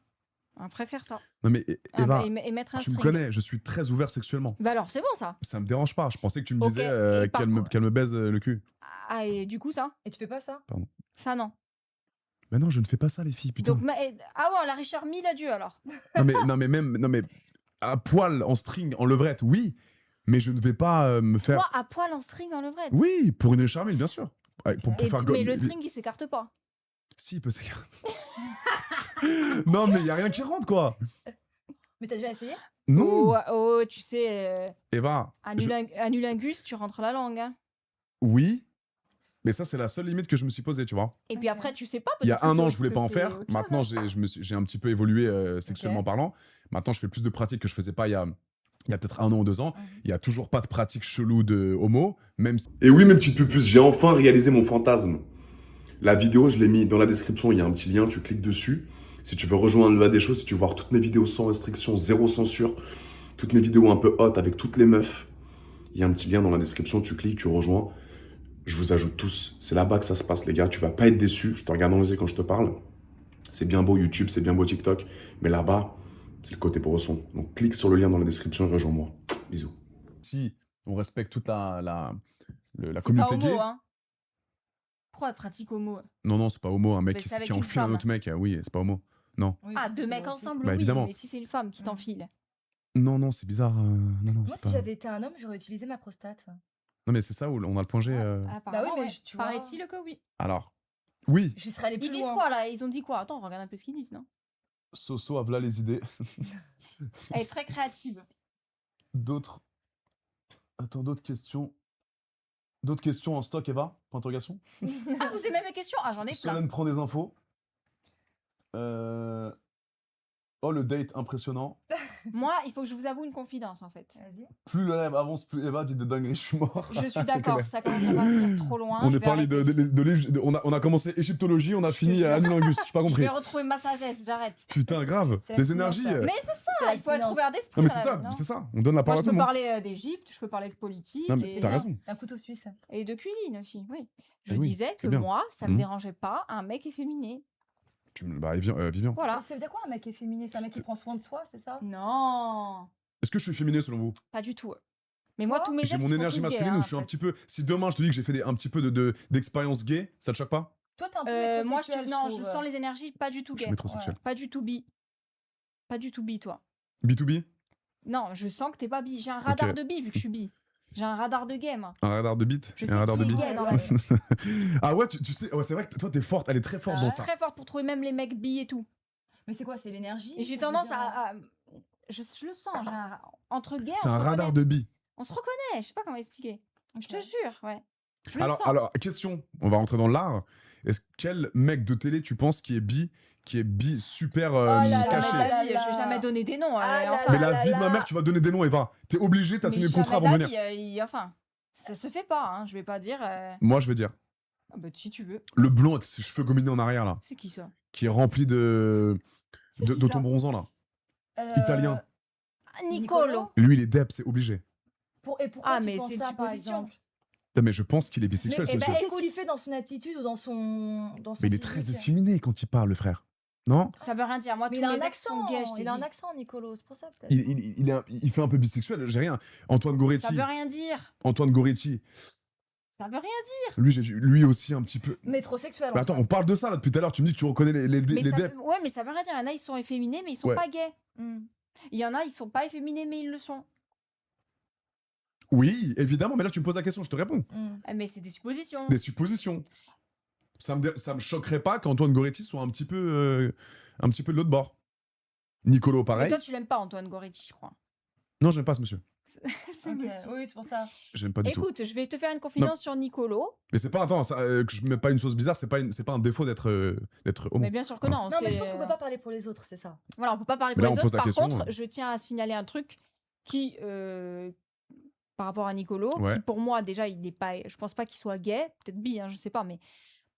après faire ça. Non, mais Ah, Eva, bah, et mettre un tu me string. connais, je suis très ouvert sexuellement. Bah alors, c'est bon ça. Ça me dérange pas. Je pensais que tu me Ok, disais et par contre- qu'elle me baise le cul. Ah, et du coup, ça Et tu fais pas ça? Ça, non. Mais non, je ne fais pas ça, les filles, putain. Donc, ah ouais, la Richard Mille, adieu alors. Non, mais à poil, en string, en levrette, oui. Mais je ne vais pas me faire... Moi, à poil en string en levrette. Oui, pour une Richard Mille, bien sûr. Ouais, pour faire Mais le string, il s'écarte pas. Si, il peut s'écarter. Non, mais il n'y a rien qui rentre, quoi. Mais t'as déjà essayé? Non, Oh, tu sais, Eva. anulingus, tu rentres la langue. Hein. Oui, mais ça, c'est la seule limite que je me suis posée, tu vois. Et puis Ok. après, tu sais pas. Il y a peut-être que un c'est an, autre- je voulais que pas en c'est faire. autre chose, Maintenant, hein. j'ai un petit peu évolué sexuellement parlant. Maintenant, je fais plus de pratiques que je faisais pas il y a peut-être 1 an ou 2 ans. Il y a toujours pas de pratique chelou de homo, même si... Et oui, mes petites pupuces, j'ai enfin réalisé mon fantasme. La vidéo, je l'ai mis dans la description, il y a un petit lien, tu cliques dessus. Si tu veux rejoindre le bas des choses, si tu veux voir toutes mes vidéos sans restriction, zéro censure, toutes mes vidéos un peu hot avec toutes les meufs, il y a un petit lien dans la description, tu cliques, tu rejoins. Je vous ajoute tous. C'est là-bas que ça se passe, les gars. Tu vas pas être déçu. Je te regarde dans les yeux quand je te parle. C'est bien beau YouTube, c'est bien beau TikTok. Mais là-bas, c'est le côté pour son. Donc, clique sur le lien dans la description et rejoins-moi. Bisous. Si on respecte toute la C'est communauté pas homo, gay. hein. Pourquoi pratique homo? Non, c'est pas homo. Un mec Mais c'est avec qui une enfile un femme. autre mec, oui, c'est pas homo. Non. Oui, Ah, parce que deux c'est mecs vrai, ensemble, Bah, oui. évidemment. Mais si c'est une femme qui t'enfile. Non, c'est bizarre. Non, Moi, c'est si pas... j'avais été un homme, j'aurais utilisé ma prostate. Non, mais c'est ça où on a le point G. Apparemment, mais ouais. tu vois. Paraît-il que oui. Alors, oui, J'y serais allé plus Ils disent loin. quoi là? Ils ont dit quoi? Attends, regarde un peu ce qu'ils disent, non? Soso a voilà les idées. Elle est très créative. D'autres. Attends, d'autres questions. D'autres questions en stock, Eva? Point d'interrogation. Ah, vous aimez mes questions? Ah, j'en ai plein. Solène prend des infos. Oh, le date impressionnant. Moi, il faut que je vous avoue une confidence en fait. Vas-y. Plus le live avance, plus Eva dit des dingueries, je suis mort. Je suis C'est d'accord, clair. ça commence à partir trop loin. On je est vais parlé arrêter. on a commencé égyptologie, on a fini jure. anilingus, j'ai pas Je compris. vais retrouver ma sagesse, j'arrête. Putain, grave. C'est Les l'abstinence, énergies. ça. Mais c'est ça, C'est il faut être l'abstinence. ouvert d'esprit. Non, mais dans c'est la ça, vie, non? c'est ça. On donne la Moi, parole je à tout peux le monde. parler d'Égypte, je peux parler de politique Non, mais et, t'as raison. Un couteau suisse. et de cuisine aussi, oui. Je Eh oui, disais c'est que bien. moi, ça me Mhm. dérangeait pas un mec efféminé. Bah, Vivian. Voilà. Mais ça veut dire quoi un mec efféminé? C'est un mec qui prend soin de soi, c'est ça? Non, Est-ce que je suis féminin selon vous? pas du tout. Mais moi, Toi tous mes J'ai ex, mon ils sont énergie tous gays, masculine hein, ou je suis un après. petit peu. Si demain je te dis que j'ai fait un petit peu d'expérience gay, ça te choque pas? Toi, t'es un peu Moi, métrosexuel, non, je trouve. sens les énergies pas du tout Je suis gay. métrosexuel. Pas du tout bi. Pas du tout bi, toi. B2B? Non, je sens que t'es pas bi. J'ai un radar Ok. de bi vu que je suis bi. J'ai un radar de gay, moi. Un radar de bite Je et sais un radar de qui est bi? gay dans la Ouais. vie. Ah ouais, tu sais, ouais, c'est vrai que toi t'es forte, elle est très forte Ah dans ouais ça. Très forte pour trouver même les mecs bi et tout. Mais c'est quoi? C'est l'énergie? Et j'ai ça veut tendance dire, à... Je le sens, entre gays, T'as on un se radar reconnaît. de bi. On se reconnaît, je sais pas comment expliquer. Je te Ok. jure, ouais. Je le Alors, sens. alors, question, on va rentrer dans l'art. Quel mec de télé tu penses qui est bi super là là caché? Jamais de la là vie, là. je vais jamais donner des noms. Ah là enfin, Mais là la vie de ma mère, tu vas donner des noms, Eva. T'es obligé, t'as mais signé le jamais contrat de avant de la venir. vie, enfin, ça se fait pas, hein. Je vais pas dire... Moi, je veux dire, Ah bah, si tu veux. le blond avec ses cheveux gominés en arrière, là, C'est qui ça? qui est rempli de C'est qui, ton ça? bronzant, là. Euh, Italien. Ah, Nicolo. Lui, il est deb, c'est obligé. Et pourquoi Ah, tu mais penses c'est une ça, par supposition. exemple? Putain, mais je pense qu'il est bisexuel, Mais ce monsieur. ben, qu'est-ce qu'il écoute. fait dans son attitude ou dans son Mais il est très physique? efféminé quand il parle, le frère. Non? Ça veut rien dire. Moi, Mais tous il a mes un ex sont accent, gays, je t'ai il a un dit. accent, Nicolo, c'est pour ça peut-être. Il fait un peu bisexuel, j'ai rien. Antoine Ça Goretti. veut rien dire. Antoine Goretti. Ça veut rien dire. Lui aussi, un petit peu. Métrosexuel. Mais en attends, fait. on parle de ça là depuis tout à l'heure. Tu me dis que tu reconnais les Mais ça, debs. ouais, mais ça veut rien dire. Il y en a, ils sont efféminés, mais ils sont Ouais. pas gays. Hmm. Il y en a, ils sont pas efféminés, mais ils le sont. Oui, évidemment, mais là tu me poses la question, je te réponds. Hmm. Mais c'est des suppositions. Des suppositions. Ça me choquerait pas qu'Antoine Goretti soit un petit peu de l'autre bord. Nicolo, Mais pareil. toi, tu l'aimes pas, Antoine Goretti, je crois. Non, j'aime pas ce monsieur. C'est Ok, monsieur. oui, c'est pour ça. J'aime pas du tout. Écoute, je vais te faire une confidence sur Nicolo. Mais c'est pas, attends, que je mets pas une sauce bizarre, c'est pas un défaut d'être homo. Mais bien sûr que non. Non, mais c'est- je pense qu'on peut pas parler pour les autres, c'est ça. Voilà, on peut pas parler Mais pour là, les on pose autres. la Par question, contre, ouais. je tiens à signaler un truc qui, par rapport à Nicolo, Ouais. qui pour moi, déjà, il n'est pas. Je pense pas qu'il soit gay, peut-être bi, hein, je sais pas, mais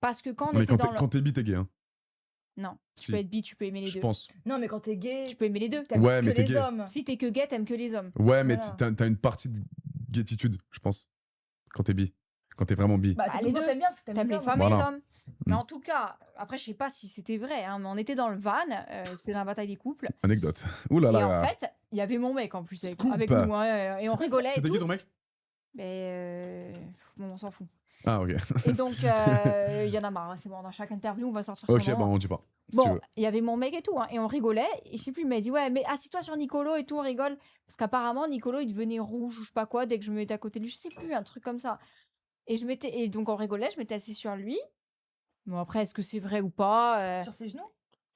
parce que quand on Mais était quand dans quand t'es bi, t'es gay, hein. Non, tu Si, peux être bi, tu peux aimer les je deux. pense. Non, mais quand t'es gay, Tu peux aimer les deux. t'aimes Ouais, que mais t'es les gay. hommes. Si t'es que gay, t'aimes que les hommes. Ouais, mais Voilà. t'as une partie de gaietude, je pense. Quand t'es bi. Quand t'es vraiment bi. Bah, Bah, les techniquement, deux. t'aimes bien parce que t'aimes T'aimes les hommes femmes aussi. et les Voilà. hommes. Mais Mm. en tout cas, après, je sais pas si c'était vrai, hein, mais on était dans le van, c'est la bataille des couples. Anecdote. Ouh là Et là en là. fait, il y avait mon mec en plus avec, Scoop. avec nous, hein, et on rigolait. et C'était qui tout. ton mec? Mais bon, on s'en fout. Ah, ok. Et donc, il y en a marre, c'est bon, dans chaque interview, on va sortir son Ok, nom. bah on dit pas. Si tu Bon, veux. il y avait mon mec et tout, hein, et on rigolait. Et je sais plus, il m'a dit, ouais, mais assis-toi sur Nicolo et tout, on rigole. Parce qu'apparemment, Nicolo, il devenait rouge ou je sais pas quoi dès que je me mettais à côté de lui. Je sais plus, un truc comme ça. Et donc, on rigolait, je m'étais assis sur lui. Bon, après, est-ce que c'est vrai ou pas Sur ses genoux?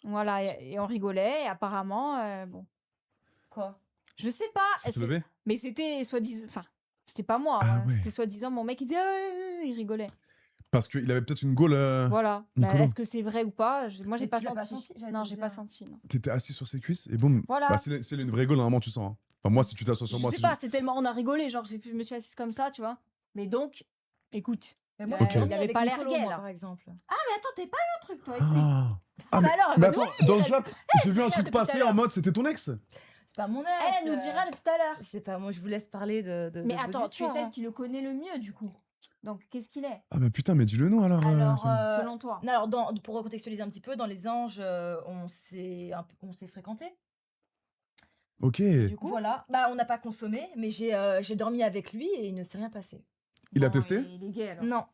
Voilà, et on rigolait. Et apparemment, bon, Quoi? je sais pas. Ça s'est c'est- levé? Mais c'était soi-disant. Enfin, c'était pas moi. Ah hein, ouais. C'était soi-disant mon mec, il disait, ah, il rigolait. Parce qu'il avait peut-être une gaule. Voilà. Bah, Nicolo. est-ce que c'est vrai ou pas Moi, j'ai Mais pas tu l'as pas senti. senti, j'allais Non, te j'ai dire. pas senti. Non. T'étais assis sur ses cuisses et boum. Voilà. Bah, c'est une vraie gaule, normalement, tu sens. Hein. Enfin, moi, si tu t'assois sur Je moi, sais si pas, c'est tellement. On a rigolé, genre, je me suis assise comme ça, tu vois. Mais donc, écoute. Mais moi, Ok. j'ai dormi Il avait avec pas l'air Nicolo, gay, moi, là. par exemple. Ah, mais attends, t'es pas eu un truc, toi. Ah, Ah, Bah alors, elle mais va attends, nous dire, dans le elle- chat, j'ai vu un truc depuis passer tout à l'heure. en mode c'était ton ex. C'est pas mon ex. Elle nous dira depuis tout à l'heure. C'est pas moi, je vous laisse parler de Mais vos attends, tu es histoires, celle hein. qui le connaît le mieux, du coup. Donc, qu'est-ce qu'il est, Ah, mais putain, mais dis-le nous alors. Alors, Solène. selon toi? non, alors pour recontextualiser un petit peu, dans les anges, on s'est fréquentés. Ok. Du coup, Voilà. Bah, on n'a pas consommé, mais j'ai dormi avec lui et il ne s'est rien passé. Il a bon, testé Il est gay, alors. Non.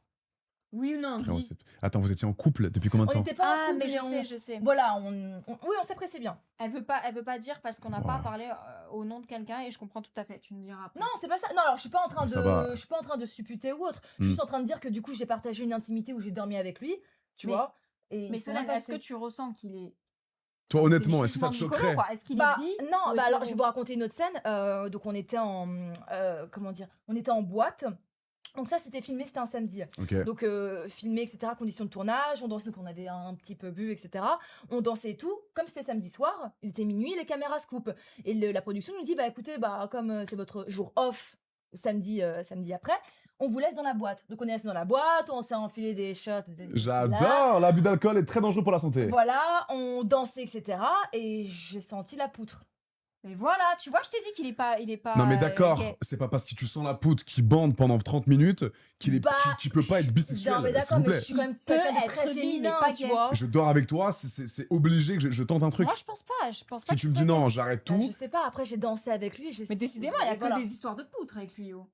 Oui ou non, Frérot, dis. Attends, vous étiez en couple depuis combien de On temps? n'était pas en Ah, couple, mais je on- sais, je sais. Voilà, oui, on s'apprécie bien. Elle veut pas dire parce qu'on n'a pas Wow. parlé au nom de quelqu'un et je comprends tout à fait. Tu me diras après. Non, c'est pas ça. Non, alors je suis pas en train Ça va. je suis pas en train de supputer ou autre. Je Hmm. suis juste en train de dire que du coup, j'ai partagé une intimité où j'ai dormi avec lui, tu Mais- vois. Et Mais il s'est rien Solène, est-ce que passé. tu ressens qu'il est. Toi, C'est honnêtement, le est-ce que ça te jugement de choquerait? Nicolas, quoi. Est-ce qu'il Bah est bi non, ou bah alors hétéro je vais vous raconter une autre scène. Donc on était en comment dire, on était en boîte. Donc ça c'était filmé, c'était un samedi. Ok. Donc filmé, etc. Conditions de tournage, on dansait, donc on avait un petit peu bu, etc. On dansait et tout. Comme c'était samedi soir, il était minuit, les caméras se coupent. Et la production nous dit, bah écoutez, bah comme c'est votre jour off, samedi après, on vous laisse dans la boîte. Donc on est resté dans la boîte, on s'est enfilé des shots. J'adore! L'abus d'alcool est très dangereux pour la santé. Voilà, on dansait, etc. Et j'ai senti la poutre. Mais voilà, tu vois, je t'ai dit qu'il est pas. Non, mais d'accord, gay. c'est pas parce que tu sens la poutre qui bande pendant 30 minutes qu'il est, Bah, qu'il peut pas être bisexuel, Non mais s'il d'accord, vous mais plaît. je suis quand même peut quelqu'un de être très bi, mais féminin, pas tu gay. vois. Je dors avec toi, c'est obligé que je tente un truc. Moi, je pense pas. Je pense pas Si que tu me ce dis soit non, gay. j'arrête Bah, tout. je sais pas, après j'ai dansé avec lui. Mais décidément, il y a voilà. que des histoires de poutres avec lui. Oh.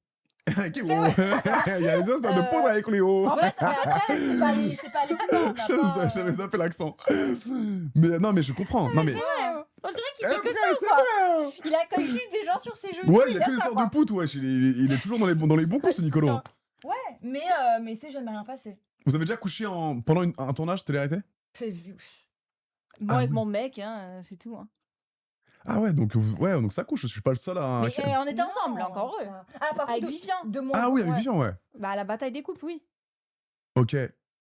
Ok, bon. Il y a des histoires de Euh, poudre avec Léo. En fait, mais après, c'est pas les plus grands, on n'a pas, J'avais zappé l'accent. Mais non, mais je comprends. Non, mais. Ouais, on dirait qu'il Eh, fait que frère, ça ou c'est quoi vrai. Il accueille juste des gens sur ses genoux. Ouais, il y a que des ça, histoires quoi. de poutre, wesh. Il est toujours dans les bons coups, ce Nicolo. ça. Ouais, mais c'est jamais rien passé. Vous avez déjà couché pendant un tournage télé-réalité? Moi Ah et oui. mon mec, hein, c'est tout. Hein. Ah ouais, donc ça couche. Je suis pas le seul à. Mais on était ensemble, Non, encore heureux. ça- Ah, par Avec contre, Vivian. de mon Ah oui, avec ouais. Vivian, ouais. Bah, à la bataille des couples, oui. Ok.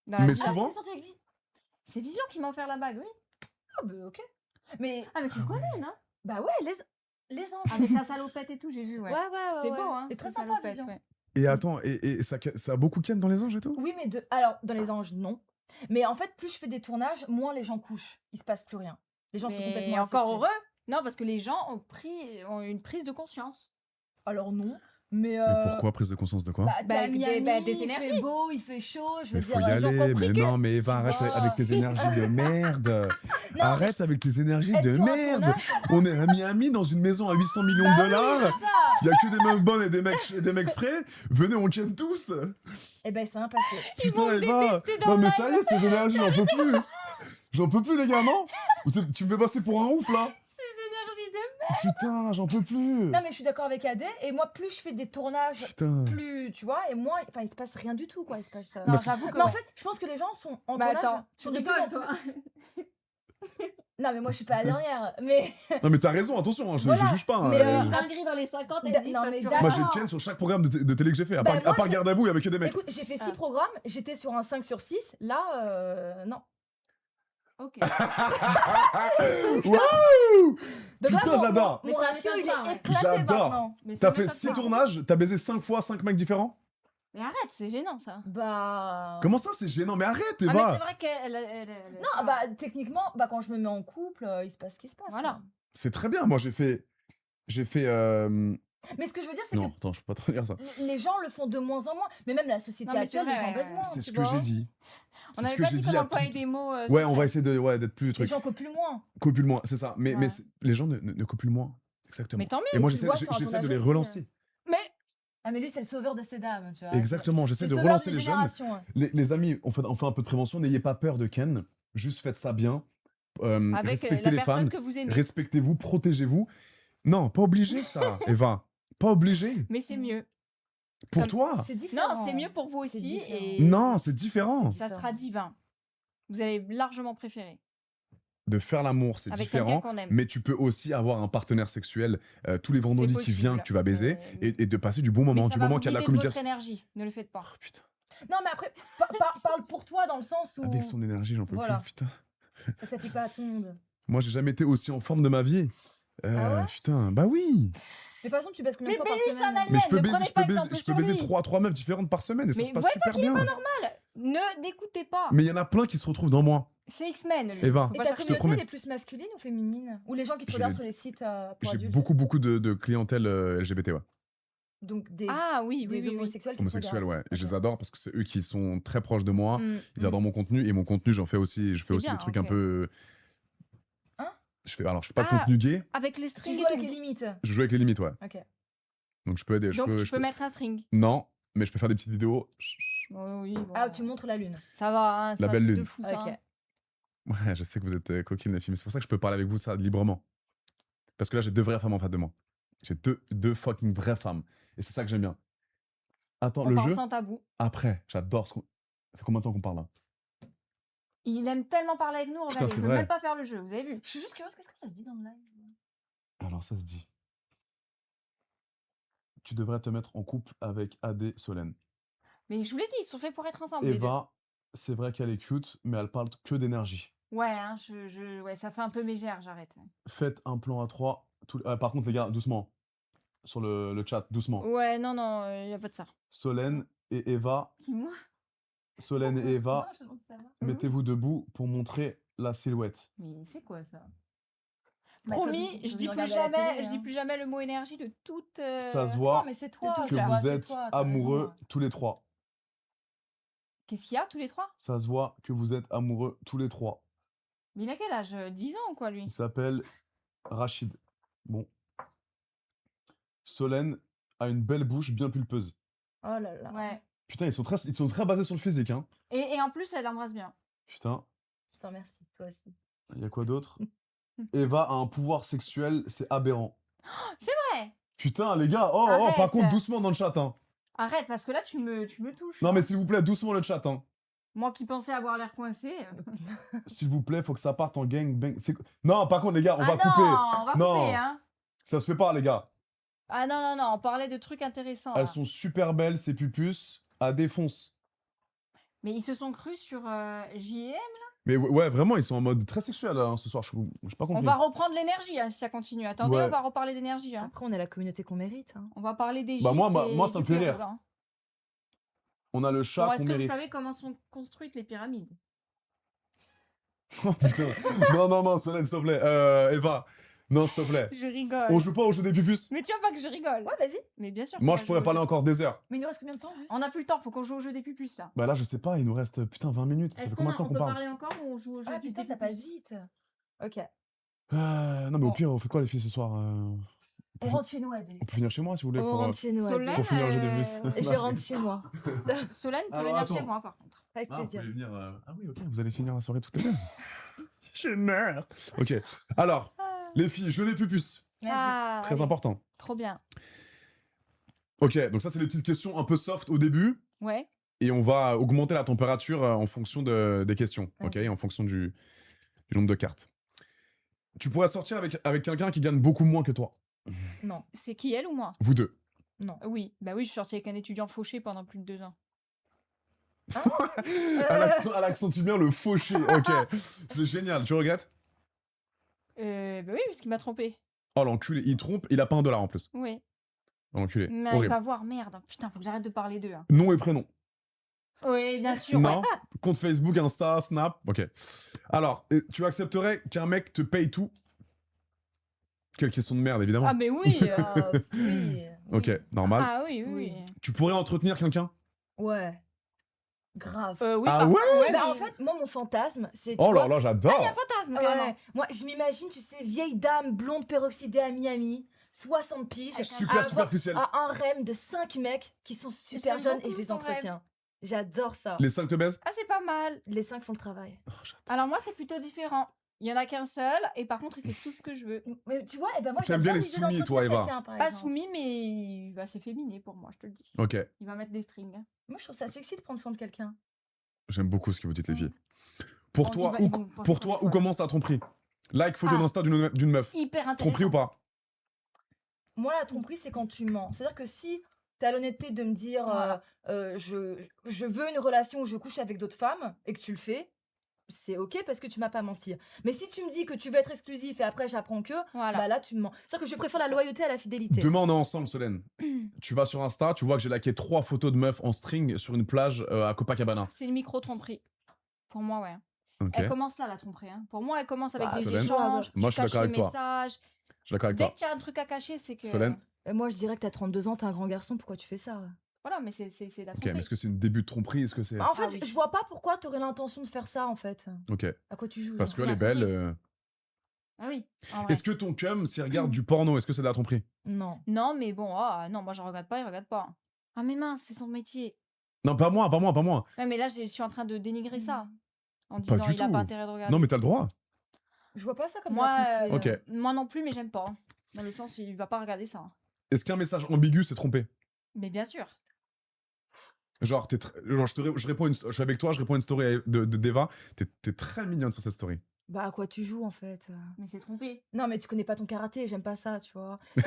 Dans la Mais villa. Ah, souvent- c'est sorti avec Vivian. C'est Vivian qui m'a offert la bague, oui. Ah, bah ok. Mais, Ah, mais tu le connais, non bah ouais, les anges. Avec sa salopette et tout, j'ai vu, ouais. ouais. C'est beau, hein. Et très sa sympa, salopette, Vivian. ouais. Et attends, et ça a beaucoup ken dans les anges et tout? Oui, mais alors, dans les anges, non. Mais en fait, plus je fais des tournages, moins les gens couchent. Il se passe plus rien. Les gens sont Mais complètement encore asexués. heureux. Non, parce que les gens ont une prise de conscience. Alors non, mais... Mais pourquoi prise de conscience de quoi? Bah, Bah, t'es à Miami, des il énergies. fait beau, il fait chaud, je veux Mais dire... faut y ils ont aller, compris mais que- non, mais Eva, arrête vois. avec tes énergies de merde. Non, Arrête avec tes énergies être de sur un merde. tournage, On est à Miami dans une maison à 800 millions de bah oui, dollars. c'est ça. Il y a que des meufs bonnes et des mecs frais. Venez, on ken tous. Eh ben, c'est rien passé. Putain, vont me Eva. détester dans Non, mais le ça y est, ces énergies, j'en peux plus. J'en peux plus, les gars, non? Tu me fais passer pour un ouf, là. Ces énergies de... Putain, j'en peux plus. Non, mais je suis d'accord avec Adé, et moi, plus je fais des tournages, Putain. plus, tu vois, et moins, enfin, il se passe rien du tout, quoi, il se passe... Non, Parce que- j'avoue que Mais en ouais. fait, je pense que les gens sont en Bah, tournage, attends, sont tu de plus en rigoles, toi. Non, mais moi, je suis pas la dernière, mais... Non, mais t'as raison, attention, hein, je Voilà, juge pas. hein, mais, Dinguerie dans les 50, elle dit Non, se passe mais plus d'accord. Moi, rien. j'ai ken sur chaque programme de télé que j'ai fait. À Bah, part, moi, à part j'ai- Garde à vous, il y avait que des mecs. Écoute, j'ai fait 6 Ah. programmes, j'étais sur un 5 sur 6, là, non. Ok. Waouh! Donc là, Putain, j'adore. Mon Mais ça ratio, il m'étonne pas, est ouais. éclaté J'adore. maintenant. Mais ça T'as fait m'étonne 6 pas. tournages, t'as baisé 5 fois 5 mecs différents? Mais arrête, c'est gênant, ça. Bah... Comment ça, c'est gênant? Mais arrête, Ah, mais Eva! c'est vrai qu'elle... Non, bah, techniquement, bah, quand je me mets en couple, il se passe ce qui se passe. Voilà. quoi. C'est très bien, moi j'ai fait. Mais ce que je veux dire, c'est Non, attends, je peux pas trop dire ça. que les gens le font de moins en moins. Mais même la société Non, mais c'est actuelle, les vrai, gens baisent moins. C'est tu ce que vois. j'ai dit. On C'est ce n'avait que pas j'ai dit dit qu'on à employait tout- des mots... Ouais, on va essayer d'être plus Les truc. gens copulent moins. Copule moins, c'est ça. Mais Ouais. les gens ne copulent moins. Exactement. Mais tant mieux. Et moi tu j'essaie le vois sur un j'essaie de tournage les aussi, relancer. Mais... Ah, mais lui, c'est le sauveur de ces dames, tu vois. Exactement, j'essaie C'est de le sauveur relancer d'une les jeunes. génération, hein. Les amis, on fait un peu de prévention, n'ayez pas peur de Ken. Juste faites ça bien. Avec Respectez la les personne femmes. que vous aimez. Respectez-vous, protégez-vous. Non, pas obligé ça, Eva. Pas obligé. Mais c'est mieux. Pour Comme- toi. C'est différent. Non, c'est mieux pour vous C'est aussi. différent. Et Non, c'est différent. ça sera divin. Vous allez largement préférer. De faire l'amour, c'est Avec quelqu'un différent. qu'on aime. Mais tu peux aussi avoir un partenaire sexuel tous les vendredis qui vient, possible. que tu vas baiser, Mais- et de passer du bon Mais moment, ça du va moment vous qu'il y a de la vider de votre communication. énergie. Ne le faites pas. Oh, putain. Non, mais après, parle pour toi dans le sens où Avec son énergie, j'en peux Voilà. plus, putain. ça s'applique pas à tout le monde. Moi, j'ai jamais été aussi en forme de ma vie. Ah ouais Putain, bah oui. Mais par exemple, tu baisses combien Mais de fois par lui, c'est un semaine alien. Mais je peux ne baiser, prenez je pas peux baiser, exemple je peux sur baiser lui. 3 meufs différentes par semaine et ça Mais se passe ouais, super bien. Ne n'écoutez pas. Mais il y en a plein qui se retrouvent dans moi. C'est X-Men, lui. Eva. Faut Et pas ta chercher. communauté, promets. elle est plus masculine ou féminine? Ou les gens qui te J'ai regardent les- sur les sites pour J'ai adultes? beaucoup de clientèle LGBT, ouais. Donc des, Ah oui, oui, des oui, oui. homosexuels qui te Homosexuels, ouais. regardent. Et je les Ok. adore parce que c'est eux qui sont très proches de moi. Mm. Ils adorent mon contenu et mon contenu, je fais C'est aussi bien, des trucs ok. un peu. Hein? Je fais pas de Ah. contenu gay, Avec les Tu strings joues et avec tout. les limites. je joue avec les limites, ouais. Ok. Donc je peux aider. Donc tu je peux mettre un string. Non, mais je peux faire des petites vidéos. Oui, bon. Ah, tu montres la lune. Ça va, hein, c'est La pas un belle truc de lune. fou, ça. Ok. hein. Ouais, je sais que vous êtes coquines, les filles, mais c'est pour ça que je peux parler avec vous ça librement. Parce que là, j'ai 2 vraies femmes en face de moi. J'ai deux fucking vraies femmes. Et c'est ça que j'aime bien. Attends, On le parle jeu sans tabou. après, j'adore ce qu'on. C'est combien de temps qu'on parle là? Il aime tellement parler avec nous, Putain, regardez, c'est il veut vrai. même pas faire le jeu, vous avez vu? Je suis juste curieuse, qu'est-ce que ça se dit dans le live? Alors ça se dit. Tu devrais te mettre en couple avec AD Solène. Mais je vous l'ai dit, ils sont faits pour être ensemble. les deux. Eva, c'est vrai qu'elle est cute, mais elle parle que d'énergie. Ouais, hein, ouais, ça fait un peu mégère, j'arrête. Faites un plan à 3. Par contre, les gars, doucement. Sur le chat, doucement. Ouais, non, non, y a pas de ça. Solène et Eva. Qui, moi? Solène et Eva, Non, je demande ça va. mettez-vous debout pour montrer la silhouette. Mais c'est quoi ça? Bah, Promis, comme je dis vous plus regardez à la jamais, télé, je dis hein. plus jamais le mot énergie de toute. Ça se Non, voit mais c'est toi. tout que cas. vous c'est êtes toi, t'as amoureux raison. tous les 3. Qu'est-ce qu'il y a tous les trois? Ça se voit que vous êtes amoureux tous les 3. Mais il a quel âge? 10 ans ou quoi lui? Il s'appelle Rachid. Bon. Solène a une belle bouche bien pulpeuse. Oh là là. Ouais. Putain, ils sont très basés sur le physique, hein. Et en plus, elle embrasse bien. Putain, Putain, merci, toi aussi. il y a quoi d'autre? Eva a un pouvoir sexuel, c'est aberrant. C'est vrai! Putain, les gars, oh, par Arrête. contre, doucement dans le chat, hein. Arrête, parce que là, tu me touches. Non, hein. mais s'il vous plaît, doucement le chat, hein. Moi qui pensais avoir l'air coincé. S'il vous plaît, faut que ça parte en gang bang. Non, par contre, les gars, on Ah va non, couper. on va Non. couper, hein. Ça se fait pas, les gars. Ah non, non, non, on parlait de trucs intéressants. là. Elles sont super belles, ces pupus, à défonce. Mais ils se sont crus sur JM. Mais ouais, vraiment, ils sont en mode très sexuel hein, ce soir. J'ai pas On compris. va reprendre l'énergie hein, si ça continue. Attendez, Ouais. on va reparler d'énergie. Hein. Après, on est la communauté qu'on mérite. Hein. On va parler des Bah, moi, gîtes bah, et moi, ça du me fait Pérou, rire. là, hein. On a le chat Bon, qu'on est-ce que vous mérite. savez comment sont construites les pyramides? Oh putain. Non, non, non, Solène, s'il te plaît. Eva, non, s'il te plaît. Je rigole. On joue pas au jeu des pupus. Mais tu vois pas que je rigole. Ouais, vas-y. Mais bien sûr. Moi, qu'on je va pourrais jouer au parler jeu. encore des heures. Mais il nous reste combien de temps juste? On n'a plus le temps, faut qu'on joue au jeu des pupus là. Bah là, je sais pas, il nous reste putain 20 minutes. Ça Est-ce fait qu'on combien de temps qu'on peut parle parler encore ou on joue au jeu Ah des putain, ça pupus passe vite. Ok. Non, mais au Bon. pire, on fait quoi, les filles, ce soir On rentre chez nous, Adé. On peut venir chez moi, si vous voulez, On pour, rentre chez nous, Solène, Adé. pour finir le jeu des euh, bus. Je rentre chez moi. Solène peut Alors, venir chez attends. moi par contre. Avec Ah, vous plaisir. pouvez venir. Ah oui, ok, vous allez finir la soirée tout à l'heure. Je meurs. Ok, alors, les filles, jeu des pupus. Vas-y. Ah, Très allez, important. trop bien. Ok, donc ça, c'est des petites questions un peu soft au début. Ouais. Et on va augmenter la température en fonction des questions, ok, en fonction du nombre de cartes. Tu pourrais sortir avec quelqu'un qui gagne beaucoup moins que toi. Non, C'est qui, elle ou moi? Vous deux. non. Oui, bah oui, je suis sortie avec un étudiant fauché pendant plus de 2 ans. Elle accentue bien le fauché, ok. C'est génial, tu regrettes? Bah oui, parce qu'il m'a trompé. Oh l'enculé, il trompe, il a pas $1 en plus. Oui. Oh, l'enculé, Mais il horrible. va voir, merde. Putain, faut que j'arrête de parler d'eux. Hein. Nom et prénom. Oui, bien sûr. Non. Compte Facebook, Insta, Snap. Ok. Alors, tu accepterais qu'un mec te paye tout? Quelle question de merde, évidemment. Ah, mais oui. Oui. Ok, normal. Ah oui, oui. Oui. Tu pourrais entretenir quelqu'un? Ouais. Grave. Oui, Ah par ouais contre, Bah, mais- en fait, moi, mon fantasme, c'est. tu Oh là vois, là, j'adore. Il y a un fantasme, ouais, carrément. moi, je m'imagine, tu sais, vieille dame blonde peroxydée à Miami, 60 piges, Super à superficiel. avoir un harem de 5 mecs qui sont super J'aime jeunes et beaucoup je les son entretiens. J'adore ça. Les 5 te baisent? Ah, c'est pas mal. Les 5 font le travail. Oh, j'adore. Alors moi, c'est plutôt différent. Il y en a qu'un seul, et par contre, il fait tout ce que je veux. Mais tu vois, eh ben moi, T'aimes j'aime bien bien les l'idée soumis, toi, d'entretenir Eva. quelqu'un, par Pas exemple. soumis, mais bah, c'est féminin pour moi, je te le dis. Ok, Il va mettre des strings. Moi, je trouve ça sexy de prendre soin de quelqu'un. j'aime beaucoup ce que vous dites, les filles. Pour Bon, toi, ils où, vont penser pour qu'on toi est où folle. commence ta tromperie? Like photo Ah. d'Insta d'une meuf. Hyper intéressant. Tromperie ou pas? Moi, la tromperie, c'est quand tu mens. C'est-à-dire que si t'as l'honnêteté de me dire Voilà. je veux une relation où je couche avec d'autres femmes et que tu le fais, c'est ok parce que tu m'as pas menti. Mais si tu me dis que tu veux être exclusif et après j'apprends que, Voilà. bah là tu me mens. C'est-à-dire que je préfère la loyauté à la fidélité. Demain, on est ensemble, Solène. Tu vas sur Insta, tu vois que j'ai liké 3 photos de meufs en string sur une plage à Copacabana. C'est une micro-tromperie. Pour moi, ouais. Ok. Elle commence là, la tromperie. Hein. Pour moi, elle commence avec Bah, des Solène. échanges. Moi, tu je suis d'accord caches avec les toi. messages. Je suis d'accord avec Dès toi. que tu as un truc à cacher, c'est que. Solène. Moi, je dirais que t'as 32 ans, t'es un grand garçon, pourquoi tu fais ça? Voilà, mais c'est la Ok, tromperie. mais est-ce que c'est une début de tromperie? Est-ce que c'est. Bah, en fait, Ah oui. je vois pas pourquoi t'aurais l'intention de faire ça, en fait. Ok. À quoi tu joues? Parce genre qu'elle est la belle. tromperie. Ah oui, en vrai. Est-ce que ton cum, s'il regarde du porno, est-ce que c'est de la tromperie? Non. Non, mais bon, non, moi je regarde pas, il regarde pas. Ah, mais mince, c'est son métier. Non, pas moi, pas moi, pas moi. Ouais, mais là, je suis en train de dénigrer ça. En Pas disant, du il a tout. pas intérêt de regarder. Non, mais t'as le droit. Je vois pas ça comme Moi, la tromperie. Ok. moi non plus, mais j'aime pas. Dans le sens, il va pas regarder ça. Est-ce qu'un message ambigu, c'est tromper? Mais bien sûr. Genre, genre je réponds je suis avec toi, je réponds à une story de Deva. T'es très mignonne sur cette story. Bah, à quoi tu joues, en fait? Mais c'est trompé. Non, mais tu connais pas ton karaté, j'aime pas ça, tu vois. Non,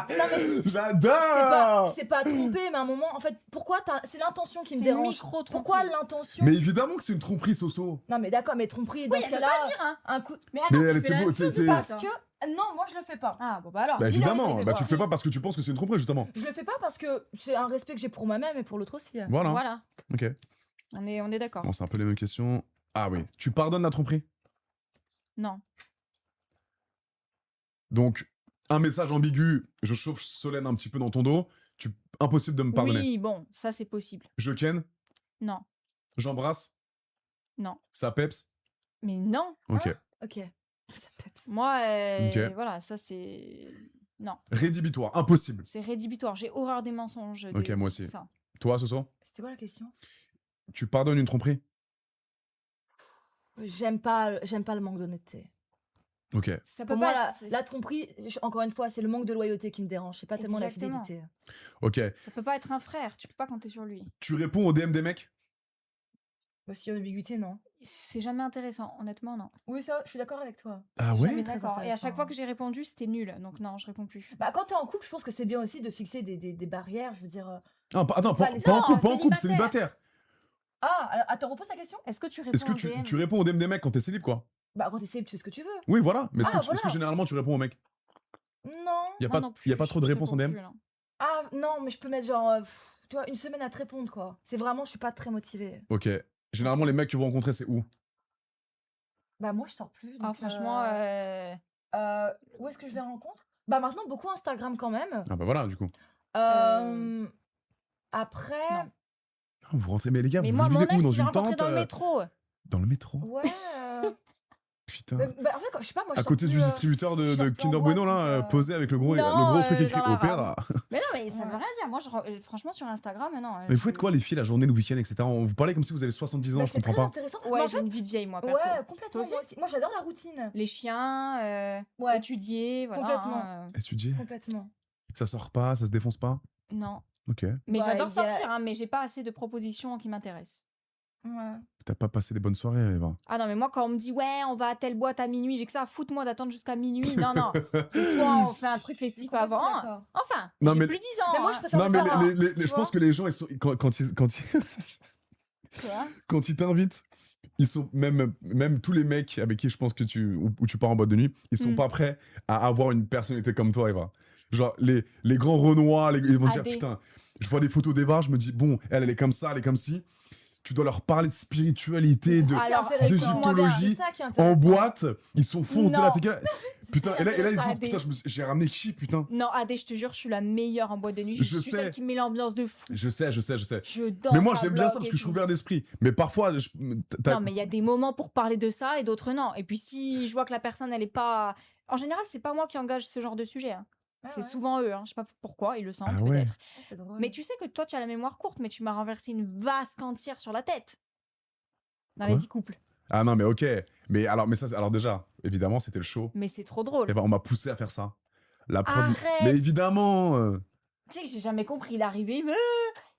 mais J'adore! c'est pas tromper, mais à un moment, en fait, pourquoi c'est l'intention qui me C'est dérange. micro-tromperie. Pourquoi l'intention? Mais évidemment que c'est une tromperie, Soso. Non, mais d'accord, mais tromperie, dans Oui, ce elle peut cas-là, pas dire, hein. un coup. Mais attends, Mais elle tu était fais la beau, même chose t'es- ou pas, Parce toi que. Non, moi, je le fais pas. Ah, bon, bah alors. Bah dis-le, évidemment, c'est bah quoi. tu le fais pas parce que tu penses que c'est une tromperie, justement. Je le fais pas parce que c'est un respect que j'ai pour moi-même et pour l'autre aussi. Voilà. Voilà, Ok. on est d'accord. Bon, c'est un peu les mêmes questions. Ah oui. Tu pardonnes la tromperie? Non. Donc, un message ambigu, je chauffe Solène un petit peu dans ton dos. Impossible de me pardonner. Oui, bon, ça c'est possible. Je ken, Non, j'embrasse, non. ça peps. Mais non. Ok. Ok. Ça peps. Moi, Ok. voilà, ça c'est. Non, Rédhibitoire, impossible. c'est rédhibitoire. J'ai horreur des mensonges. Ok, moi tout aussi. ça. Toi, Soso, C'était quoi la question? tu pardonnes une tromperie? J'aime pas le manque d'honnêteté. Ok. Ça peut Pour moi, pas la tromperie, encore une fois, c'est le manque de loyauté qui me dérange. C'est pas tellement la Exactement. fidélité. Ok. Ça peut pas être un frère. Tu peux pas compter sur lui. Tu réponds aux DM des mecs? Bah, s'il y a une ambiguïté, non. C'est jamais intéressant, honnêtement, non. Oui, ça, je suis d'accord avec toi. Ah C'est ouais? jamais très D'accord. Et à intéressant. chaque fois que j'ai répondu, c'était nul. Donc non, je réponds plus. Bah, quand t'es en couple, je pense que c'est bien aussi de fixer des barrières. Je veux dire. Ah, attends, Pas pas, les- pas en Non, couple, pas en couple, célibataire. célibataire. Ah, alors, attends, repose ta question. Est-ce que tu réponds Est-ce que aux DM tu réponds aux DM des mecs quand t'es célib, quoi? Bah, quand t'es célib, tu fais ce que tu veux. Oui, voilà. Mais est-ce Ah, que, est-ce que voilà. généralement tu réponds aux mecs? Non. Y a Moi pas, non y a plus, pas trop de je réponses en réponds DM? plus, là. Ah, non, mais je peux mettre genre. Tu vois, une semaine à te répondre, quoi. C'est vraiment, je suis pas très motivée. Ok. Généralement, les mecs que vous rencontrez, c'est où? Bah, moi, je sors plus. Ah, donc, franchement, où est-ce que je les rencontre? Bah, maintenant, beaucoup Instagram quand même. Ah bah voilà, du coup. Après. non. Ah, vous rentrez, mais les gars, mais vous moi, mon vivez où? ex, Dans j'ai une rencontré tente? dans le métro. Dans le métro? Ouais. Putain. Bah, en fait, je sais pas, moi, je À sors côté plus, du distributeur je de sors plus en Kinder boîte, Bueno, là, donc, posé avec le gros Non, truc écrit dans la Opéra. Mais non, mais ça Ouais. veut rien dire. Moi, franchement, sur Instagram, non. Mais vous faites quoi, les filles, la journée, le week-end, etc. Vous parlez comme si vous avez 70 ans, Bah, je c'est comprends très pas. intéressant. Ouais, Mais en j'ai fait, une vie de vieille, moi, perso. ouais, complètement. Toi aussi Moi aussi. Moi, j'adore la routine. Les chiens, Ouais. étudier, voilà. Complètement. hein, Étudier? Complètement. Ça sort pas, ça se défonce pas? Non. Ok. Mais Ouais, j'adore il y a- sortir, hein, mais j'ai pas assez de propositions qui m'intéressent. Ouais. T'as pas passé des bonnes soirées, Eva? Ah non, mais moi, quand on me dit, ouais, on va à telle boîte à minuit, j'ai que ça à foutre, moi, d'attendre jusqu'à minuit. Non, non. C'est soit on fait un truc Je suis festif complètement avant. d'accord. Enfin, Non, j'ai mais- plus 10 ans. Mais moi, je hein. préfère Non, le mais faire, je tu pense vois. que les gens, ils sont, Tu vois quand ils t'invitent, ils sont même tous les mecs avec qui je pense que où tu pars en boîte de nuit, ils sont Mm. pas prêts à avoir une personnalité comme toi, Eva. Genre, les grands Renois, ils vont dire, Adé. putain, je vois des photos d'Eva, je me dis, bon, elle est comme ça, elle est comme ci. Tu dois leur parler de spiritualité, C'est de, ça qui est Alors, intéressant. d'égyptologie, C'est ça qui est en intéressant. boîte, ils sont fonce de la Non. tequila. Putain, C'est et là, ils intéressant. disent, Adé. putain, j'ai ramené qui, putain? Non, Adé, je te jure, je suis la meilleure en boîte de nuit. Je Je suis sais. celle qui met l'ambiance de fou. Je sais. Je danse. Mais moi, à j'aime bien ça bloc parce et que je suis tout. ouvert d'esprit. Mais parfois, Non, mais il y a des moments pour parler de ça et d'autres non. Et puis si je vois que la personne, elle est pas. En général, c'est pas moi qui engage ce genre de sujet. hein. Ah C'est ouais. souvent eux. Hein. Je sais pas pourquoi, ils le sentent Ah ouais. peut-être. Ah, c'est drôle. Mais tu sais que toi, tu as la mémoire courte, mais tu m'as renversé une vasque entière sur la tête. Dans Quoi les 10 couples. Ah non, mais ok. Mais alors déjà, évidemment, c'était le show. Mais c'est trop drôle. Et ben, on m'a poussé à faire ça. La prod. Arrête. Mais évidemment. Tu sais que j'ai jamais compris. Il est arrivé, il me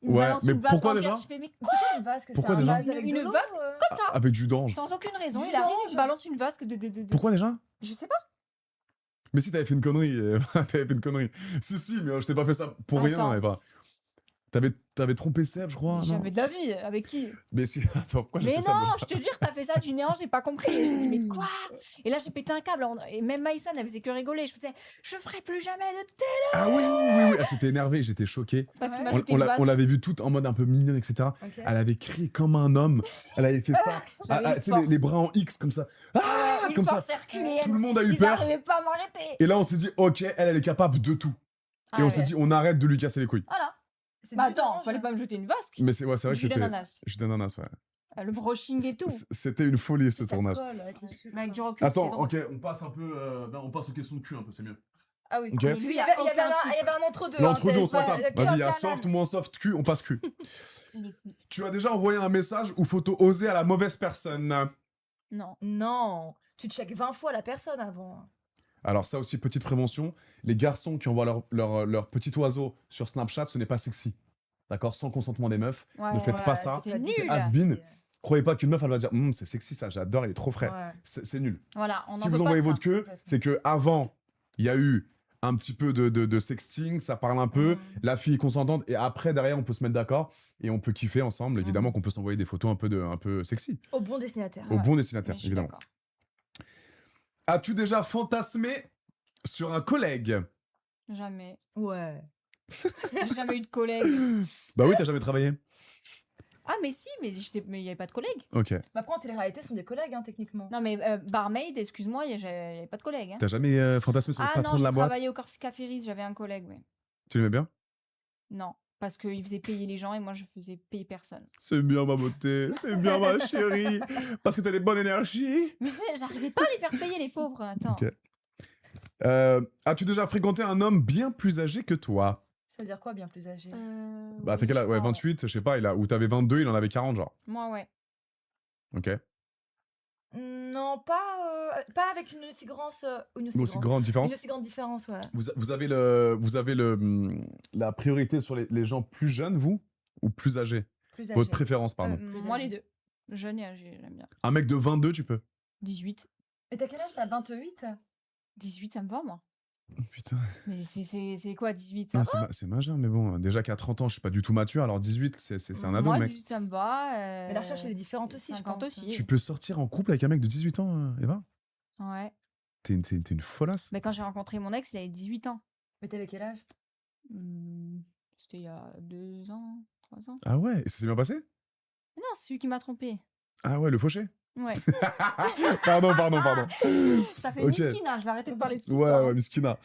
Ouais, balance mais une vasque pourquoi entière. déjà Je fais, mais C'est quoi une vasque? Pourquoi C'est un déjà vase avec Une de l'eau, vasque comme ça, Avec du danger. sans aucune raison. Du Il arrive, il danger. balance une vasque de. Pourquoi déjà? Je sais pas. Mais si t'avais fait une connerie, t'avais fait une connerie. Si, mais je t'ai pas fait ça pour rien, Attends. Eva. T'avais trompé Seb, je crois. Mais Non jamais de la vie. Avec qui? mais si, attends, pourquoi j'ai Mais fait ça non, déjà je te jure, t'as fait ça du néant, j'ai pas compris. Et j'ai dit, mais quoi? Et là, j'ai pété un câble. Et même Maïssa ne faisait que rigoler. Je faisais, je ferai plus jamais de télé. Ah oui, oui, oui. Elle s'était énervée, j'étais choqué. Parce qu'il m'a On, jeté on une l'a- vase. on l'avait vu toute en mode un peu mignonne, etc. Ok. Elle avait crié comme un homme. Elle avait fait ça. J'avais une Tu sais, les force. bras en X comme ça. Ah, Une comme ça. force herculéenne. Tout le monde a eu Ils peur. n'arrivaient pas à m'arrêter. Et là, on s'est dit, ok, elle est capable de tout. Et Ah on s'est ouais. dit, on arrête de lui casser les couilles. Voilà. C'est Bah du attends, orange. fallait pas me jeter une vasque. Mais c'est vrai que Jus c'était. d'ananas. Jus d'ananas, ouais. Le brushing et tout. C'était une folie ce Ça tournage. colle avec le sucre. Mais avec du recul, c'est Attends, drôle. ok, on passe un peu. On passe aux questions de cul un peu, c'est mieux. Ah oui. Ok. Mais Il lui, y avait, il y avait aucun un, il y filtre. avait un entre-deux. L'entre-deux, on se pas- tape. ok, Vas-y, il y a ok, soft, moins soft, cul, on passe cul. Il est fou. Tu as déjà envoyé un message ou photo osée à la mauvaise personne? Non. Non, tu checkes 20 fois la personne avant. Alors ça aussi, petite prévention, les garçons qui envoient leur petit oiseau sur Snapchat, ce n'est pas sexy. D'accord? Sans consentement des meufs. Ouais, Ne faites ouais, pas ça. C'est pas nul. C'est has-been. Croyez pas qu'une meuf, elle va dire c'est sexy ça, j'adore, il est trop frais. Ouais. C'est nul. Voilà, on Si en vous veut pas envoyez de votre ça. queue, c'est que avant, il y a eu un petit peu de sexting, ça parle un peu, la fille est consentante, et après, derrière, on peut se mettre d'accord et on peut kiffer ensemble. Évidemment qu'on peut s'envoyer des photos un peu sexy. Au bon destinataire. Au Ouais. bon Mais destinataire, je suis évidemment. d'accord. As-tu déjà fantasmé sur un collègue? Jamais. Ouais. J'ai jamais eu de collègue. Bah oui, t'as jamais travaillé. Ah, mais si, mais il n'y avait pas de collègue. Ok. Bah après, en télé-réalité, ce sont des collègues, hein, techniquement. Non, mais barmaid, excuse-moi, il n'y avait pas de collègue. Hein. T'as jamais fantasmé sur le Ah patron non, de j'ai la boîte? travaillé au Corsica Ferries, j'avais un collègue, oui. Tu l'aimais bien? Non, parce qu'il faisait payer les gens et moi je faisais payer personne. C'est bien ma beauté, c'est bien ma chérie, parce que t'as des bonnes énergies. Mais j'arrivais pas à les faire payer les pauvres, attends. Ok. As-tu déjà fréquenté un homme bien plus âgé que toi? Ça veut dire quoi, bien plus âgé Bah t'as quel âge? Ouais, 28, je sais pas, ou t'avais 22, il en avait 40 genre. Moi, ouais. Ok. Non, pas avec une aussi grande, Une aussi grande différence. une aussi grande différence, ouais. Vous avez la priorité sur les gens plus jeunes, vous? Ou plus âgés? Plus âgé. Votre préférence, pardon. Plus Moi, âgé. les deux. Jeune et âgé, j'aime bien. Un mec de 22, tu peux? 18. Mais t'as quel âge? T'as 28? 18, ça me va, moi. Putain, Mais c'est quoi, 18 ça non, va c'est majeur, mais bon, déjà qu'à 30 ans, je suis pas du tout mature, alors 18, c'est un ado, Moi, mec. 18, ça me va. Mais la recherche, elle est différente aussi, je 50 pense. aussi. Tu peux sortir en couple avec un mec de 18 ans, Eva? Ouais. T'es une folasse. Mais quand j'ai rencontré mon ex, il avait 18 ans. Mais t'avais quel âge? C'était il y a 2 ans, 3 ans. Ah ouais, et ça s'est bien passé? Non, c'est lui qui m'a trompé. Ah ouais, le fauché? Ouais. Pardon. Ça fait Ok. miskina, je vais arrêter de parler de cette Ouais, histoire. ouais, Miskina.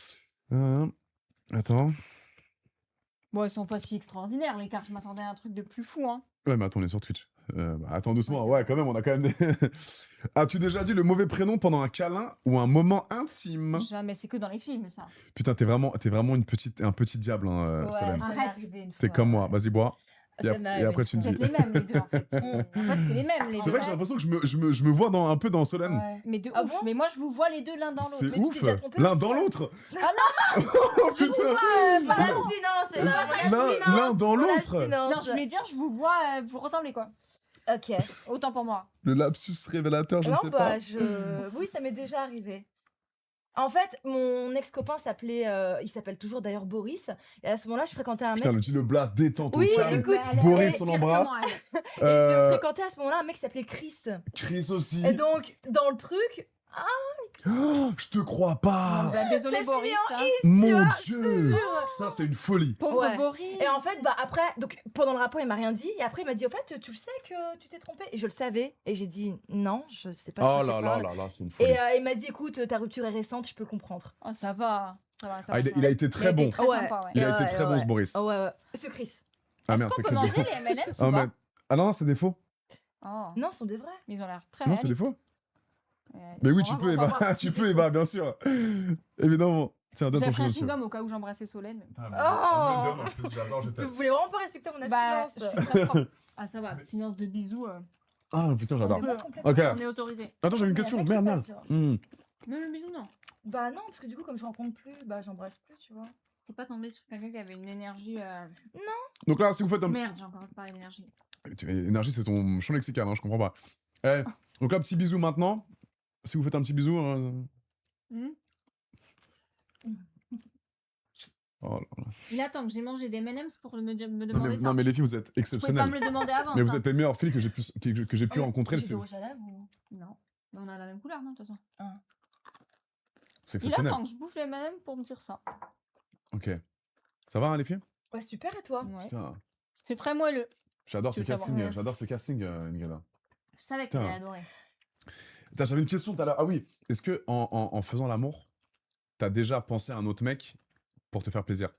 Attends. Bon, ils sont pas si extraordinaires, les cartes. Je m'attendais à un truc de plus fou, hein. Ouais, mais attends, on est sur Twitch. Attends doucement. Ouais, Ouais, quand même, on a quand même des. As-tu déjà dit le mauvais prénom pendant un câlin ou un moment intime? Jamais, c'est que dans les films, ça. Putain, t'es vraiment un petit diable, hein, Ouais, Solène. ça m'est Arrête. arrivé une fois. T'es comme moi. Vas-y, bois. Et, Ça m'est et arrivé après, une tu me Vous dis. êtes les mêmes, les deux, en fait. En fait, c'est les mêmes, les C'est deux. vrai que j'ai l'impression que je me vois un peu dans Solène. Ouais. Mais de Ah ouf. bon Mais moi, je vous vois les deux l'un dans C'est l'autre. Mais tu ouf. t'es déjà trompé L'un aussi, dans hein. l'autre. Ah Oh putain. Pour l'abstinence, c'est L'un dans pour l'autre. l'abstinence. Non, je voulais dire, je vous vois, vous ressemblez, quoi. Ok. Autant pour moi. Le lapsus révélateur, je ne Non, sais bah, pas. oui, ça m'est déjà arrivé. En fait, mon ex-copain s'appelait, il s'appelle toujours d'ailleurs Boris. Et à ce moment-là, je fréquentais un mec. Putain, le blast, détends ton Oui, calme. écoute, Boris, et on pire l'embrasse. Et je Euh, fréquentais à ce moment-là un mec qui s'appelait Chris. Chris aussi. Et donc, dans le truc, Oh, je te crois pas. Bah, désolé, c'est Boris. chiant, hein. Mon vois, Dieu. jure. Ça, c'est une folie. Pauvre Ouais. Boris. Et en fait, bah après, donc pendant le rapport, il m'a rien dit. Et après, il m'a dit, au fait, tu le sais que tu t'es trompé. Et je le savais. Et j'ai dit, non, je sais pas. de Oh quoi tu là là parles. là là, c'est une folie. Et il m'a dit, écoute, ta rupture est récente, je peux comprendre. Oh, ça va. Ça va, ça Ah, va, ça il va. a été Il très a été bon. très Ouais. sympa, ouais. Il a Ouais, été très bon, ouais. ce Boris. Oh ouais, ouais. Ce Chris. Ah Est-ce merde, qu'on c'est peut Chris. manger les M&M's Ah ou pas merde. Ah non, c'est des faux. Oh, Non, ce sont des vrais. mais ils ont l'air très Non, c'est des réalistes. faux. Mais oui, tu On peux, va Eva. voir. Tu peux, Eva, bien sûr. Évidemment. Tiens, donne J'ai ton pris un chewing-gum. chewing-gum au cas où j'embrassais Solène. Vous voulez vraiment pas respecter mon Bah, abstinence je suis très propre. Ah, ça va, abstinence de bisous. Ah putain, j'adore. on peut. Ok. On est autorisé. Attends, j'avais une Mais question. après, Merde, je merde. sais pas, Mais le bisou, non. Bah non, parce que du coup, comme je rencontre plus, bah j'embrasse plus, tu vois. T'es pas tombé sur quelqu'un qui avait une énergie. Donc là, si vous faites un. Merde, j'ai encore parlé d'énergie. Énergie, c'est ton champ lexical, hein, je comprends pas. Eh, donc là, petit bisou maintenant. Si vous faites un petit bisou. Oh là là. Il attend que j'ai mangé des M&M's pour me Non, demander ça. non, mais les filles, vous êtes Tu pouvais pas exceptionnelles. me le demander avant. Mais vous ça. êtes les meilleures filles que j'ai pu rencontrer. J'ai C'est du rouge à lèvres ou... Non. Mais on a la même couleur, non, de toute façon. c'est Il exceptionnel. attend que je bouffe les M&M's pour me dire ça. Ok. Ça va, hein, les filles? Ouais, super, et toi? Ouais. Putain, C'est très moelleux. j'adore ce Tu veux savoir, casting. merci. J'adore ce casting, Ingrid. Je savais qu'elle Putain. allait adorer. Attends, j'avais une question tout à l'heure. Ah oui, est-ce que en faisant l'amour, t'as déjà pensé à un autre mec pour te faire plaisir?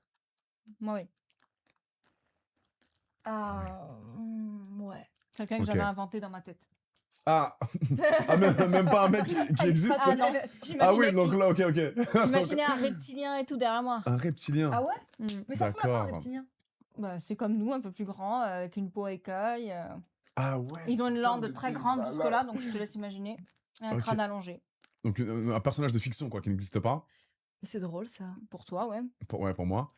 Moi, oui. Ouais. Quelqu'un que Ok. j'avais inventé dans ma tête. Ah, ah même pas un mec qui existe? Ah non, Ah oui, j'imaginais donc là, ok, ok. j'imaginais un reptilien et tout derrière moi. Un reptilien. Ah ouais? Mm. Mais ça ressemble à quoi, un D'accord. reptilien? Bah, c'est comme nous, un peu plus grand, avec une peau écaille. Ah ouais. Ils ont une putain, langue mais très t'es grande malade. jusque-là, donc je te laisse imaginer. Et un Ok. crâne allongé. Donc un personnage de fiction, quoi, qui n'existe pas. C'est drôle, ça. Pour toi, ouais. Pour moi.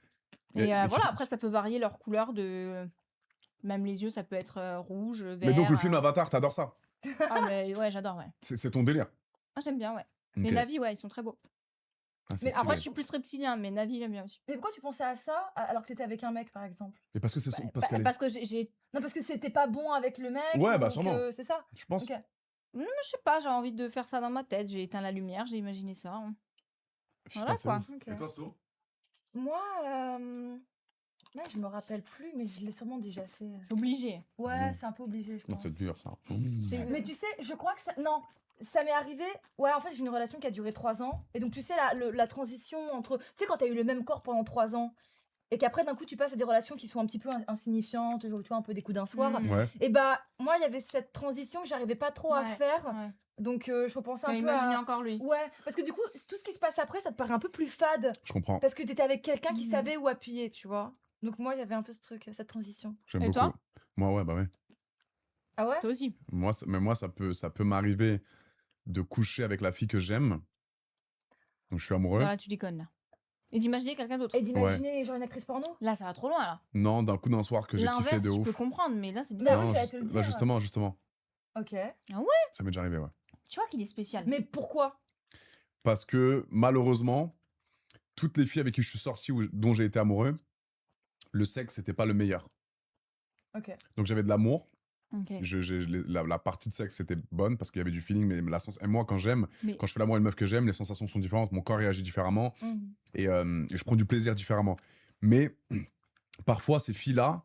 Et mais tu voilà, te- après, ça peut varier leur couleur de. Même les yeux, ça peut être rouge, vert. Mais donc le film Avatar, t'adores ça? Ah, mais ouais, j'adore, ouais. C'est ton délire. Ah, j'aime bien, ouais. Ok. Les Navi, ouais, ils sont très beaux. Ah, c'est Mais stylé. après, je suis plus reptilien, mais Navi, j'aime bien aussi. Mais pourquoi tu pensais à ça alors que t'étais avec un mec, par exemple? Mais parce que c'est Bah, parce qu'elle est- parce que j'ai. Non, parce que c'était pas bon avec le mec. Ouais, ou bah, sûrement. que c'est ça. Je pense. Ok. Je sais pas, j'ai envie de faire ça dans ma tête. J'ai éteint la lumière, j'ai imaginé ça. Hein. Putain, Voilà, c'est quoi. ouf. Ok. Et toi, So? Moi, ouais, je me rappelle plus, mais je l'ai sûrement déjà fait. C'est obligé. Ouais, Mmh. c'est un peu obligé, je Non, pense. c'est dur ça. C'est- Mais tu sais, je crois que ça. Non, ça m'est arrivé. Ouais, en fait, j'ai une relation qui a duré 3 ans. Et donc, tu sais, la transition entre. Tu sais, quand t'as eu le même corps pendant 3 ans, et qu'après, d'un coup, tu passes à des relations qui sont un petit peu insignifiantes, genre, tu vois, un peu des coups d'un soir. Mm. Ouais. Et bah, moi, il y avait cette transition que j'arrivais pas trop à Ouais, faire. Ouais. Donc, je repensais T'as un peu imaginé à. encore lui. Ouais, parce que du coup, tout ce qui se passe après, ça te paraît un peu plus fade. Je comprends. Parce que t'étais avec quelqu'un qui Mhm. savait où appuyer, tu vois. Donc, moi, il y avait un peu ce truc, cette transition. J'aime Et beaucoup. toi? Moi, ouais, bah ouais. Ah ouais? Toi aussi. Mais moi, ça peut m'arriver de coucher avec la fille que j'aime. Donc je suis amoureux. Voilà, tu déconnes là. Et d'imaginer quelqu'un d'autre. Et d'imaginer, genre, une actrice porno? Là, ça va trop loin là. Non, d'un soir que j'ai kiffé L'inverse, de je peux ouf. comprendre, mais là, c'est Bah bizarre. oui, Non, j'allais te le bah dire. justement. Ok. Ça m'est déjà arrivé, ouais. Tu vois qu'il est spécial. Mais pourquoi? Parce que malheureusement, toutes les filles avec qui je suis sorti ou dont j'ai été amoureux, le sexe, c'était pas le meilleur. Ok. Donc j'avais de l'amour. Ok. La partie de sexe, c'était bonne parce qu'il y avait du feeling. Mais et moi, quand j'aime, Mais- quand je fais l'amour à une meuf que j'aime, les sensations sont différentes. Mon corps réagit différemment. Et je prends du plaisir différemment. Mais parfois, ces filles-là,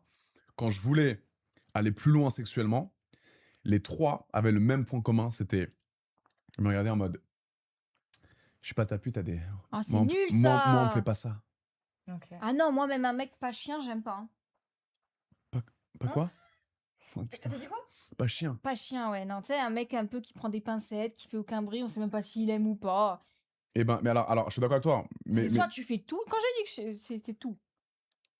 quand je voulais aller plus loin sexuellement, les trois avaient le même point commun. C'était. Ils me regardaient en mode. Je suis pas ta pute, t'as des. Ah, c'est Moi, on- nul moi, ça. moi, on fait pas ça. Ok. Ah non, moi, même un mec pas chien, j'aime pas. Hein. Pas Hein quoi? Oh, putain, T'as dit quoi? pas chien. Pas chien, ouais. Non, tu sais, un mec un peu qui prend des pincettes, qui fait aucun bruit, on sait même pas s'il aime ou pas. Eh ben, mais alors, je suis d'accord avec toi. Mais, C'est mais soit tu fais tout. Quand j'ai dit que c'est tout,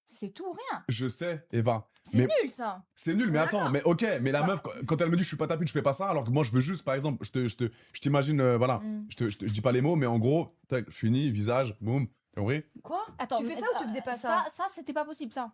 c'est tout ou rien. je sais, Eva. C'est Mais- nul ça. C'est nul, mais attends, mais ok, mais la Bah. meuf, quand elle me dit je suis pas ta pute, je fais pas ça, alors que moi je veux juste, par exemple, je t'imagine, voilà, Mm. je dis pas les mots, mais en gros, tac, je finis, visage, boum, t'as compris? Quoi? Attends, Tu fais mais- ça ou tu faisais pas ça? Ça, c'était pas possible, ça.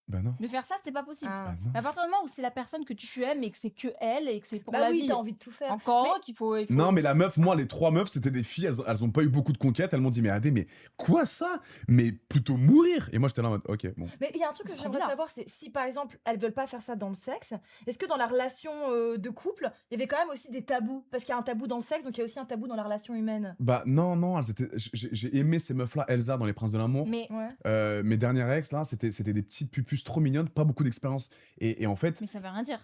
Ben non. De faire ça, c'était pas possible. Ah. Ben non. Mais à partir du moment où c'est la personne que tu aimes et que c'est que elle et que c'est pour Bah la oui, vie. t'as envie de tout faire. Encore Mais- heureux qu'il faut. Non, mais la meuf, moi, les trois meufs, c'était des filles, elles ont pas eu beaucoup de conquêtes, elles m'ont dit, mais Adé, mais quoi ça? Mais plutôt mourir! Et moi j'étais là en mode, ok, bon. Mais il y a un truc que C'est trop j'aimerais bizarre. savoir, c'est si par exemple elles veulent pas faire ça dans le sexe, est-ce que dans la relation de couple, il y avait quand même aussi des tabous? Parce qu'il y a un tabou dans le sexe, donc il y a aussi un tabou dans la relation humaine. Bah non, elles étaient, j'ai aimé ces meufs-là, Elsa dans Les Princes de l'amour. Mais, Ouais. Mes dernières ex, là, c'était des petites pupus trop mignonnes, pas beaucoup d'expérience. Et en fait, mais ça veut rien dire.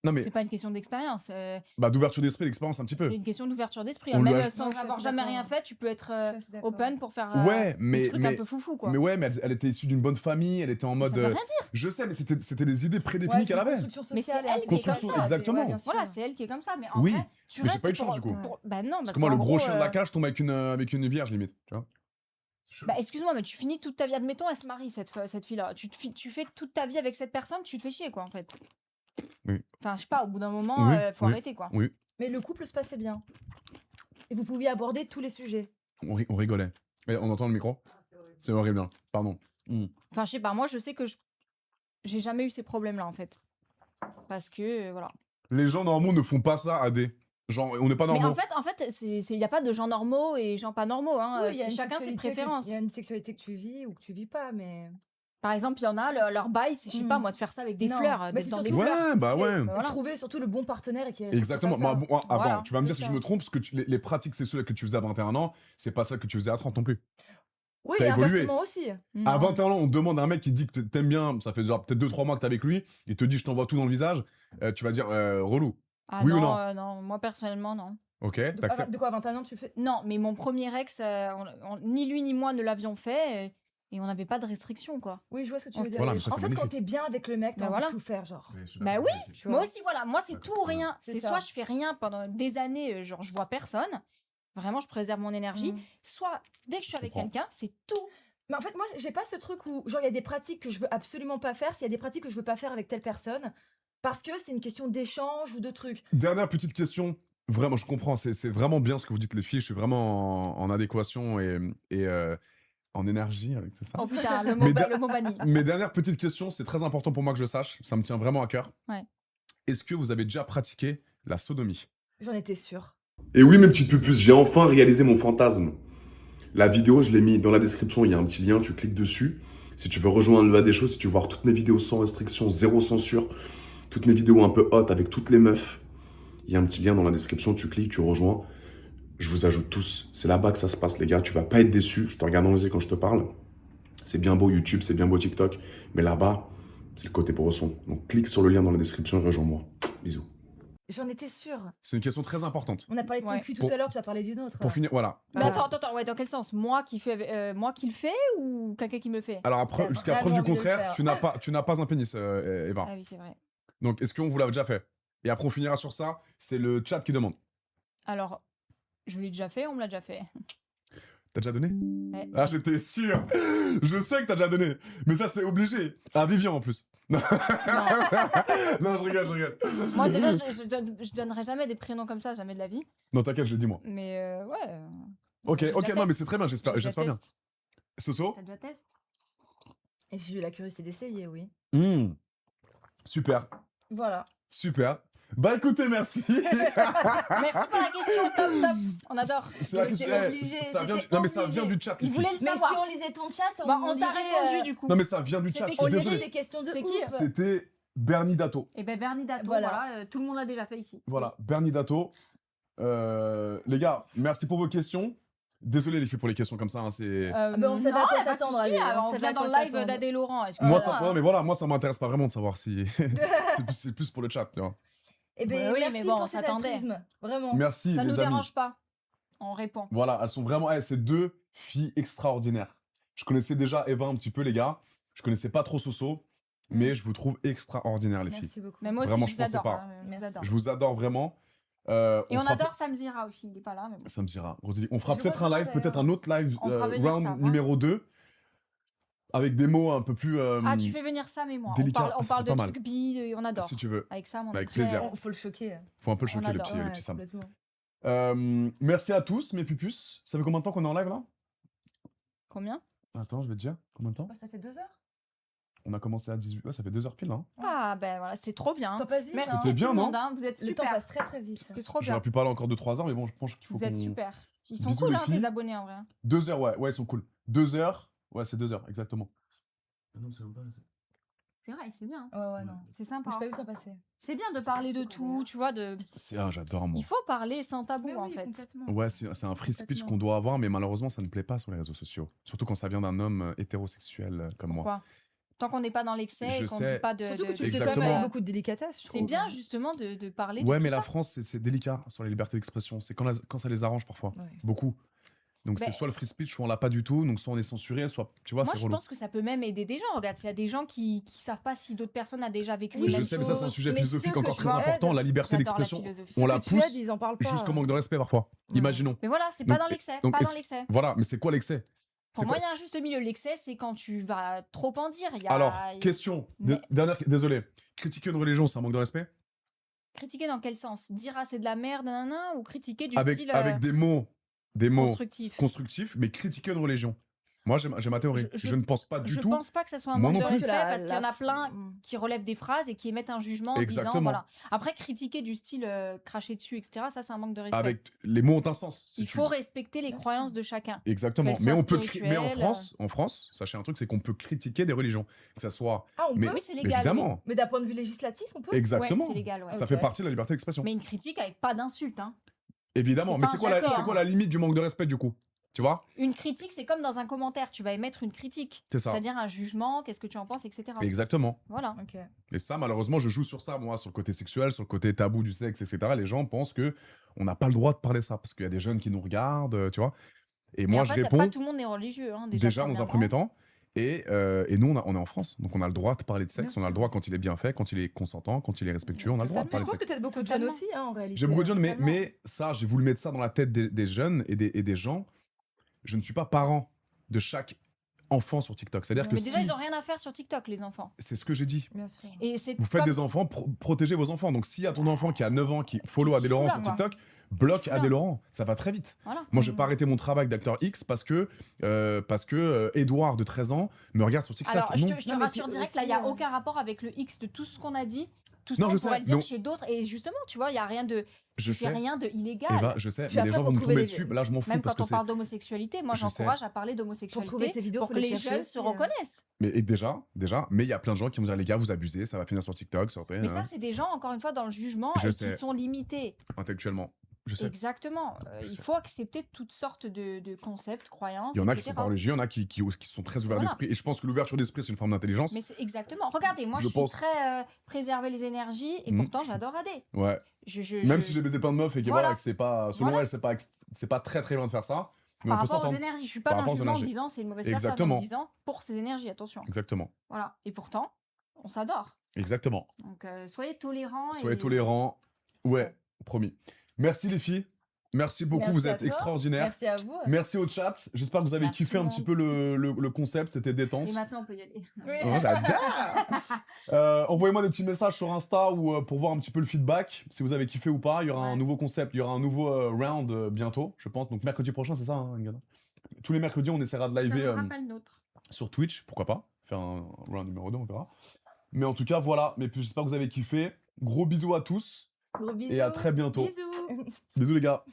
non mais, C'est pas une question d'expérience. bah d'ouverture d'esprit, d'expérience un petit peu. C'est une question d'ouverture d'esprit. On Même lui a- sans Ouais, je avoir suis jamais d'accord. rien fait, tu peux être Je suis assez d'accord. open pour faire Ouais, des mais, trucs un peu foufou, quoi. mais ouais, mais elle était issue d'une bonne famille, elle était en Mais mode. ça veut rien dire. Je sais, mais c'était des idées prédéfinies Ouais, qu'elle c'est une avait. construction Mais c'est sociale et elle un qui peu est comme sociale, ça, exactement. bien sûr. Voilà, c'est elle qui est comme ça. Mais en Oui, vrai, tu mais j'ai restes pas eu de pour- chance, du coup. Bah non, Parce que moi, le qu'en gros gros, chien de la cage tombe avec une vierge, limite. Tu vois? Bah excuse-moi, mais tu finis toute ta vie. Admettons, elle se marie, cette fille-là. Tu fais toute ta vie avec cette personne, tu te fais chier, quoi, en fait. Oui. Enfin, je sais pas, au bout d'un moment, Oui, faut oui. arrêter, quoi. Oui, Mais le couple se passait bien. Et vous pouviez aborder tous les sujets. on rigolait. Et on entend le micro? C'est horrible, hein. Pardon. Enfin, je sais pas, moi, je sais que j'ai jamais eu ces problèmes-là, en fait. Parce que, voilà. Les gens, normalement, ne font pas ça, Adé. Genre, on n'est pas Mais normaux. en fait, il n'y a pas de gens normaux et gens pas normaux. Hein. Oui, il y a C'est une chacun ses sexualité préférences. Il y a une sexualité que tu vis ou que tu vis pas, mais. Par exemple, il y en a, leur bail, c'est, je sais pas moi, de faire ça avec des Non, fleurs, mais d'être c'est dans des surtout- fleurs. Ouais, bah c'est ouais. Bah voilà. Trouver surtout le bon partenaire et qui Exactement. fasse ça. Attends, Voilà, tu vas me dire c'est si je ça. me trompe, parce que les pratiques sexuelles que tu faisais à 21 ans, c'est pas ça que tu faisais à 30 non plus. Oui, T'as et évolué. inversement aussi. À Non. 21 ans, on te demande un mec qui dit que t'aimes bien, ça fait genre peut-être 2-3 mois que t'es avec lui, il te dit je t'envoie tout dans le visage, tu vas dire relou. Ah Oui ou non, non non, moi personnellement, non. Ok, De, t'acceptes. de quoi, à 21 ans, tu fais. Non, mais mon premier ex, ni lui ni moi ne l'avions fait et on n'avait pas de restrictions, quoi. Oui, je vois ce que tu On veux se dire. Voilà, mais ça, En c'est fait, quand magnifique. t'es bien avec le mec, t'as Bah envie voilà. de tout faire, genre. Bah oui, Tu vois. moi aussi, voilà. Moi, c'est tout ou rien. C'est C'est ça. soit je fais rien pendant des années, genre je vois personne, vraiment je préserve mon énergie, Mm. soit dès que je suis avec comprends. quelqu'un, c'est tout. Mais en fait, moi, j'ai pas ce truc où, genre, il y a des pratiques que je veux absolument pas faire, s'il y a des pratiques que je veux pas faire avec telle personne, parce que c'est une question d'échange ou de trucs. Dernière petite question. Vraiment, je comprends, c'est vraiment bien ce que vous dites les filles, je suis vraiment en adéquation et en énergie avec tout ça. Oh putain, le Mais mot banni. Mes dernières petites questions, c'est très important pour moi que je sache, ça me tient vraiment à cœur. Ouais. Est-ce que vous avez déjà pratiqué la sodomie? J'en étais sûre. Et oui, mes petites pupus, j'ai enfin réalisé mon fantasme. La vidéo, je l'ai mis dans la description, il y a un petit lien, tu cliques dessus. Si tu veux rejoindre le bas des choses, si tu veux voir toutes mes vidéos sans restriction, zéro censure, toutes mes vidéos un peu hot avec toutes les meufs, il y a un petit lien dans la description, tu cliques, tu rejoins. Je vous ajoute tous. C'est là-bas que ça se passe, les gars. Tu vas pas être déçu. Je te regarde dans les yeux quand je te parle. C'est bien beau YouTube, c'est bien beau TikTok. Mais là-bas, c'est le côté bresson. Donc clique sur le lien dans la description et rejoins-moi. Bisous. J'en étais sûre. C'est une question très importante. On a parlé de ton Ouais. cul tout Pour- à l'heure, tu vas parler d'une autre. Pour finir, voilà. Mais Voilà. attends, ouais, dans quel sens? Moi qui le fais ou quelqu'un qui me le fait? Alors après, T'as jusqu'à preuve vraiment du envie de le contraire, faire. tu n'as pas un pénis, Eva. Ah oui, c'est vrai. Donc est-ce qu'on vous l'a déjà fait? Et après, on finira sur ça. C'est le chat qui demande. Alors, je l'ai déjà fait, on me l'a déjà fait. T'as déjà donné? Ouais. Ah, j'étais sûr. Je sais que t'as déjà donné. Mais ça, c'est obligé. À Vivian en plus. Non, je rigole, je rigole. Moi, déjà, je donnerai jamais des prénoms comme ça, jamais de la vie. Non, t'inquiète, je l'ai dit moi. Mais ouais. Ok, J'ai ok, déjà non, mais test. c'est très bien, J'ai j'espère déjà bien. test. Soso? T'as déjà test? Et j'ai eu la curiosité d'essayer, oui. Super, Voilà. super. Bah écoutez, merci. Merci pour la question, top, top. On adore. C'est la Mais question. c'est obligé, ça vient c'était non, mais ça obligé. vient du chat, les Il filles. voulait le Mais savoir. si on lisait ton chat, Bah, on t'a dirait, répondu du coup. Non, mais ça vient du chat, C'était je suis On qui? dirait désolé. des questions de C'est ouf. qui C'était Bernie Dato. Et ben Bernie Dato, Voilà. voilà, tout le monde l'a déjà fait ici. Voilà, Bernie Dato. Les gars, merci pour vos questions. Désolé les filles pour les questions comme ça, hein, c'est... ben, on savait à quoi s'attendre, allez, allez, on on savait vient à dans quoi le live s'attendre. d'Adé Laurent. Moi, excuse-moi. ça, ouais, mais voilà, moi ça m'intéresse pas vraiment de savoir si... c'est plus pour le chat, tu vois. Eh ben, Ouais, oui, merci mais bon, pour on cet s'attendait. altruisme. Vraiment. Merci Ça les nous amis. dérange pas. On répond. Voilà, elles sont vraiment... c'est deux filles extraordinaires. Je connaissais déjà Eva un petit peu, les gars. Je connaissais pas trop Soso, mais je vous trouve extraordinaires, les filles. Merci beaucoup. Mais moi aussi, Vraiment, je je vous pensais adore. pas. hein, je vous Merci. adore. Je vous adore vraiment. Et on fera adore Sam Zira aussi, il est pas là. Mais bon. Ça me dira. Rosalie, on fera Je peut-être vois un ça, live, d'ailleurs. peut-être un autre live, On fera venir round Sam, hein. numéro 2, avec des mots un peu plus... Ah, tu fais venir Sam et moi. délicat. On Ah, ça, parle c'est de pas mal. trucs bi, on adore. si tu veux. Avec Sam, on Avec adore. plaisir. Faut le choquer. Faut un peu le On choquer, le adore. petit, le Ouais, petit Sam. complètement. Merci à tous, mes pupus. Ça fait combien de temps qu'on est en live, là? Combien? Attends, je vais te dire. Combien de temps? Oh, ça fait 2 heures. On a commencé à 18... Ouais, ça fait 2 heures pile, là. Hein. Ah, ben voilà, c'était trop bien. T'en passes vite, Merci hein. C'était bien, tout le non monde, hein, vous êtes Le temps super. passe très très vite. C'était trop bien. J'aurais pu parler encore de 3 heures, mais bon, je pense qu'il faut Vous êtes qu'on... super. Ils sont Bisous, cool, les hein, filles. tes abonnés en vrai. 2 heures, ouais, ils sont cool. 2 heures, ouais, c'est 2 heures, exactement. Ah non, c'est même pas... C'est vrai, c'est bien. Ouais, non. C'est sympa. J'ai pas vu le temps passer. C'est bien de parler de tout, tu vois. j'adore, moi. Il faut parler sans tabou, en fait. Ouais, c'est un free speech Complètement. qu'on doit avoir, mais malheureusement, ça ne plaît pas sur les réseaux sociaux. Surtout quand ça vient d'un homme hétérosexuel comme moi. Pourquoi? Tant qu'on n'est pas dans l'excès Je et qu'on sais. dit pas de. Surtout que tu de- le fais quand même Exactement. avec beaucoup de délicatesse, je C'est trouve. bien justement de parler Ouais, de mais tout la ça. France, c'est délicat sur les libertés d'expression. C'est quand ça les arrange parfois. Ouais. Beaucoup. Donc Ben- c'est soit le free speech, soit on l'a pas du tout. Donc soit on est censuré, soit... Tu vois, Moi, c'est je relou. pense que ça peut même aider des gens. Regarde, s'il y a des gens qui savent pas si d'autres personnes ont déjà vécu Oui, les Je mêmes sais, mais ça, c'est un choses. sujet Mais philosophique ceux encore que très tu important. aides, La liberté J'adore la d'expression, philosophie. on la Ceux que tu pousse aides, ils en parlent pas. jusqu'au manque de respect parfois. Ouais. Imaginons. Mais voilà, c'est Donc, pas dans l'excès. donc, Pas est-ce- dans l'excès. Voilà, mais c'est quoi l'excès? Pour C'est moi, quoi- il y a un juste milieu. L'excès, c'est quand tu vas trop en dire. Il y a... Alors, question. Mais- Désolé. Critiquer une religion, c'est un manque de respect? Critiquer dans quel sens? Dire ah c'est de la merde, nanana, ou critiquer du Avec style des mots constructif. constructifs, mais critiquer une religion. Moi, j'ai ma théorie. Je ne pense pas du Je tout. pense pas que ça soit un Moi manque non de plus. respect La- parce qu'il y en la a plein f- qui relèvent des phrases et qui émettent un jugement en disant Exactement. voilà. Après, critiquer du style cracher dessus, etc., ça c'est un manque de respect. Avec les mots ont un sens. si Il tu faut dis. respecter les Bien sûr. croyances de chacun. Exactement. qu'elles Mais soient on peut mais spirituelles, en France, sachez un truc, c'est qu'on peut critiquer des religions, que ça soit. Ah, on Mais, peut Oui, c'est mais légal. oui. évidemment, Mais d'un point de vue législatif, on peut exactement. Ouais, c'est légal, ouais. Ça Ok. fait partie de la liberté d'expression. Mais une critique avec pas d'insulte. Hein. Évidemment. c'est Mais pas un c'est d'accord, quoi la limite du manque de respect du coup? Tu vois? Une critique, c'est comme dans un commentaire. Tu vas émettre une critique. C'est ça. C'est-à-dire un jugement, qu'est-ce que tu en penses, etc. Exactement. Voilà. Ok. Et ça, malheureusement, je joue sur ça, moi, sur le côté sexuel, sur le côté tabou du sexe, etc. Les gens pensent que on n'a pas le droit de parler ça parce qu'il y a des jeunes qui nous regardent, tu vois. Et Mais moi, en je fait, réponds pas tout le monde est religieux. Hein, déjà dans un premier premièrement. temps. Et nous, on est en France, donc on a le droit de parler de sexe, Bien on a le sûr. droit quand il est bien fait, quand il est consentant, quand il est respectueux, on a le droit de Mais je parler de pense que sexe. tu beaucoup de jeunes Totalement. aussi, hein, en réalité. J'ai beaucoup de jeunes, Totalement. mais ça, j'ai voulu mettre ça dans la tête des jeunes et des gens. Je ne suis pas parent de chaque enfant sur TikTok. C'est-à-dire que Mais déjà, si... ils ont rien à faire sur TikTok, les enfants. C'est ce que j'ai dit. Bien sûr. Et c'est Vous faites comme- des enfants, protégez vos enfants. Donc s'il y a ton enfant qui a 9 ans, qui follow Qu'est-ce qu'il Adé Laurent fout sur là, moi TikTok, bloque Qu'est-ce qu'il fout Adé là Laurent. Ça va très vite. Voilà. Moi, je vais pas arrêter mon travail d'acteur X parce que Edouard de 13 ans me regarde sur TikTok. Alors, je Non. te Non, mais rassure puis direct, là, il aussi, n'y a aucun rapport avec le X de tout ce qu'on a dit. Tout Non, ça, je on sais, pourrait le dire mais on- chez d'autres. Et justement, tu vois, il n'y a rien de... Je C'est sais. rien de illégal. Eva, je sais, Puis mais les après, gens pour vont me trouver tomber les- dessus. Là, je m'en fous Même parce quand que on c'est. parle d'homosexualité, moi Je j'encourage à parler d'homosexualité Pour trouver tes vidéos, pour faut que les les chercher jeunes aussi, se hein. reconnaissent. Mais et déjà, mais il y a plein de gens qui vont dire les gars, vous abusez, ça va finir sur TikTok, sur Mais ça, c'est des gens, encore une fois, dans le jugement Je et sais. qui sont limités. intellectuellement. Je sais. Exactement. Je Il sais. faut accepter toutes sortes de concepts, croyances, Il y en a qui etc. sont pas religieux, il y en a qui sont très ouverts Voilà. d'esprit. Et je pense que l'ouverture d'esprit, c'est une forme d'intelligence. Mais c'est exactement. Regardez, moi Je je suis pense. très préserver les énergies et Mhm. pourtant j'adore Adé. Ouais. Même Si j'ai baisé plein de meufs et que Voilà. voilà, que c'est pas. Selon Voilà. elle, c'est pas très très bien de faire ça. Mais par on peut rapport aux s'entendre. énergies, je suis pas Par dans le rapport aux jugement en énergies. disant c'est une mauvaise Exactement. personne, en disant pour ses énergies, attention. Exactement. Voilà. Et pourtant, on s'adore. Exactement. Donc soyez tolérants. Soyez et... tolérants. Ouais, promis. Merci les filles. Merci beaucoup, Merci vous à êtes toi. extraordinaires. Merci à vous. Merci au chat. J'espère que vous avez Merci kiffé tout un le petit monde. peu le concept. C'était détente. Et maintenant on peut y aller. Oui. Oh, j'adore. Envoyez-moi des petits messages sur Insta ou pour voir un petit peu le feedback, si vous avez kiffé ou pas. Il y aura un Ouais. nouveau concept, il y aura un nouveau round bientôt, je pense. Donc mercredi prochain, c'est ça, hein, Ngana. Tous les mercredis, on essaiera de Ça liver me rappelle l'autre. sur Twitch, pourquoi pas. Faire un round numéro 2, on verra. Mais en tout cas, voilà. Mais puis, j'espère que vous avez kiffé. Gros bisous à tous Gros bisous. et à très bientôt. Bisous. Bisous les gars.